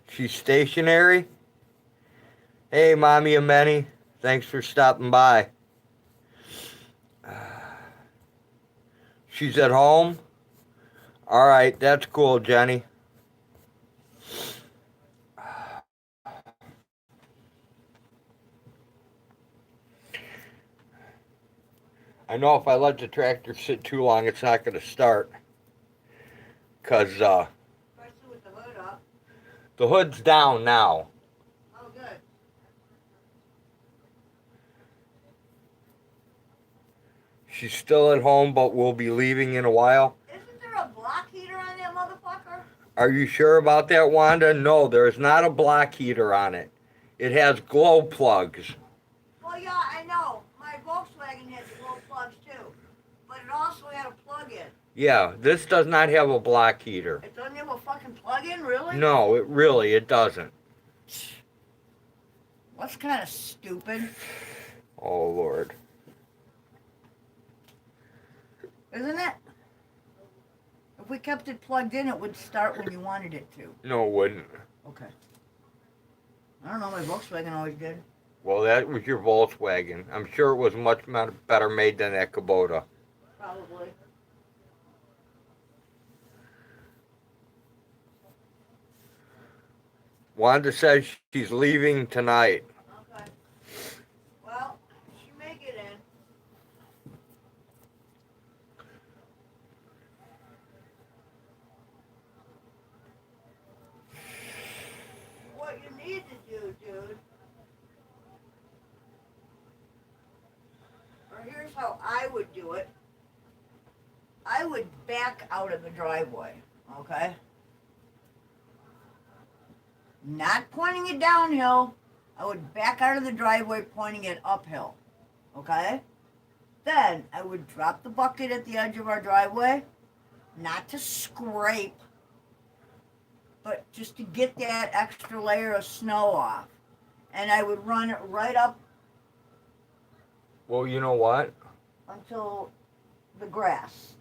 She's stationary. Hey, Mommy and Manny. Thanks for stopping by. She's at home? All right, that's cool, Jenny. I know if I let the tractor sit too long, it's not going to start. Because Especially with the hood up. the hood's down now. Oh, good. She's still at home, but we'll be leaving in a while. Isn't there a block heater on that motherfucker? Are you sure about that, Wanda? No, there's not a block heater on it. It has glow plugs. Well, yeah, I know. My Volkswagen had glow plugs too. But it also had a plug-in. Yeah, this does not have a block heater. It doesn't have a fucking plug-in, really? No, it doesn't. What's kind of stupid? Oh, Lord. Isn't it? If we kept it plugged in, it would start when you wanted it to. No, it wouldn't. Okay. I don't know, my Volkswagen always did. Well, that was your Volkswagen. I'm sure it was much better made than that Kubota. Probably. Wanda says she's leaving tonight. Okay. Well, she may get in. What you need to do, dude, or here's how I would do it. I would back out of the driveway, okay? Not pointing it downhill. I would back out of the driveway pointing it uphill, okay? Then I would drop the bucket at the edge of our driveway, not to scrape, but just to get that extra layer of snow off. And I would run it right up Well, you know what? until the grass.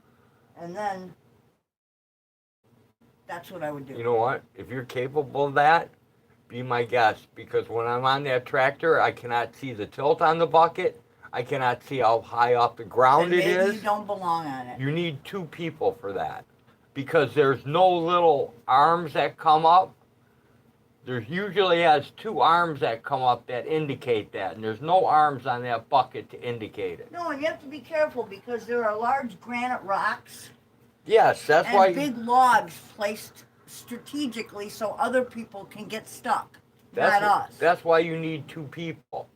And then that's what I would do. You know what? If you're capable of that, be my guest. Because when I'm on that tractor, I cannot see the tilt on the bucket. I cannot see how high off the ground Then it maybe is. you don't belong on it. You need two people for that. Because there's no little arms that come up. There usually has two arms that come up that indicate that. And there's no arms on that bucket to indicate it. No, and you have to be careful because there are large granite rocks Yes, that's and why. big logs placed strategically so other people can get stuck, That's not us. That's why you need two people.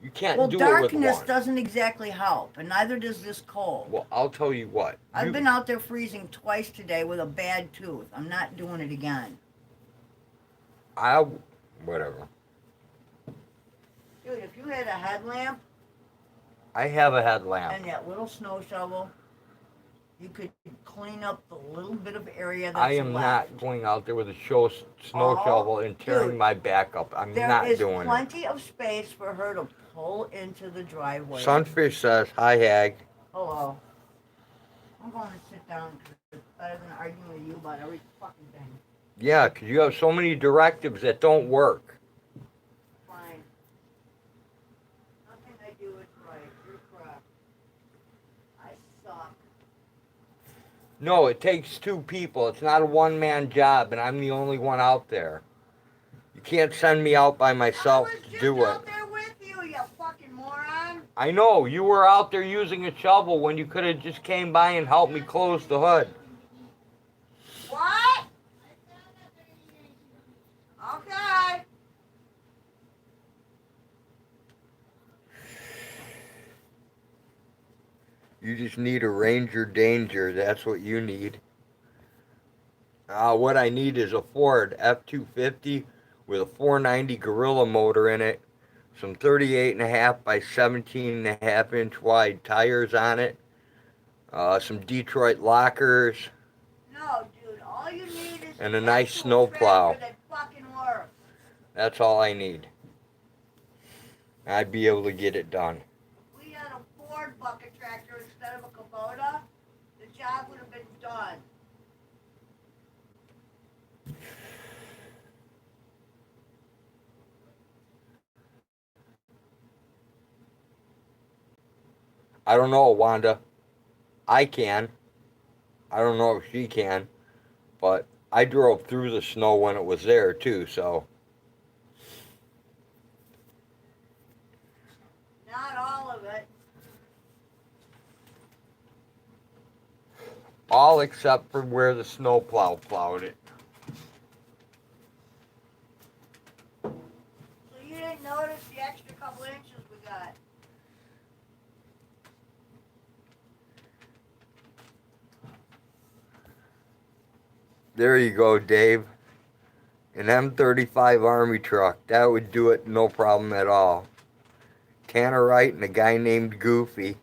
You can't Well, do it with darkness one. doesn't exactly help, and neither does this cold. Well, I'll tell you what. I've been out there freezing twice today with a bad tooth. I'm not doing it again. Whatever. Dude, if you had a headlamp I have a headlamp. and that little snow shovel, you could clean up the little bit of area that's I am left. not going out there with a snow Oh, shovel and tearing dude, my back up. I'm There not is doing it. plenty of space for her to pull into the driveway. Sunfish says, "Hi, Hag." Hello. I'm going to sit down because it's better than arguing with you about every fucking thing. Yeah, 'cause you have so many directives that don't work. Fine. Nothing I do is right. You're correct. I suck. No, it takes two people. It's not a one-man job, and I'm the only one out there. You can't send me out by myself I was to just do out it. there with you, you fucking moron. I know, you were out there using a shovel when you could have just came by and helped me close the hood. What? Okay. You just need a Ranger Danger. That's what you need. What I need is a Ford F-250 with a 490 Gorilla motor in it, some 38.5 by 17.5 inch wide tires on it, some Detroit lockers, No, dude, all you need is and a an nice actual snow plow. tractor that fucking works. That's all I need. I'd be able to get it done. If we had a Ford bucket tractor instead of a Kubota, the job would have been done. I don't know, Wanda. I can. I don't know if she can, but I drove through the snow when it was there too, so. Not all of it. All except for where the snowplow plowed it. So you didn't notice the extra couple inches we got. There you go, Dave. An M35 Army truck. That would do it no problem at all. Tannerite and a guy named Goofy.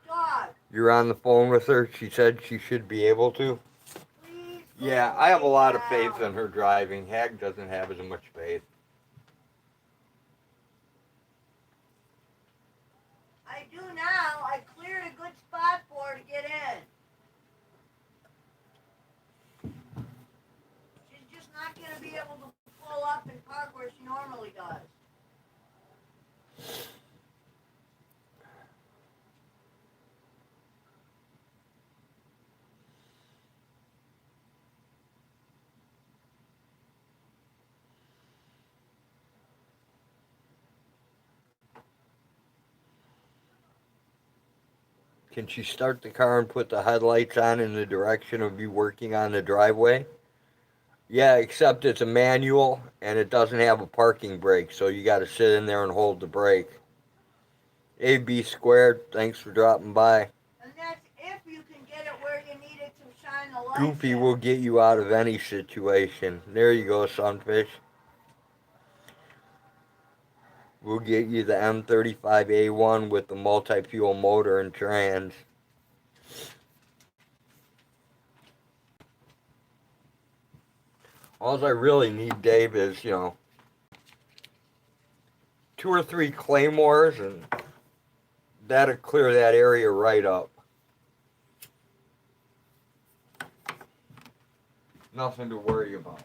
Dog, You're on the phone with her. She said she should be able to. please go Yeah, I have a lot of lay faith down. in her driving. Hag doesn't have as much faith. I do now. I cleared a good spot for her to get in. She's just not going to be able to pull up and park where she normally does. Can she start the car and put the headlights on in the direction of you working on the driveway? Yeah, except it's a manual and it doesn't have a parking brake, so you got to sit in there and hold the brake. AB squared, thanks for dropping by. And that's if you can get it where you need it to shine the lights Goofy in. will get you out of any situation. There you go, Sunfish. We'll get you the M35A1 with the multi-fuel motor and trans. All I really need, Dave, is, 2 or 3 claymores, and that'll clear that area right up. Nothing to worry about.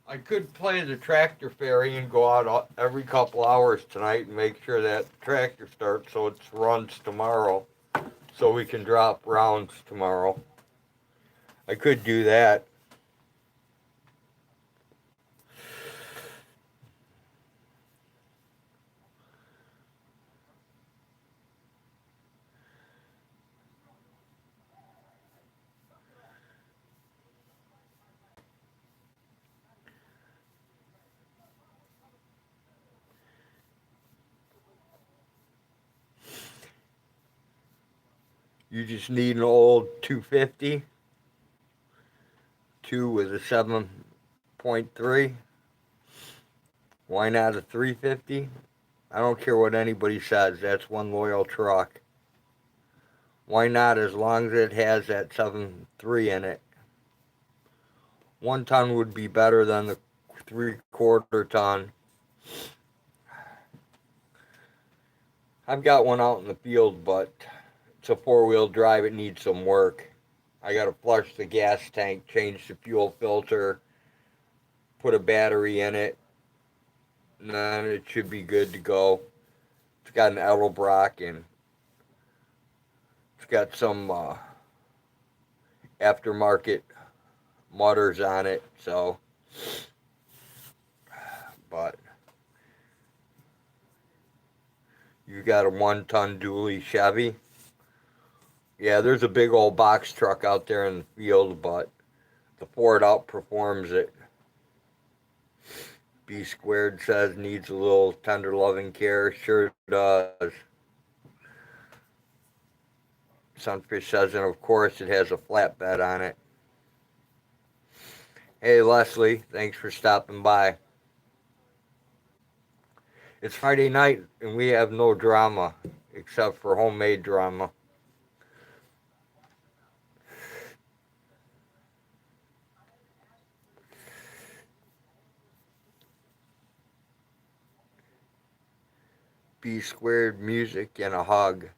I could play the tractor ferry and go out every couple hours tonight and make sure that tractor starts so it runs tomorrow, so we can drop rounds tomorrow. I could do that. You just need an old 250, 2 with a 7.3. Why not a 350? I don't care what anybody says. That's one loyal truck. Why not? As long as it has that 7.3 in it. 1 ton would be better than the 3/4 ton. I've got one out in the field, but it's a 4-wheel drive. It needs some work. I got to flush the gas tank, change the fuel filter, put a battery in it, and then it should be good to go. It's got an Edelbrock and it's got some aftermarket motors on it. So, but you got a 1 ton dually Chevy. Yeah, there's a big old box truck out there in the field, but the Ford outperforms it. B squared says needs a little tender loving care. Sure does. Sunfish says, and of course it has a flatbed on it. Hey Leslie, thanks for stopping by. It's Friday night and we have no drama except for homemade drama. B squared music and a hug.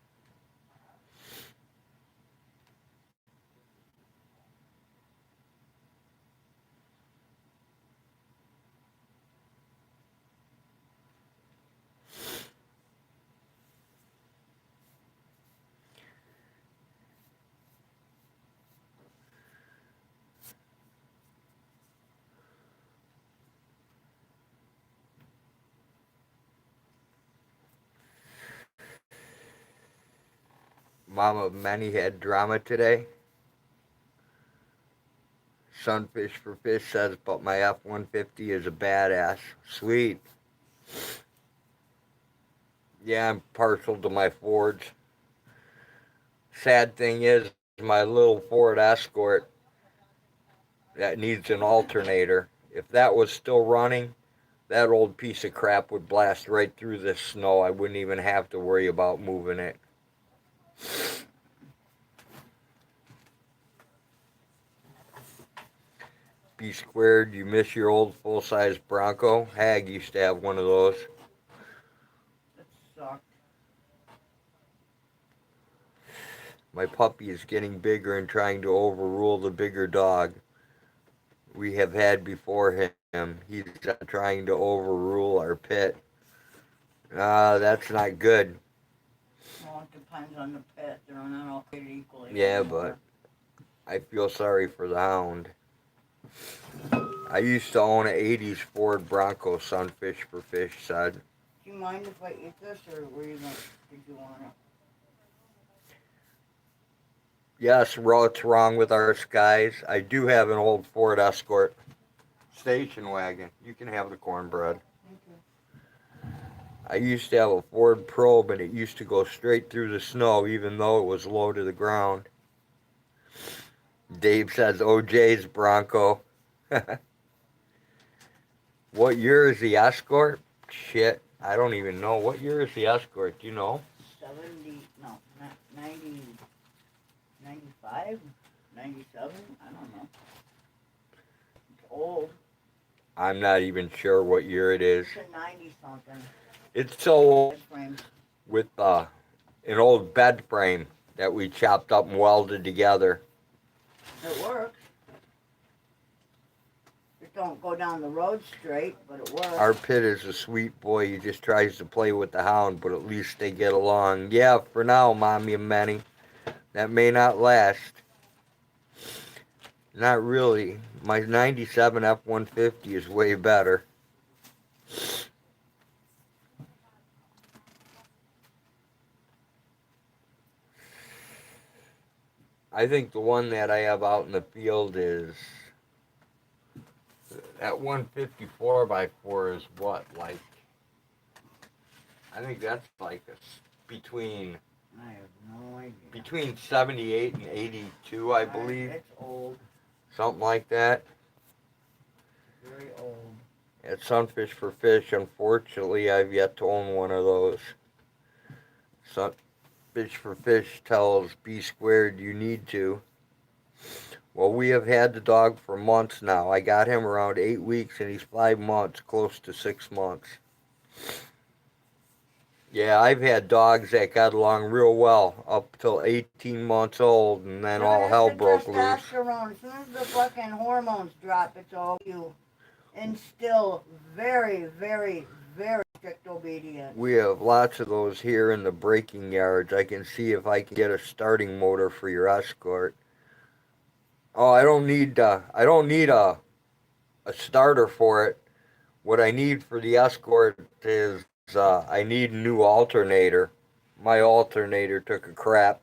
Mama Manny had drama today. Sunfish for Fish says, but my F-150 is a badass. Sweet. Yeah, I'm partial to my Fords. Sad thing is, my little Ford Escort that needs an alternator. If that was still running, that old piece of crap would blast right through this snow. I wouldn't even have to worry about moving it. B squared, you miss your old full-size Bronco? Hag used to have one of those. That sucked. My puppy is getting bigger and trying to overrule the bigger dog we have had before him. He's trying to overrule our pit. That's not good. Well, it depends on the pet. They're not all created equally. Yeah, but I feel sorry for the hound. I used to own an 80s Ford Bronco, Sunfish for Fish said. Do you mind if I eat this, or did you want it? Yes, what's wrong with our skies? I do have an old Ford Escort station wagon. You can have the cornbread. Thank you. I used to have a Ford Probe, and it used to go straight through the snow, even though it was low to the ground. Dave says OJ's Bronco. What year is the Escort? Shit, I don't even know. What year is the Escort? Do you know? 70, no, not 90, 95, 97, I don't know. It's old. I'm not even sure what year it is. It's a 90 something. It's so old Frame. with an old bed frame that we chopped up and welded together. It works. It don't go down the road straight, but it works. Our Pit is a sweet boy. He just tries to play with the hound, but at least they get along. Yeah, for now, Mommy and Manny. That may not last. Not really. My 97 F-150 is way better. I think the one that I have out in the field is that 154 by 4 is what, like, I think that's like between I have no idea. between 78 and 82, I believe. It's old. Something like that. Very old. at Sunfish for Fish. Unfortunately, I've yet to own one of those. Sunfish for Fish tells B Squared you need to. Well, we have had the dog for months now. I got him around 8 weeks and he's 5 months, close to 6 months. Yeah, I've had dogs that got along real well up till 18 months old, and then all hell broke loose. Testosterone. As soon as the fucking hormones drop, it's all you. And still very, very, very strict obedience. We have lots of those here in the breaking yards. I can see if I can get a starting motor for your Escort. Oh, I don't need a starter for it. What I need for the Escort is I need a new alternator. My alternator took a crap.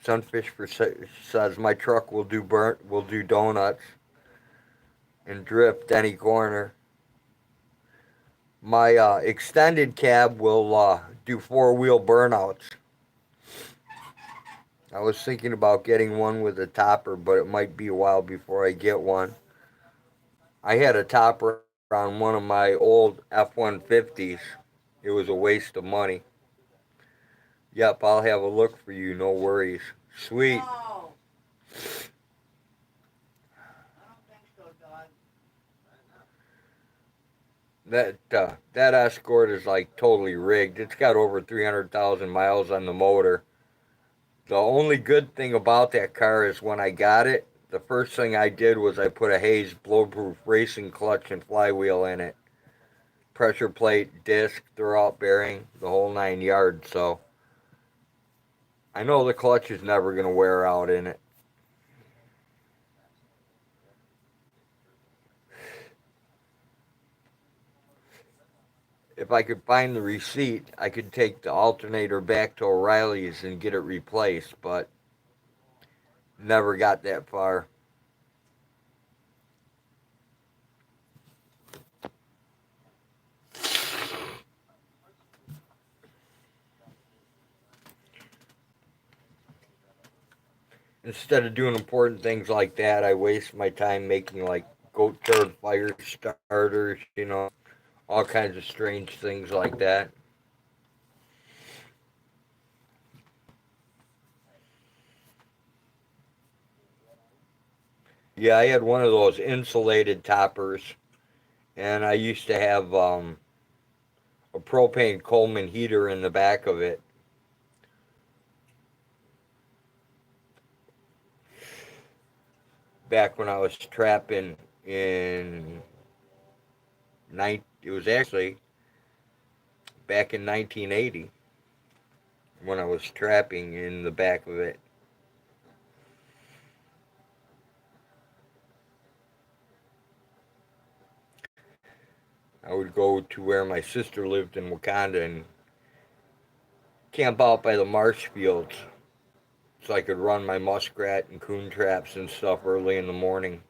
Sunfish says my truck will do donuts and drift any corner. My extended cab will do 4-wheel burnouts. I was thinking about getting one with a topper, but it might be a while before I get one. I had a topper on one of my old F-150s. It was a waste of money. Yep, I'll have a look for you, no worries. Sweet. No. I don't think so, dog. That Escort is like totally rigged. It's got over 300,000 miles on the motor. The only good thing about that car is when I got it, the first thing I did was I put a Hayes blow-proof racing clutch and flywheel in it. Pressure plate, disc, throwout bearing, the whole 9 yards. So I know the clutch is never going to wear out in it. If I could find the receipt, I could take the alternator back to O'Reilly's and get it replaced, but never got that far. Instead of doing important things like that, I waste my time making like goat turd fire starters, all kinds of strange things like that. Yeah, I had one of those insulated toppers, and I used to have a propane Coleman heater in the back of it. Back when I was trapping in it was actually back in 1980 when I was trapping in the back of it. I would go to where my sister lived in Wakanda and camp out by the marsh fields so I could run my muskrat and coon traps and stuff early in the morning.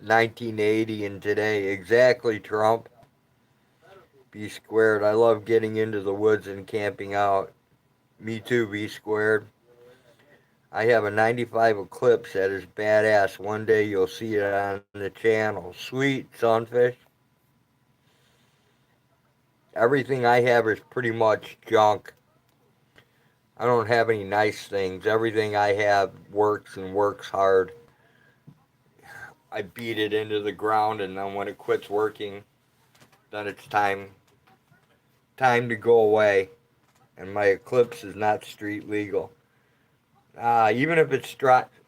$19.80 and today, exactly, Trump. B Squared. I love getting into the woods and camping out. Me too, B Squared. I have a 95 Eclipse that is badass. One day you'll see it on the channel. Sweet, Sunfish. Everything I have is pretty much junk. I don't have any nice things. Everything I have works and works hard. I beat it into the ground, and then when it quits working, then it's time to go away. And my Eclipse is not street legal. Even if it's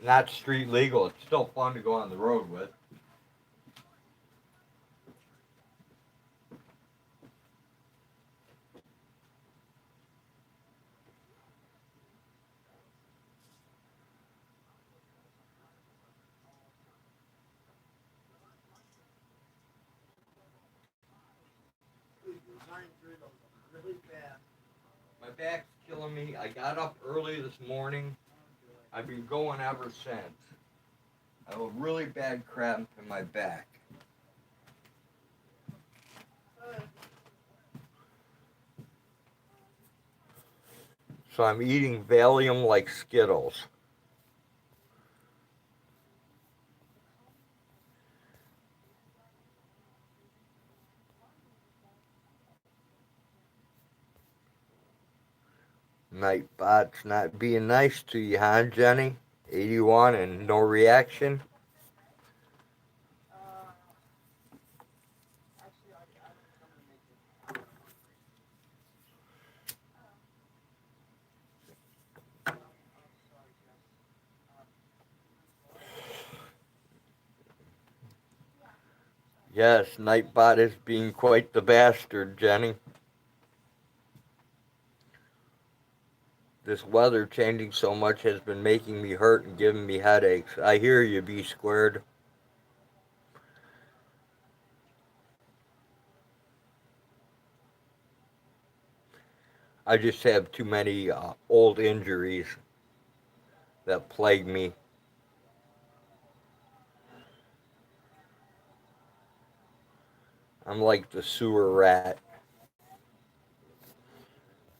not street legal, it's still fun to go on the road with. My back's killing telling me I got up early this morning. I've been going ever since. I have a really bad cramp in my back. So I'm eating Valium like Skittles. Nightbot's not being nice to you, huh, Jenny? 81 and no reaction? Yes, Nightbot is being quite the bastard, Jenny. This weather changing so much has been making me hurt and giving me headaches. I hear you, B squared. I just have too many old injuries that plague me. I'm like the sewer rat.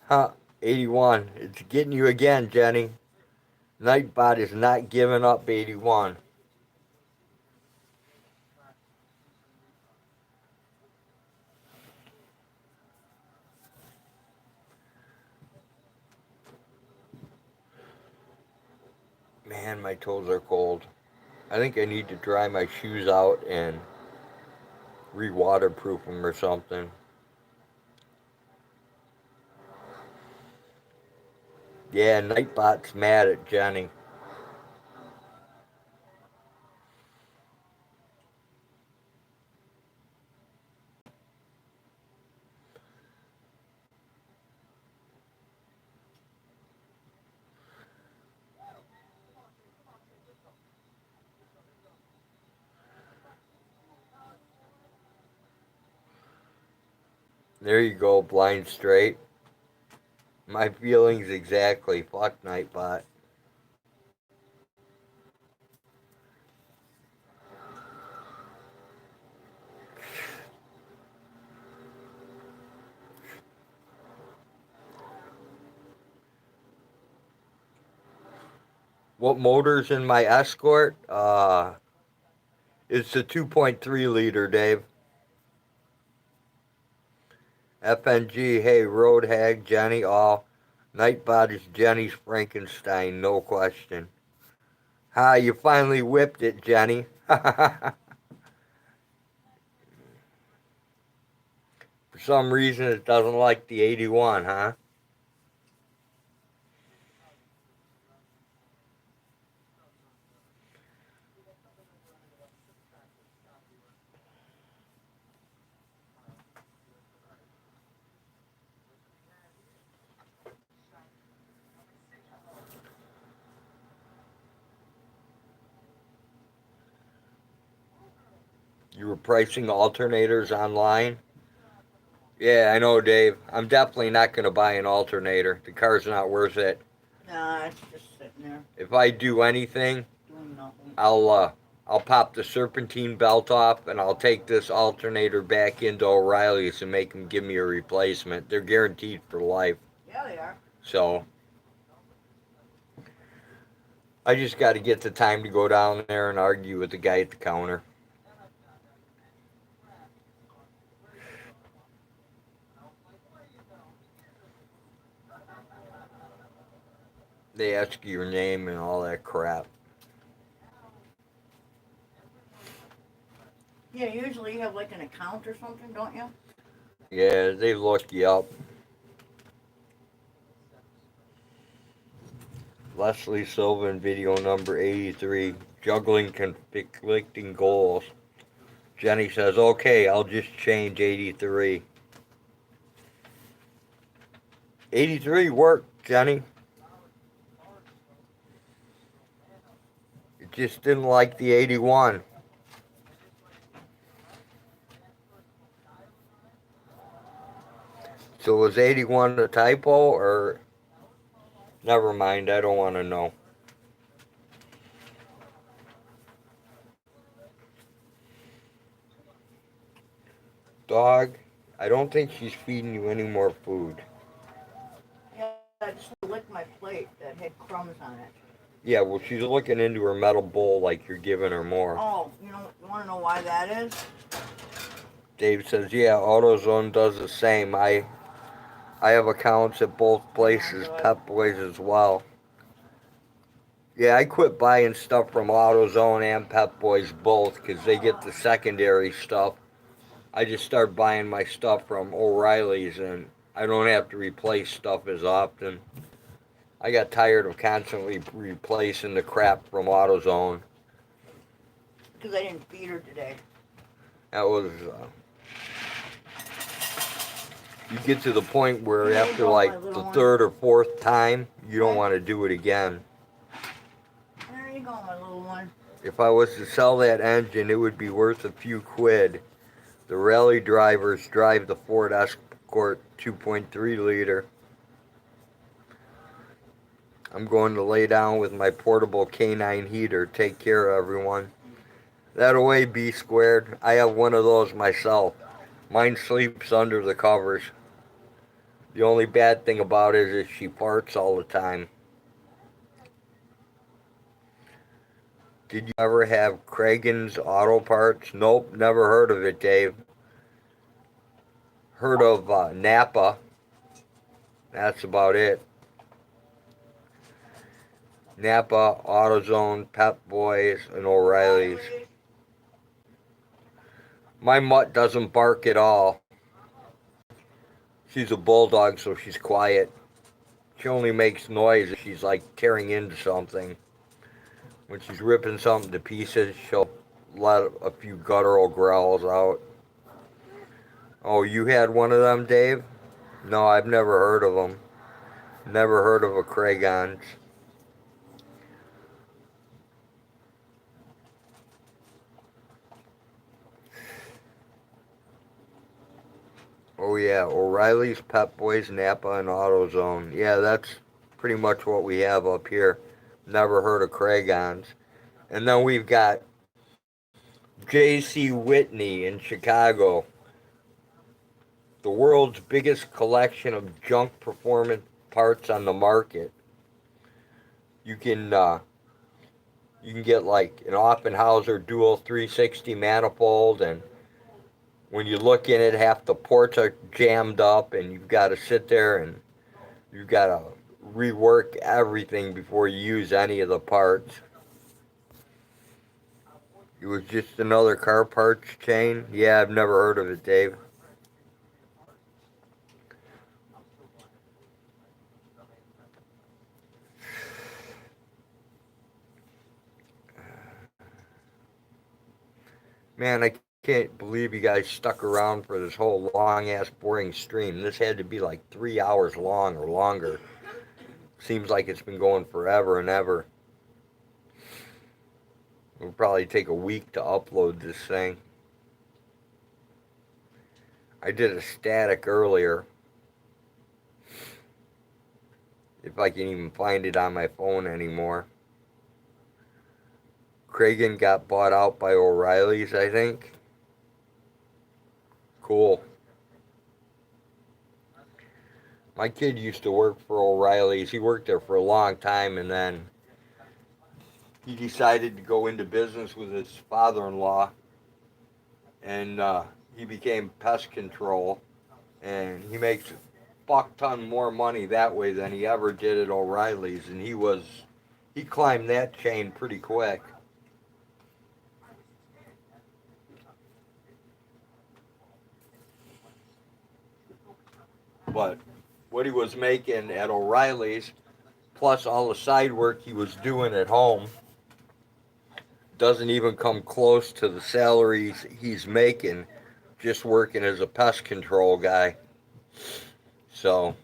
Huh, 81. It's getting you again, Jenny. Nightbot is not giving up, 81. Man, my toes are cold. I think I need to dry my shoes out and re-waterproof them or something. Yeah, Nightbot's mad at Jenny. There you go, blind straight. My feelings exactly. Fuck Nightbot. What motor's in my Escort? It's the 2.3 liter, Dave. FNG, hey, Road Hag, Jenny, all. Nightbot is Jenny's Frankenstein, no question. Ha, you finally whipped it, Jenny. For some reason, it doesn't like the 81, huh? You were pricing alternators online? Yeah, I know, Dave. I'm definitely not going to buy an alternator. The car's not worth it. Nah, it's just sitting there If I do anything, doing nothing. I'll pop the serpentine belt off and I'll take this alternator back into O'Reilly's and make them give me a replacement. They're guaranteed for life. Yeah, they are. So I just got to get the time to go down there and argue with the guy at the counter. They ask you your name and all that crap. Yeah, usually you have like an account or something, don't you? Yeah, they look you up. Leslie Sylvan video number 83, juggling conflicting goals. Jenny says, okay, I'll just change 83. 83 worked, Jenny. It just didn't like the 81. So was 81 a typo or Never mind, I don't want to know. Dog, I don't think she's feeding you any more food. Yeah, I just licked my plate that had crumbs on it. Yeah, well, she's looking into her metal bowl like you're giving her more. Oh, you want to know why that is? Dave says, yeah, AutoZone does the same. I have accounts at both places, Pep Boys as well. Yeah, I quit buying stuff from AutoZone and Pep Boys both because they get the secondary stuff. I just start buying my stuff from O'Reilly's and I don't have to replace stuff as often. I got tired of constantly replacing the crap from AutoZone. Because I didn't feed her today. That was, you get to the point where after like the third or fourth time, you don't want to do it again. There you go, my little one. If I was to sell that engine, it would be worth a few quid. The rally drivers drive the Ford Escort 2.3 liter. I'm going to lay down with my portable K9 heater. Take care, everyone. That away, B squared. I have one of those myself. Mine sleeps under the covers. The only bad thing about it is she farts all the time. Did you ever have Kragen's Auto Parts? Nope, never heard of it, Dave. Heard of Napa. That's about it. Napa, AutoZone, Pep Boys, and O'Reilly's. My mutt doesn't bark at all. She's a bulldog, so she's quiet. She only makes noise if she's like tearing into something. When she's ripping something to pieces, she'll let a few guttural growls out. Oh, you had one of them, Dave? No, I've never heard of them. Never heard of a Kragen's. Oh yeah, O'Reilly's, Pep Boys, Napa, and AutoZone. Yeah, that's pretty much what we have up here. Never heard of Kragen's. And then we've got J.C. Whitney in Chicago. The world's biggest collection of junk performance parts on the market. You can get like an Offenhauser dual 360 manifold, and when you look in it, half the ports are jammed up, and you've got to sit there and you've got to rework everything before you use any of the parts. It was just another car parts chain? Yeah, I've never heard of it, Dave. Man, I can't believe you guys stuck around for this whole long ass boring stream. This had to be like 3 hours long or longer. Seems like it's been going forever and ever. It'll probably take a week to upload this thing. I did a static earlier. If I can even find it on my phone anymore. Kragen got bought out by O'Reilly's, I think. Cool. My kid used to work for O'Reilly's. He worked there for a long time, and then he decided to go into business with his father-in-law, and he became pest control, and he makes a fuck ton more money that way than he ever did at O'Reilly's, and he climbed that chain pretty quick. But what he was making at O'Reilly's, plus all the side work he was doing at home, doesn't even come close to the salaries he's making just working as a pest control guy. So,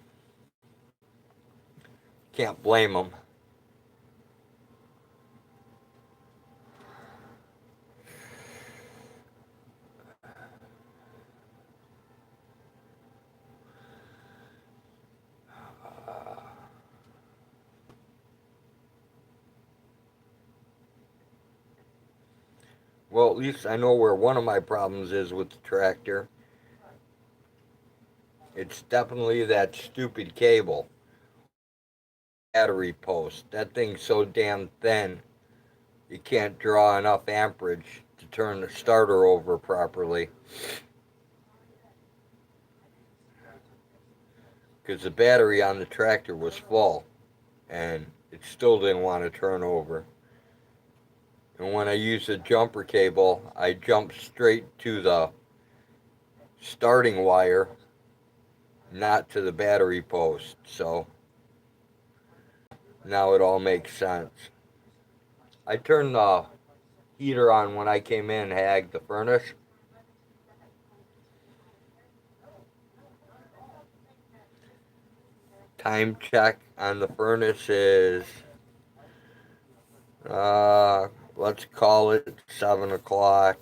can't blame him. Well, at least I know where one of my problems is with the tractor. It's definitely that stupid cable. Battery post. That thing's so damn thin, you can't draw enough amperage to turn the starter over properly. Because the battery on the tractor was full, and it still didn't want to turn over. And when I used the jumper cable, I jumped straight to the starting wire, not to the battery post. So now it all makes sense. I turned the heater on when I came in, Hag, the furnace. Time check on the furnace is, let's call it 7 o'clock.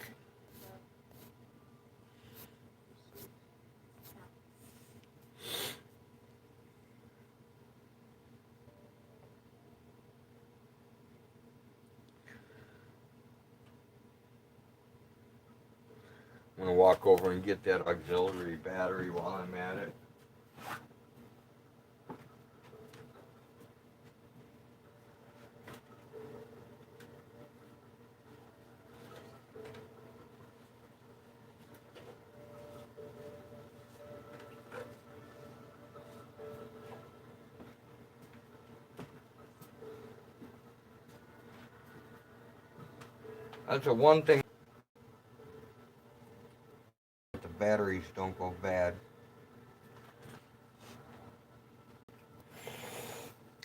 I'm going to walk over and get that auxiliary battery while I'm at it. That's the one thing. The batteries don't go bad.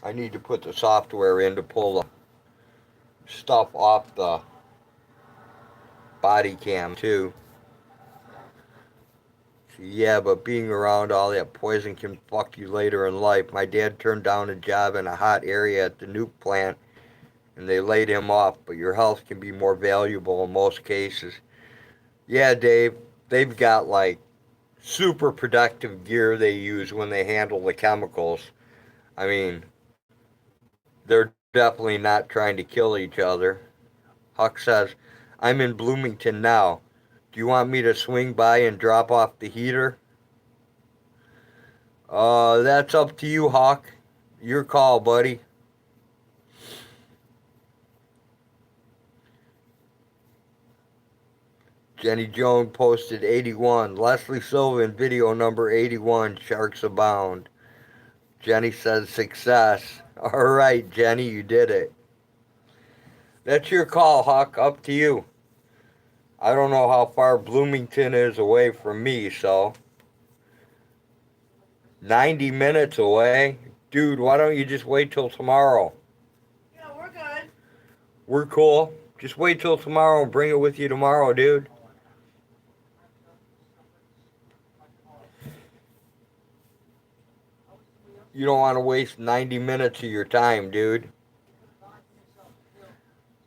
I need to put the software in to pull the stuff off the body cam too. Yeah, but being around all that poison can fuck you later in life. My dad turned down a job in a hot area at the nuke plant and they laid him off, but your health can be more valuable in most cases. Yeah, Dave, they've got like super productive gear they use when they handle the chemicals. I mean, they're definitely not trying to kill each other. Huck says, I'm in Bloomington now. Do you want me to swing by and drop off the heater? That's up to you, Hawk. Your call, buddy. Jenny Jones posted 81. Leslie Sylvan, video number 81, Sharks Abound. Jenny says success. All right, Jenny, you did it. That's your call, Hawk. Up to you. I don't know how far Bloomington is away from me, so 90 minutes away? Dude, why don't you just wait till tomorrow? Yeah, we're good. We're cool. Just wait till tomorrow and bring it with you tomorrow, dude. You don't want to waste 90 minutes of your time, dude.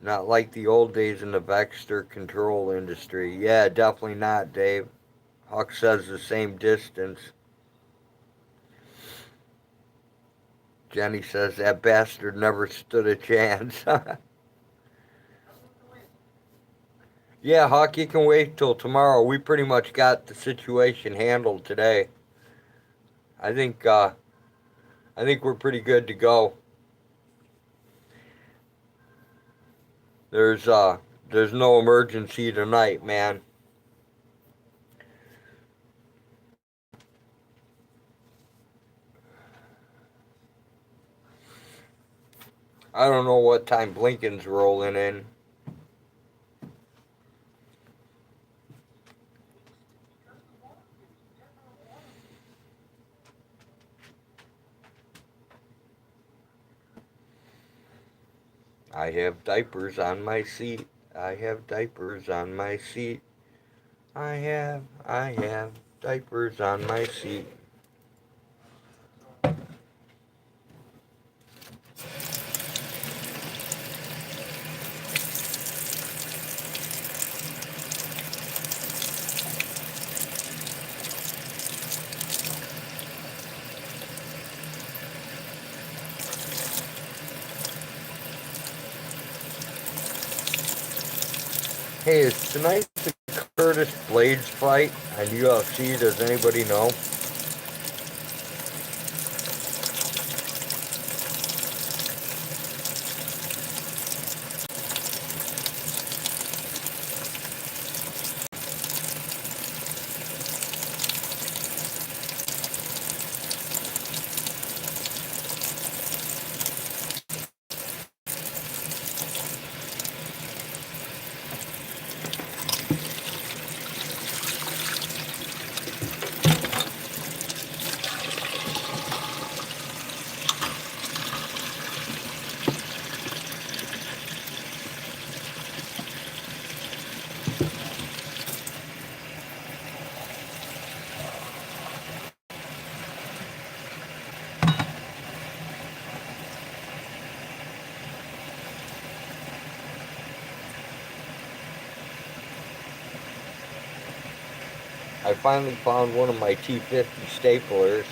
Not like the old days in the Vexter control industry. Yeah, definitely not, Dave. Huck says the same distance. Jenny says that bastard never stood a chance. Yeah, Huck, you can wait till tomorrow. We pretty much got the situation handled today. I think we're pretty good to go. There's no emergency tonight, man. I don't know what time Blinken's rolling in. I have diapers on my seat. I have diapers on my seat. I have diapers on my seat. Hey, is tonight the Curtis Blades fight on UFC? Does anybody know? I finally found one of my T50 staplers,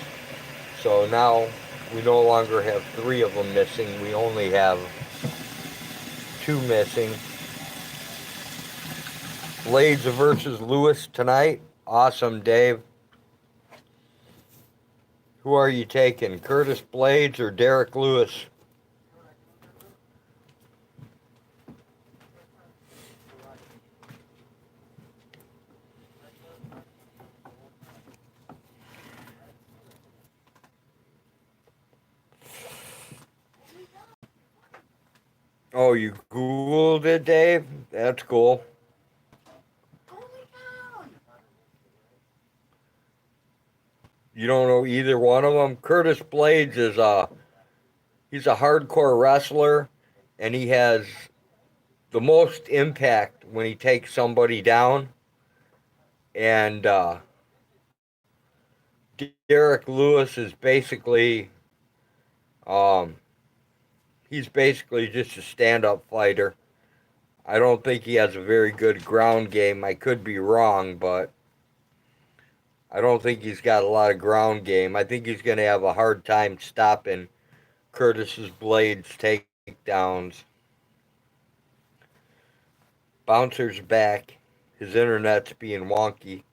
so now we no longer have three of them missing. We only have two missing. Blades versus Lewis tonight. Awesome, Dave. Who are you taking, Curtis Blades or Derek Lewis? Oh, you Googled it, Dave? That's cool. You don't know either one of them? Curtis Blades is he's a hardcore wrestler, and he has the most impact when he takes somebody down. And Derek Lewis is basically um, he's basically just a stand-up fighter. I don't think he has a very good ground game. I could be wrong, but I don't think he's got a lot of ground game. I think he's going to have a hard time stopping Curtis's Blades takedowns. Bouncer's back. His internet's being wonky.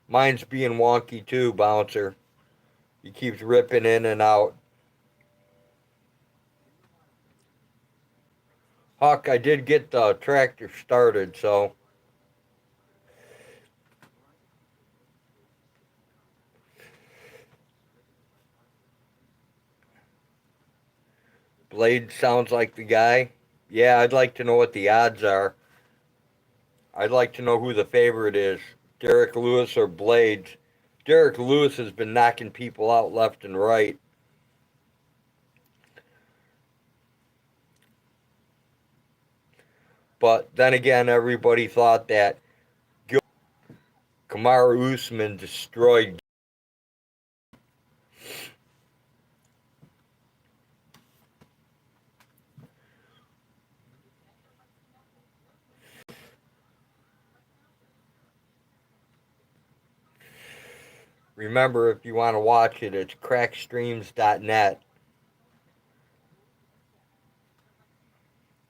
Mine's being wonky too, Bouncer. He keeps ripping in and out. Huck, I did get the tractor started, so Blade sounds like the guy. Yeah, I'd like to know what the odds are. I'd like to know who the favorite is, Derek Lewis or Blades. Derek Lewis has been knocking people out left and right. But then again, everybody thought that Kamaru Usman destroyed. Remember, if you want to watch it, it's crackstreams.net.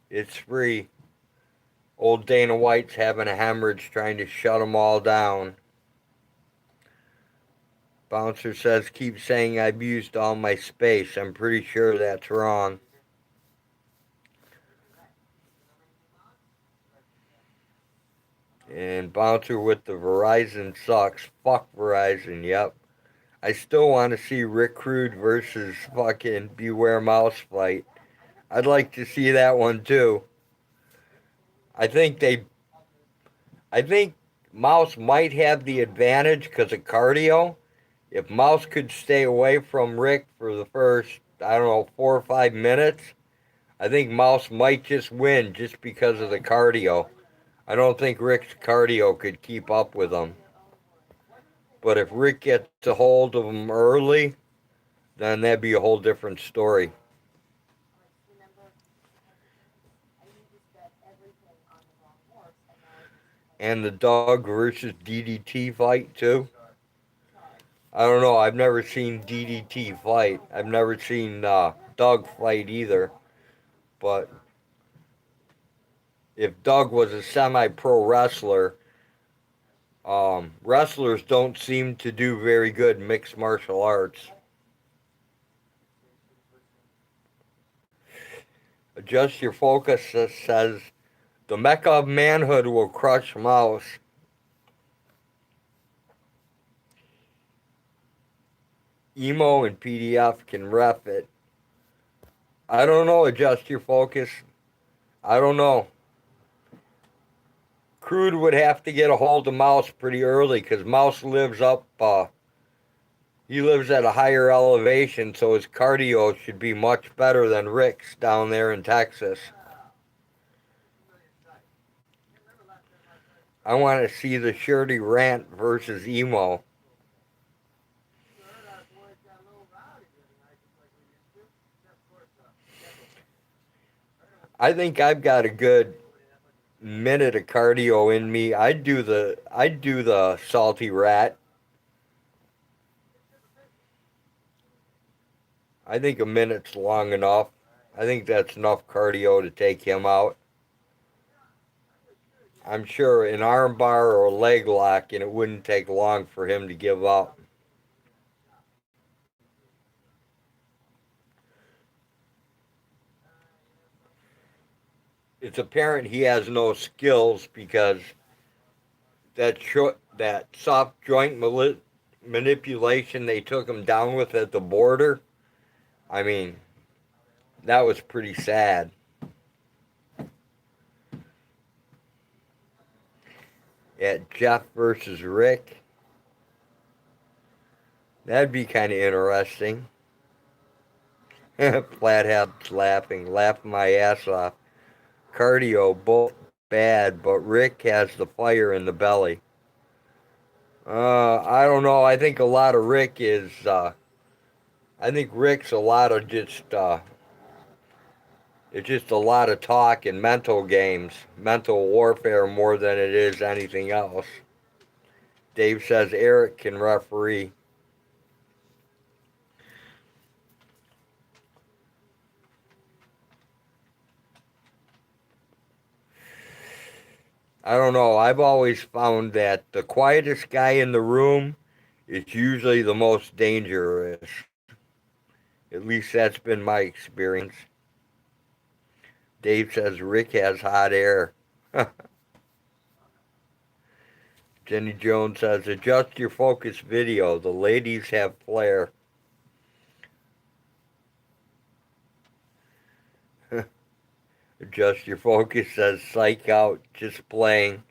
It's free. Old Dana White's having a hemorrhage trying to shut them all down. Bouncer says, keep saying I've used all my space. I'm pretty sure that's wrong. And Bouncer with the Verizon sucks. Fuck Verizon, yep. I still want to see Rick Rude versus fucking Beware Mouse fight. I'd like to see that one too. I think they I think Mouse might have the advantage because of cardio. If Mouse could stay away from Rick for the first, I don't know, 4 or 5 minutes, I think Mouse might just win just because of the cardio. I don't think Rick's cardio could keep up with him. But if Rick gets a hold of him early, then that'd be a whole different story. And the dog versus DDT fight, too. I don't know. I've never seen DDT fight. I've never seen Doug fight either. But if Doug was a semi-pro wrestler, wrestlers don't seem to do very good in mixed martial arts. Adjust your focus says the mecha of manhood will crush Mouse. Emo and PDF can ref it. I don't know. Adjust your focus. I don't know. Crude would have to get a hold of Mouse pretty early because Mouse lives up. He lives at a higher elevation, so his cardio should be much better than Rick's down there in Texas. I want to see the Shirley Rant versus Emo. I think I've got a good minute of cardio in me. I'd do the salty rat. I think a minute's long enough. I think that's enough cardio to take him out. I'm sure an arm bar or a leg lock, and it wouldn't take long for him to give up. It's apparent he has no skills because that soft joint manipulation they took him down with at the border, I mean, that was pretty sad. At Jeff versus Rick, that'd be kind of interesting. Flathead's laughing my ass off. Cardio, both bad, but Rick has the fire in the belly. I don't know. I think a lot of Rick is. I think Rick's a lot of just. It's just a lot of talk and mental games, mental warfare more than it is anything else. Dave says Eric can referee. I don't know. I've always found that the quietest guy in the room is usually the most dangerous. At least that's been my experience. Dave says Rick has hot air. Jenny Jones says, adjust your focus video. The ladies have flair. Adjust your focus says, psych out, just playing.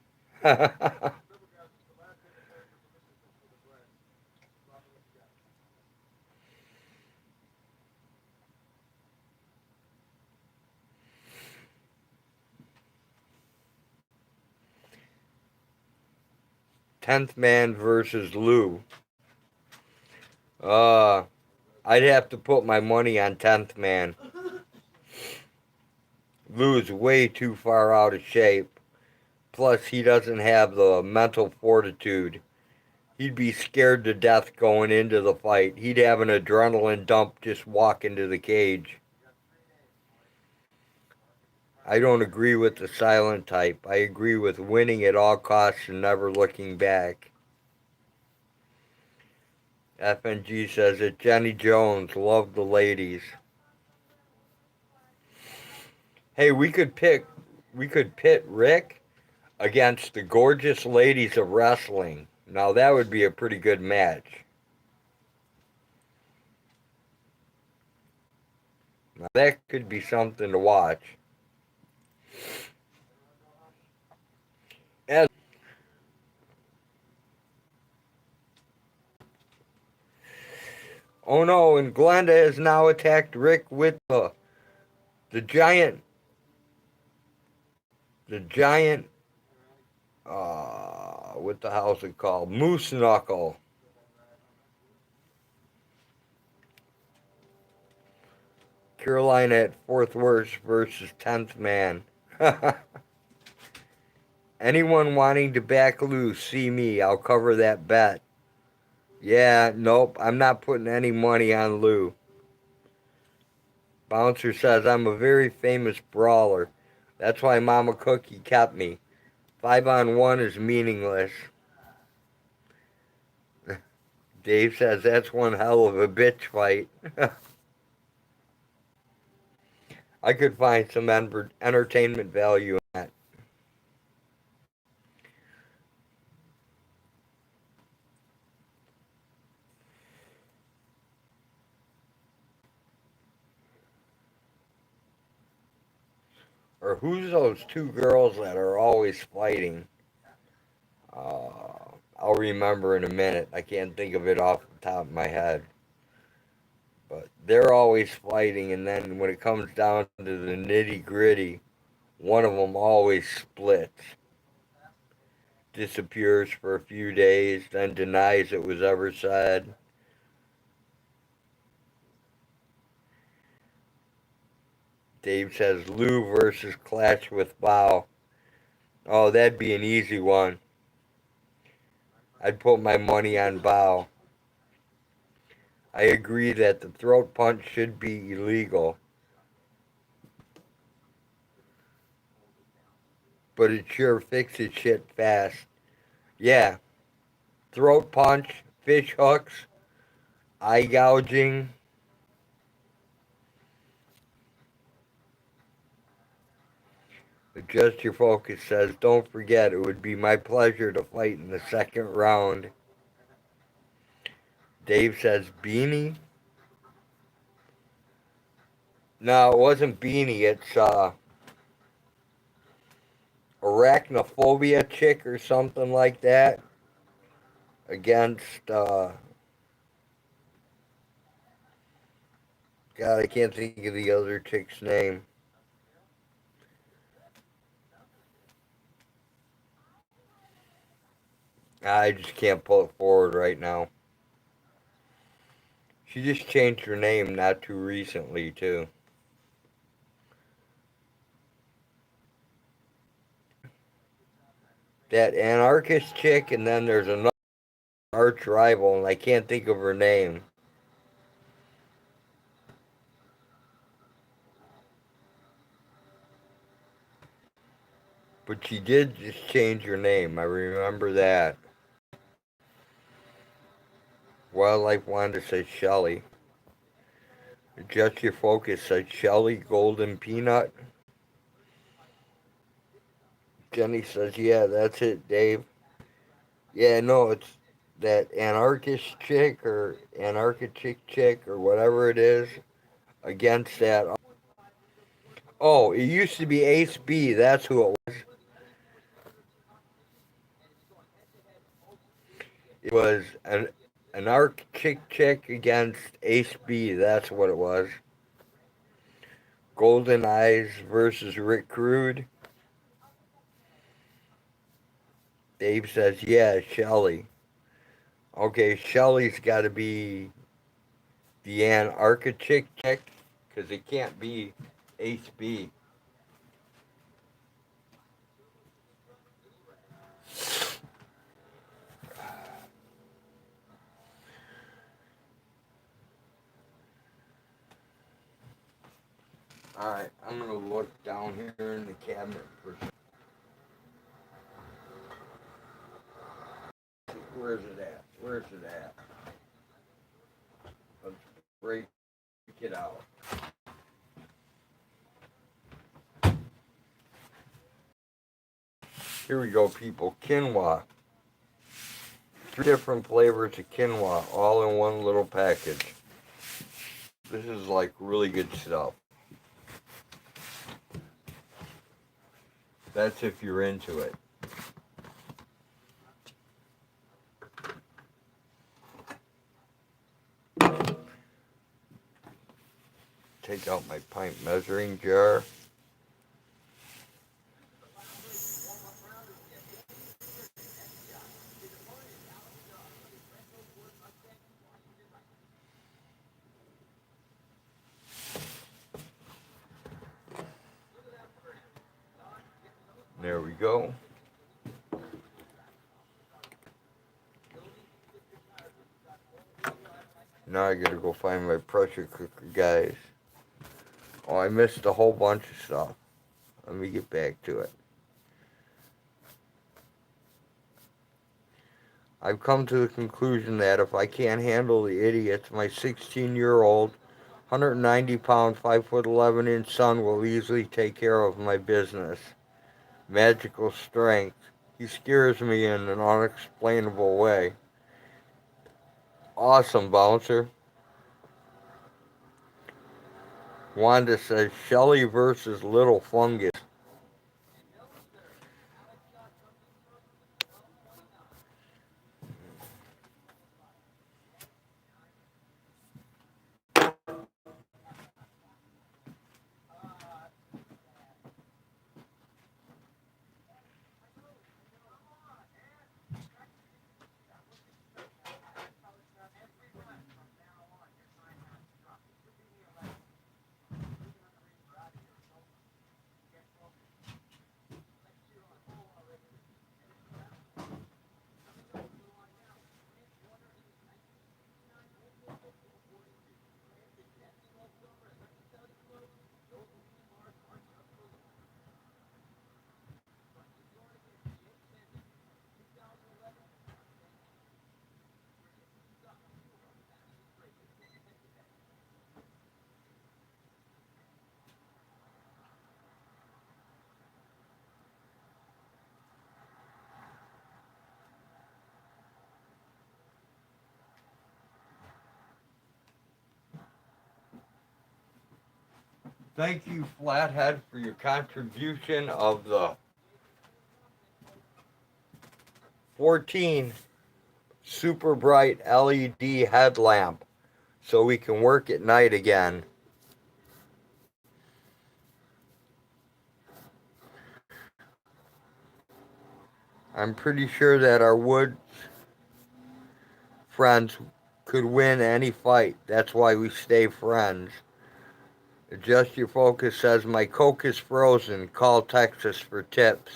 10th man versus Lou. I'd have to put my money on 10th man. Lou's way too far out of shape. Plus, he doesn't have the mental fortitude. He'd be scared to death going into the fight. He'd have an adrenaline dump just walking to the cage. I don't agree with the silent type. I agree with winning at all costs and never looking back. FNG says that Jenny Jones loved the ladies. Hey, we could pit Rick against the gorgeous ladies of wrestling. Now that would be a pretty good match. Now that could be something to watch. As oh no, and Glenda has now attacked Rick with the giant what the hell's it called? Moose knuckle. Carolina at fourth worst versus 10th man. Anyone wanting to back Lou, see me. I'll cover that bet. Yeah, nope. I'm not putting any money on Lou. Bouncer says, I'm a very famous brawler. That's why Mama Cookie kept me. 5-on-1 is meaningless. Dave says that's one hell of a bitch fight. I could find some entertainment value in that. Or who's those two girls that are always fighting? I'll remember in a minute. I can't think of it off the top of my head. But they're always fighting, and then when it comes down to the nitty gritty, one of them always splits. Disappears for a few days, then denies it was ever said. Dave says Lou versus Clash with Bow. Oh, that'd be an easy one. I'd put my money on Bow. I agree that the throat punch should be illegal, but it sure fixes shit fast. Yeah, throat punch, fish hooks, eye gouging. Adjust your focus says, don't forget, it would be my pleasure to fight in the second round. Dave says, Beanie? No, it wasn't Beanie. It's arachnophobia chick or something like that. Against, God, I can't think of the other chick's name. I just can't pull it forward right now. She just changed her name not too recently, too. That anarchist chick, and then there's another arch rival, and I can't think of her name. But she did just change her name. I remember that. Wildlife Wanda says Shelly. Adjust your focus says Shelly Golden Peanut. Jenny says, yeah, that's it, Dave. Yeah, no, it's that anarchist chick or anarchic chick or whatever it is against that. Oh, it used to be Ace B. That's who it was. It was an anarchic chick against Ace B. That's what it was. Golden Eyes versus Rick Crude. Dave says, yeah, Shelly. Okay, Shelly's got to be the anarchic chick, because it can't be Ace B. Alright, I'm going to look down here in the cabinet for some. Where's it at? Where's it at? Let's break it out. Here we go, people. Quinoa. 3 different flavors of quinoa, all in one little package. This is like really good stuff. That's if you're into it. Take out my pint measuring jar. There we go. Now I gotta go find my pressure cooker, guys. Oh, I missed a whole bunch of stuff. Let me get back to it. I've come to the conclusion that if I can't handle the idiots, my 16-year-old, 190-pound, 5'11" son will easily take care of my business. Magical strength. He scares me in an unexplainable way. Awesome, Bouncer. Wanda says Shelly versus Little Fungus. Thank you, Flathead, for your contribution of the 14 super bright LED headlamp so we can work at night again. I'm pretty sure that our wood friends could win any fight. That's why we stay friends. Adjust your focus says, my Coke is frozen. Call Texas for tips.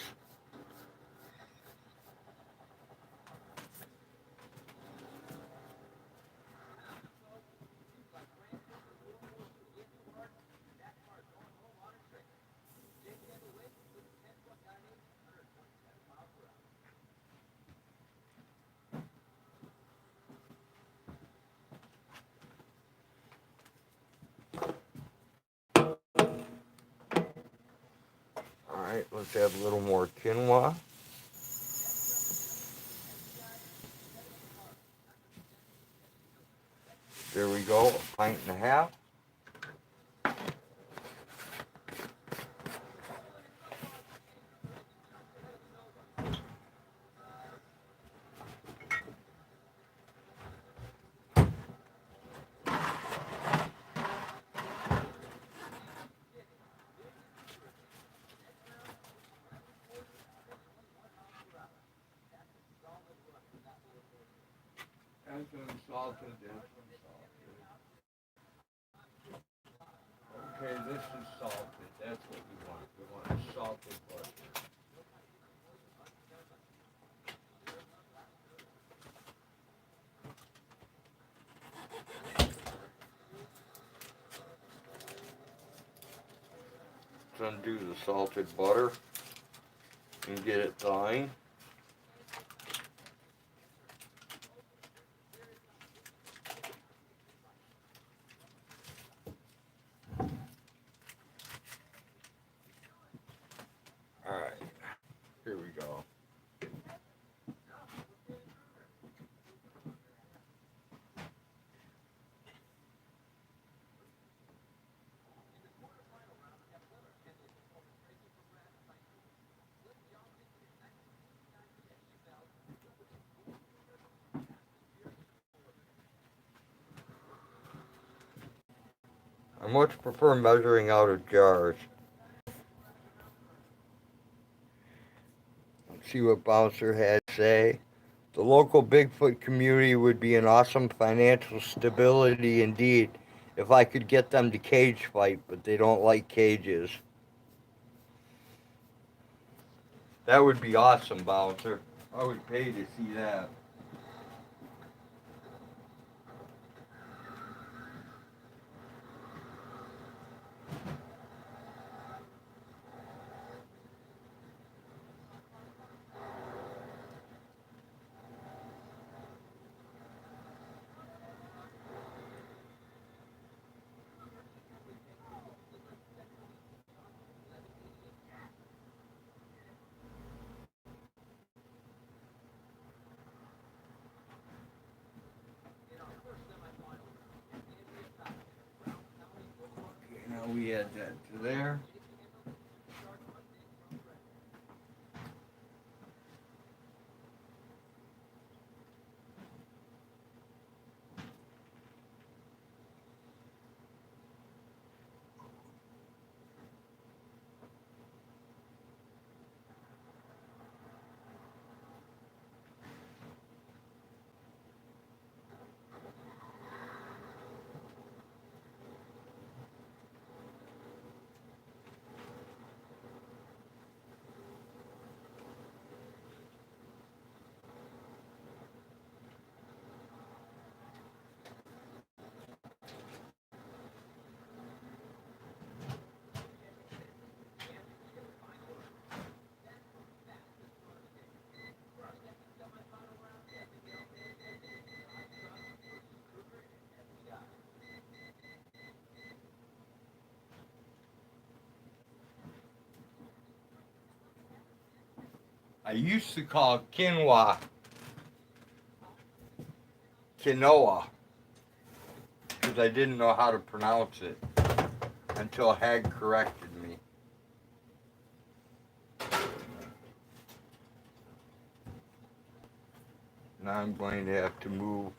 Alright, let's add a little more quinoa. There we go, a pint and a half. That's unsalted, that's unsalted. Okay, this is salted. That's what we want. We want salted butter. Let's undo the salted butter and get it thawing. Alright, here we go. I much prefer measuring out of jars. Let's see what Bouncer had to say. The local Bigfoot community would be an awesome financial stability indeed if I could get them to cage fight, but they don't like cages. That would be awesome, Bouncer. I would pay to see that. add that to there. I used to call quinoa quinoa because I didn't know how to pronounce it until Hag corrected me. Now I'm going to have to move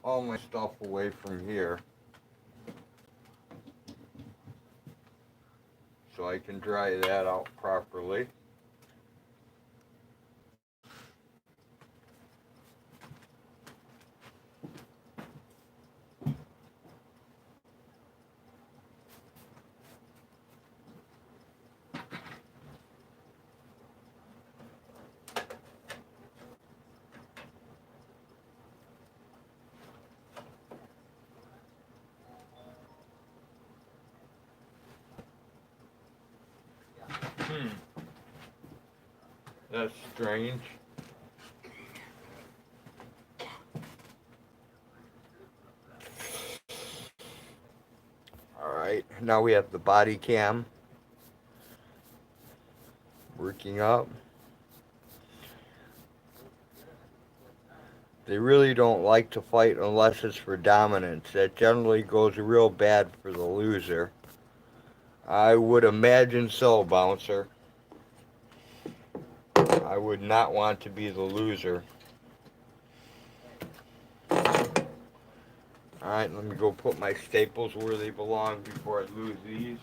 all my stuff away from here so I can dry that out properly. That's strange. Alright, now we have the body cam working up. They really don't like to fight unless it's for dominance. That generally goes real bad for the loser. I would imagine so, Bouncer. I would not want to be the loser. Alright, let me go put my staples where they belong before I lose these.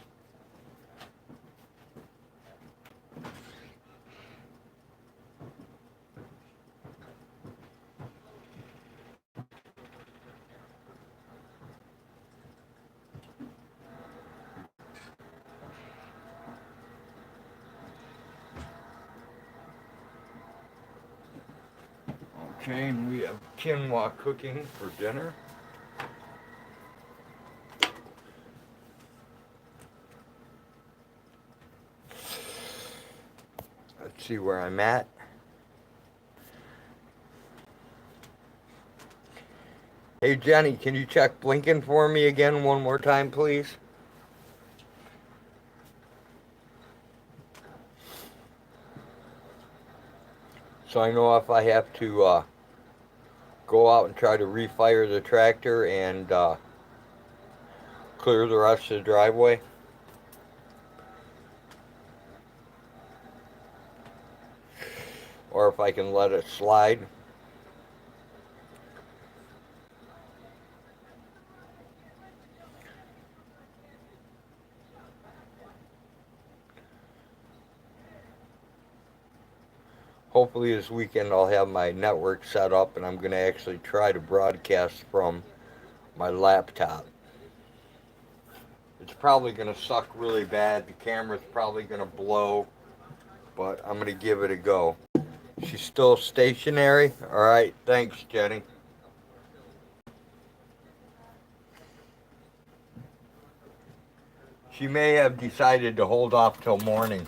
Okay, and we have quinoa cooking for dinner. Let's see where I'm at. Hey Jenny, can you check blinking for me again one more time, please? So I know if I have to go out and try to refire the tractor and clear the rest of the driveway. Or if I can let it slide. Hopefully this weekend I'll have my network set up and I'm going to actually try to broadcast from my laptop. It's probably going to suck really bad. The camera's probably going to blow, but I'm going to give it a go. She's still stationary? Alright, thanks, Jenny. She may have decided to hold off till morning.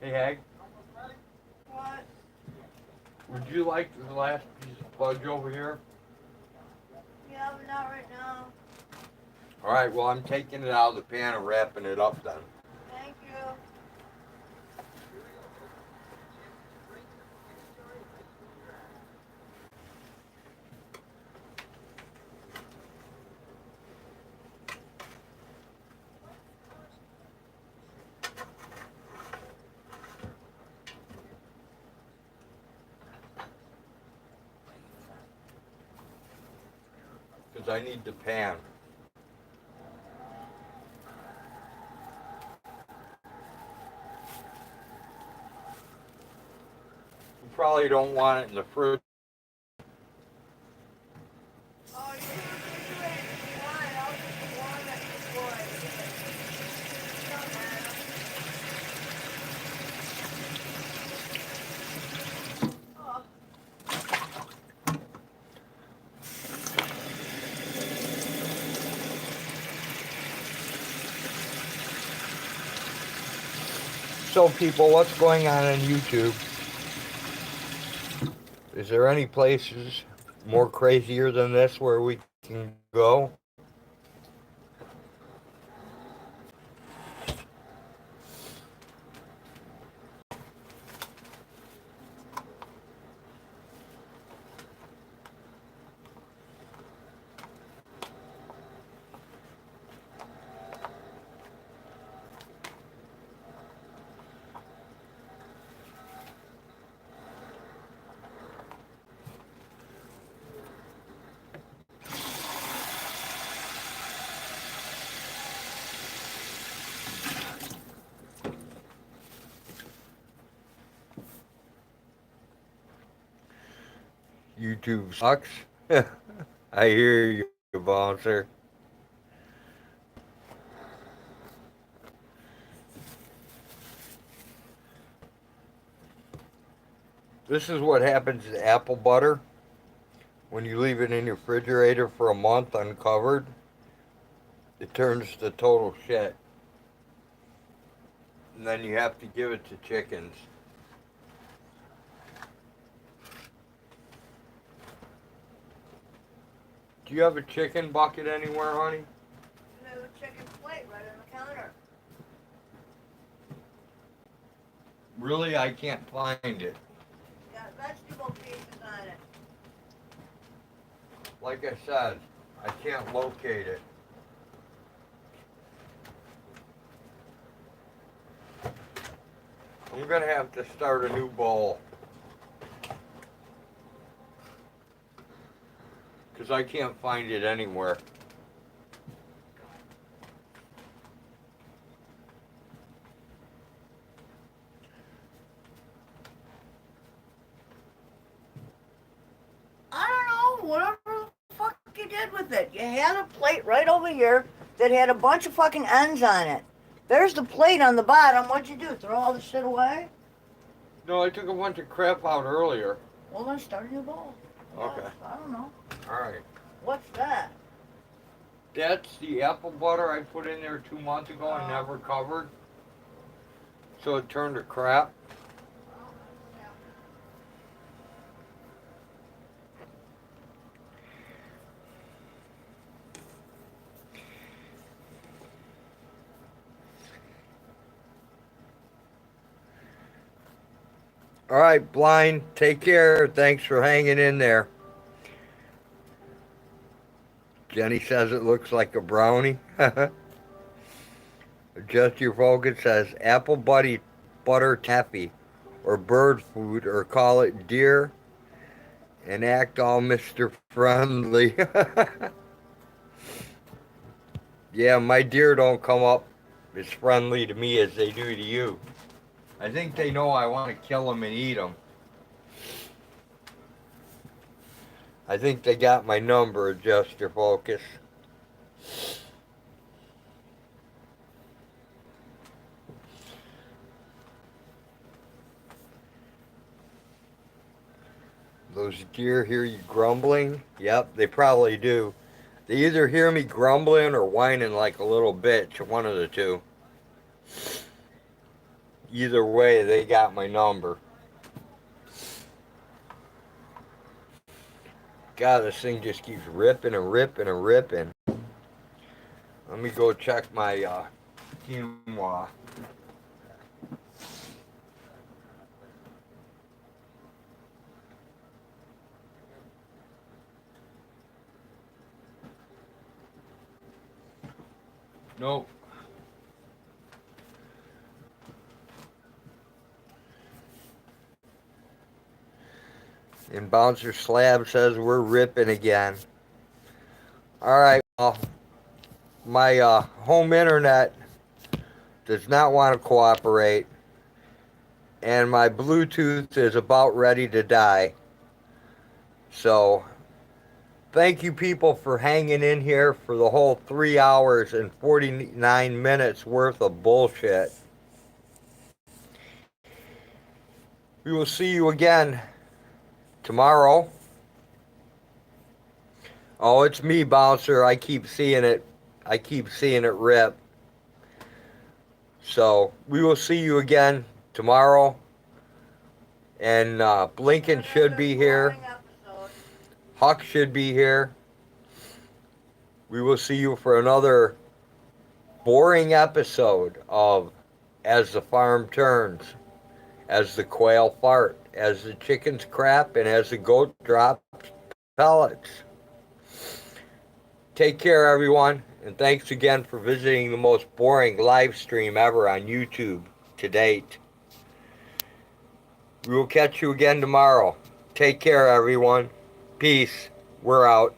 Hey, Hag, What? would you like the last piece of fudge over here? Yeah, but not right now. All right, well, I'm taking it out of the pan and wrapping it up then. Thank you. Because I need the pan. You probably don't want it in the fridge. Oh, you can refrigerate it if you want. I'll just warm it before I eat it. It don't matter. Oh. So, people, what's going on YouTube? Is there any places more crazier than this where we can go? YouTube sucks. I hear you, bouncer. This is what happens to apple butter when you leave it in your refrigerator for a month uncovered. It turns to total shit. And then you have to give it to chickens. Do you have a chicken bucket anywhere, honey? There's a chicken plate right on the counter. Really, I can't find it. Got vegetable pieces on it. Like I said, I can't locate it. I'm gonna have to start a new bowl. Because I can't find it anywhere. I don't know, whatever the fuck you did with it. You had a plate right over here that had a bunch of fucking ends on it. There's the plate on the bottom. What'd you do? Throw all the shit away? No, I took a bunch of crap out earlier. Well, then start a new bowl. Okay. I don't know. Alright. What's that? That's the apple butter I put in there 2 months ago and never covered. So it turned to crap. All right, Blind, take care. Thanks for hanging in there. Jenny says it looks like a brownie. Adjust Your Focus says apple butter taffy or bird food or call it deer and act all Mr. Friendly. Yeah, my deer don't come up as friendly to me as they do to you. I think they know I want to kill them and eat them. I think they got my number, Adjust Your Focus. Those deer hear you grumbling? Yep, they probably do. They either hear me grumbling or whining like a little bitch, one of the two. Either way, they got my number. God, this thing just keeps ripping and ripping and ripping. Let me go check my quinoa. Nope. And Bouncer Slab says we're ripping again. Alright, well, my home internet does not want to cooperate, and my Bluetooth is about ready to die. So, thank you people for hanging in here for the whole 3 hours and 49 minutes worth of bullshit. We will see you again tomorrow. Oh, it's me, Bouncer. I keep seeing it. I keep seeing it rip. So, we will see you again tomorrow. And Blinken should be here. Huck should be here. We will see you for another boring episode of As the Farm Turns, as the quail fart, as the chickens crap, and as the goat drops pellets. Take care, everyone, and thanks again for visiting the most boring live stream ever on YouTube to date. We will catch you again tomorrow. Take care, everyone. Peace. We're out.